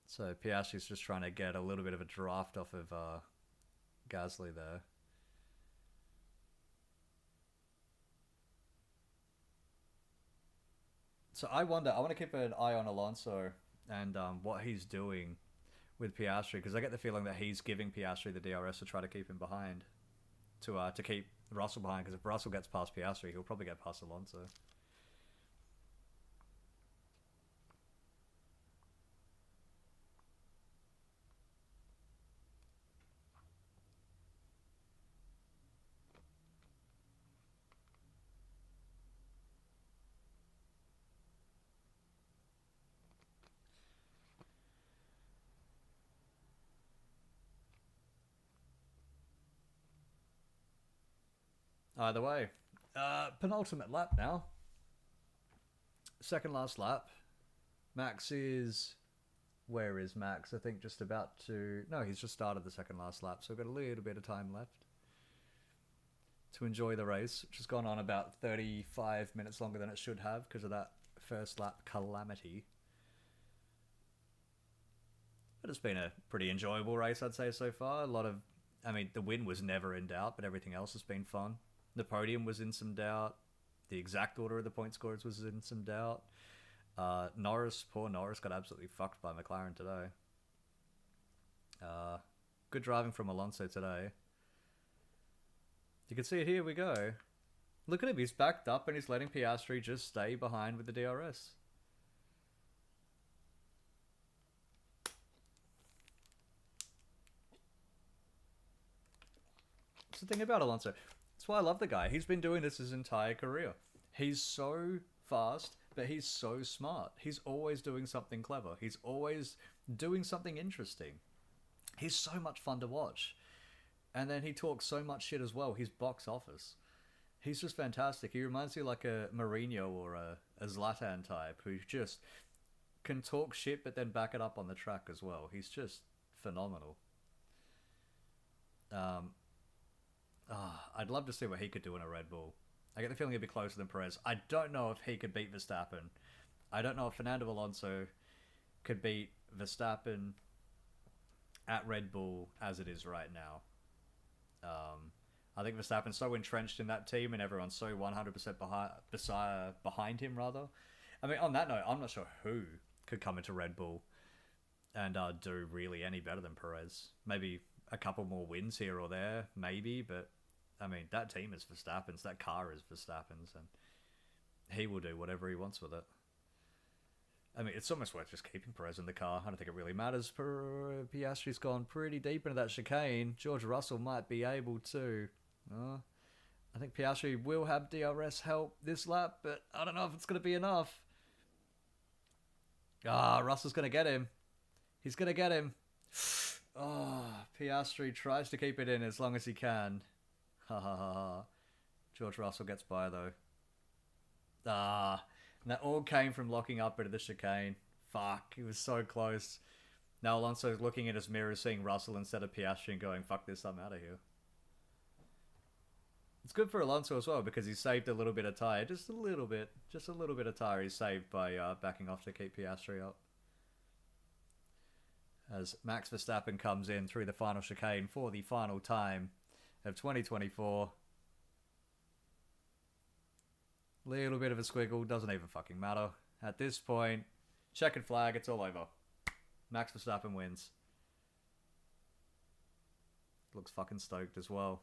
So Piastri's just trying to get a little bit of a draft off of Gasly there. So I wonder. I want to keep an eye on Alonso and what he's doing with Piastri, because I get the feeling that he's giving Piastri the DRS to try to keep him behind, to keep Russell behind. Because if Russell gets past Piastri, he'll probably get past Alonso. Either way, penultimate lap now. Second last lap. Max is. Where is Max? I think just about to. No, he's just started the second last lap, so we've got a little bit of time left to enjoy the race, which has gone on about 35 minutes longer than it should have because of that first lap calamity. But it's been a pretty enjoyable race, I'd say, so far. A lot of. I mean, the win was never in doubt, but everything else has been fun. The podium was in some doubt. The exact order of the point scores was in some doubt. Poor Norris, got absolutely fucked by McLaren today. Good driving from Alonso today. You can see it here, we go. Look at him, he's backed up and he's letting Piastri just stay behind with the DRS. That's the thing about Alonso. That's why I love the guy. He's been doing this his entire career. He's so fast, but he's so smart. He's always doing something clever. He's always doing something interesting. He's so much fun to watch. And then he talks so much shit as well. He's box office. He's just fantastic. He reminds me like a Mourinho or a Zlatan type who just can talk shit but then back it up on the track as well. He's just phenomenal. I'd love to see what he could do in a Red Bull. I get the feeling he'd be closer than Perez. I don't know if he could beat Verstappen. I don't know if Fernando Alonso could beat Verstappen at Red Bull as it is right now. I think Verstappen's so entrenched in that team and everyone's so 100% behind him, rather. I mean, on that note, I'm not sure who could come into Red Bull and do really any better than Perez. Maybe a couple more wins here or there, maybe, but I mean, that team is Verstappen's, that car is Verstappen's, and he will do whatever he wants with it. I mean, it's almost worth just keeping Perez in the car. I don't think it really matters. Piastri's gone pretty deep into that chicane. George Russell might be able to. I think Piastri will have DRS help this lap, but I don't know if it's going to be enough. Russell's going to get him. He's going to get him. Piastri tries to keep it in as long as he can. Ha ha ha ha. George Russell gets by though. And that all came from locking up into the chicane. Fuck, he was so close. Now Alonso's looking at his mirror, seeing Russell instead of Piastri and going, fuck this, I'm out of here. It's good for Alonso as well because he saved a little bit of tyre. Just a little bit of tyre he saved by backing off to keep Piastri up. As Max Verstappen comes in through the final chicane for the final time of 2024. Little bit of a squiggle, doesn't even fucking matter. At this point, checkered flag, it's all over. Max Verstappen wins. Looks fucking stoked as well.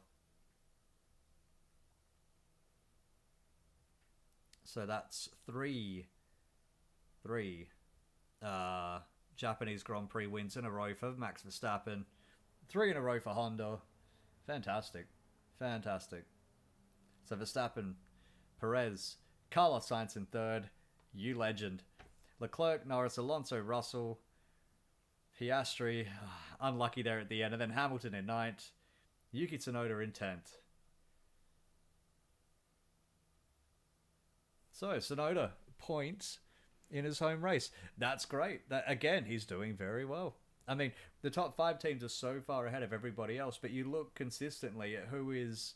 So that's three Japanese Grand Prix wins in a row for Max Verstappen. 3 in a row for Honda. Fantastic. Fantastic. So Verstappen, Perez, Carlos Sainz in third. You legend. Leclerc, Norris, Alonso, Russell, Piastri, unlucky there at the end. And then Hamilton in ninth. Yuki Tsunoda in 10th. So Tsunoda points in his home race. That's great. That again, he's doing very well. I mean, the top 5 teams are so far ahead of everybody else, but you look consistently at who is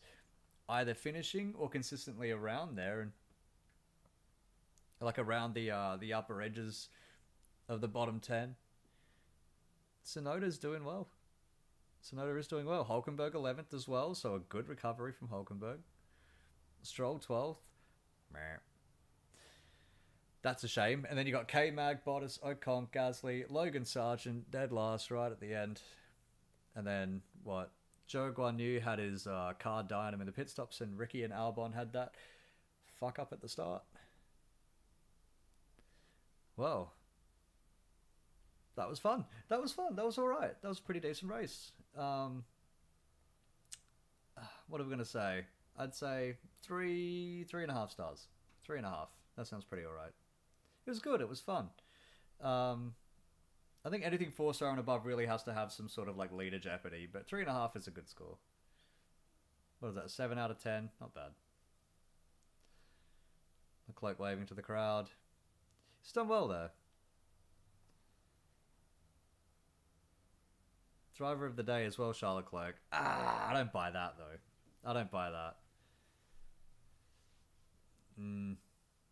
either finishing or consistently around there, and like around the upper edges of the bottom 10. Tsunoda's doing well. Tsunoda is doing well. Hulkenberg 11th as well, so a good recovery from Hulkenberg. Stroll 12th. Meh. That's a shame. And then you got K-Mag, Bottas, Ocon, Gasly, Logan Sargent, dead last right at the end. And then, what? Zhou Guanyu had his car die on him in the pit stops, and Ricky and Albon had that fuck up at the start. Well, that was fun. That was fun. That was alright. That was a pretty decent race. What are we going to say? I'd say 3.5 stars. 3.5. That sounds pretty alright. It was good. It was fun. I think anything 4-star and above really has to have some sort of like leader jeopardy, but 3.5 is a good score. What is that? 7 out of 10? Not bad. Leclerc waving to the crowd. He's done well there. Driver of the day as well, Charles Leclerc. I don't buy that though. I don't buy that.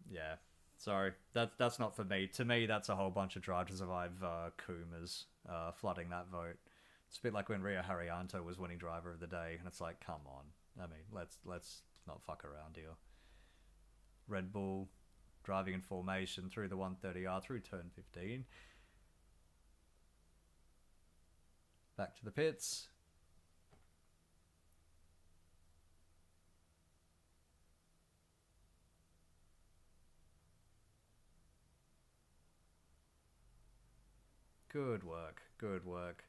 Yeah. Sorry, that's not for me. To me, that's a whole bunch of Drive to Survive Kumas flooding that vote. It's a bit like when Rio Haryanto was winning Driver of the Day, and it's like, come on. I mean, let's not fuck around here. Red Bull driving in formation through the 130R through turn 15. Back to the pits. Good work. Good work.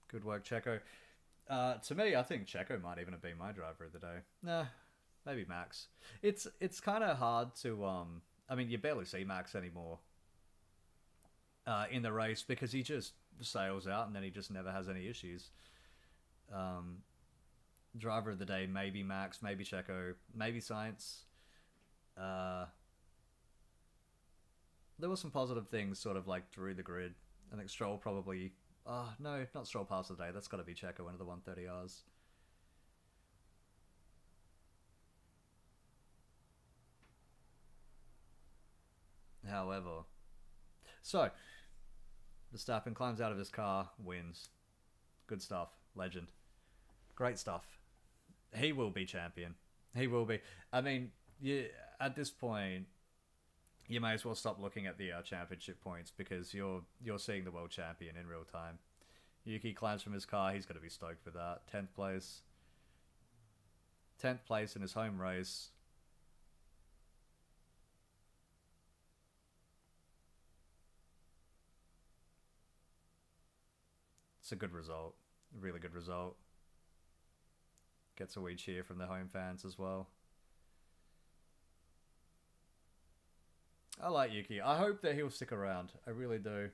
Good work, Checo. To me, I think Checo might even have been my driver of the day. Nah, maybe Max. It's kind of hard to I mean, you barely see Max anymore in the race because he just sails out and then he just never has any issues. Driver of the day, maybe Max, maybe Checo, maybe Sainz. There were some positive things sort of like through the grid. I think Stroll probably... no, not Stroll pass of the day. That's got to be Checo into the 130Rs. However... So, Verstappen climbs out of his car, wins. Good stuff. Legend. Great stuff. He will be champion. He will be. I mean, at this point... You may as well stop looking at the championship points because you're seeing the world champion in real time. Yuki climbs from his car. He's going to be stoked with that. 10th place. 10th place in his home race. It's a good result. A really good result. Gets a wee cheer from the home fans as well. I like Yuki. I hope that he'll stick around. I really do.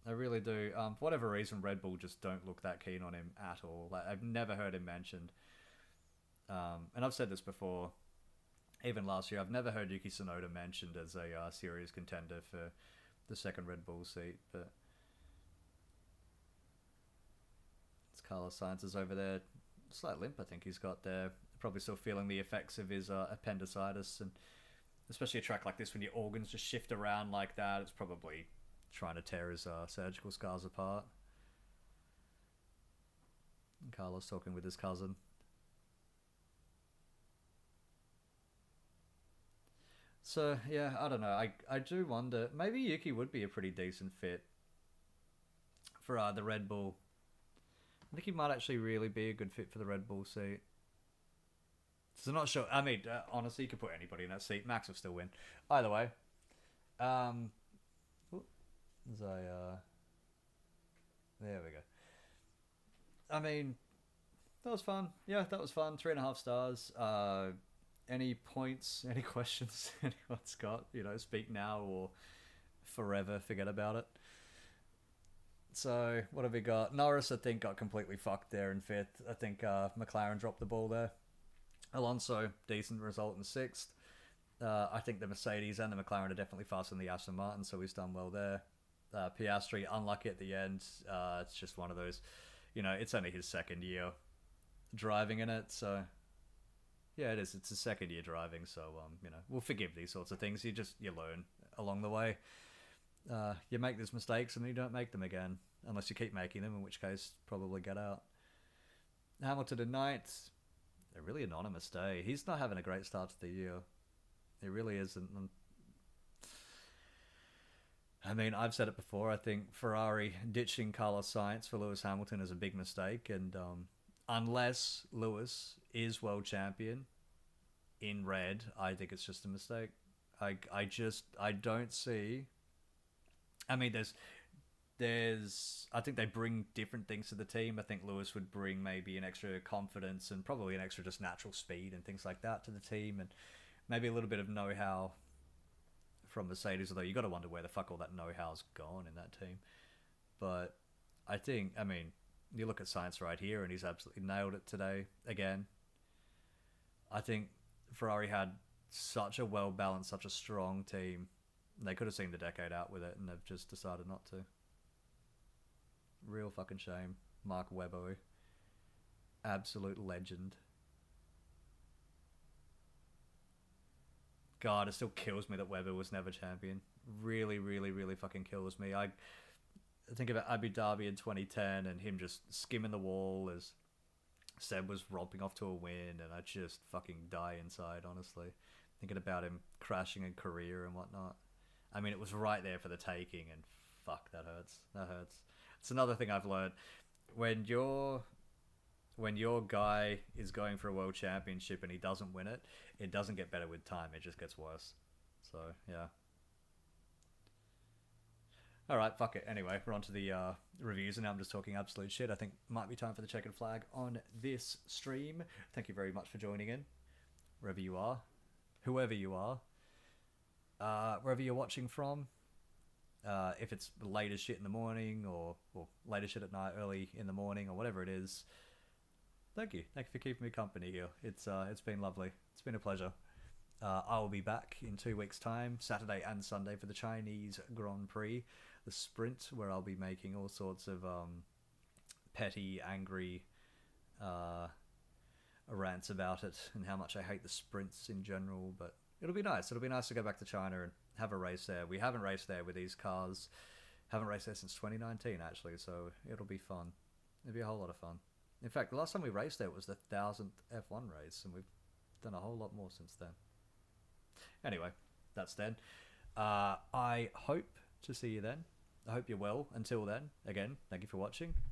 I really do. For whatever reason, Red Bull just don't look that keen on him at all. Like, I've never heard him mentioned. And I've said this before, even last year, I've never heard Yuki Tsunoda mentioned as a serious contender for the second Red Bull seat. But it's Carlos Sainz is over there. Slight limp, I think he's got there. Probably still feeling the effects of his appendicitis, and especially a track like this when your organs just shift around like that, it's probably trying to tear his surgical scars apart. And Carlos talking with his cousin. So, yeah, I don't know. I do wonder. Maybe Yuki would be a pretty decent fit for the Red Bull. I think he might actually really be a good fit for the Red Bull seat. So I'm not sure. I mean, honestly, you could put anybody in that seat. Max will still win. Either way. Um, as there we go. I mean, that was fun. Yeah, that was fun. 3.5 stars. Any points? Any questions anyone's got? Speak now or forever forget about it. So what have we got? Norris, I think, got completely fucked there in fifth. I think McLaren dropped the ball there. Alonso, decent result in sixth. I think the Mercedes and the McLaren are definitely faster than the Aston Martin, so he's done well there. Piastri, unlucky at the end. It's just one of those, it's only his second year driving in it, so yeah, it is. It's his second year driving, so we'll forgive these sorts of things. You learn along the way. You make these mistakes and you don't make them again, unless you keep making them, in which case probably get out. Hamilton in ninth. A really anonymous day. He's not having a great start to the year. He really isn't. I mean, I've said it before. I think Ferrari ditching Carlos Sainz for Lewis Hamilton is a big mistake, and unless Lewis is world champion in red, I think it's just a mistake. I don't see. I mean, I think they bring different things to the team. I think Lewis would bring maybe an extra confidence and probably an extra just natural speed and things like that to the team, and maybe a little bit of know-how from Mercedes, although you got to wonder where the fuck all that know-how's gone in that team. But I mean, you look at Sainz right here and he's absolutely nailed it today again. I think Ferrari had such a well-balanced, such a strong team. They could have seen the decade out with it and they've just decided not to. Real fucking shame. Mark Webber. Absolute legend. God, it still kills me that Webber was never champion. Really, really, really fucking kills me. I think about Abu Dhabi in 2010 and him just skimming the wall as Seb was romping off to a win, and I just fucking die inside, honestly. Thinking about him crashing in Korea and whatnot. I mean, it was right there for the taking, and fuck, that hurts. That hurts. It's another thing I've learned. When your guy is going for a world championship and he doesn't win it, it doesn't get better with time. It just gets worse. So, yeah. Alright, fuck it. Anyway, we're on to the reviews, and now I'm just talking absolute shit. I think it might be time for the checkered flag on this stream. Thank you very much for joining in, wherever you are. Whoever you are. Wherever you're watching from. If it's late as shit in the morning, or late as shit at night, early in the morning, or whatever it is. Thank you. Thank you for keeping me company here. It's been lovely. It's been a pleasure. I will be back in 2 weeks' time, Saturday and Sunday, for the Chinese Grand Prix, the sprint, where I'll be making all sorts of petty, angry rants about it and how much I hate the sprints in general. But it'll be nice. It'll be nice to go back to China and have a race there. We haven't raced there with these cars. Haven't raced there since 2019, actually, so it'll be fun. It'll be a whole lot of fun. In fact, the last time we raced there was the 1000th F1 race, and we've done a whole lot more since then. Anyway, that's then. I hope to see you then. I hope you're well. Until then, again, thank you for watching.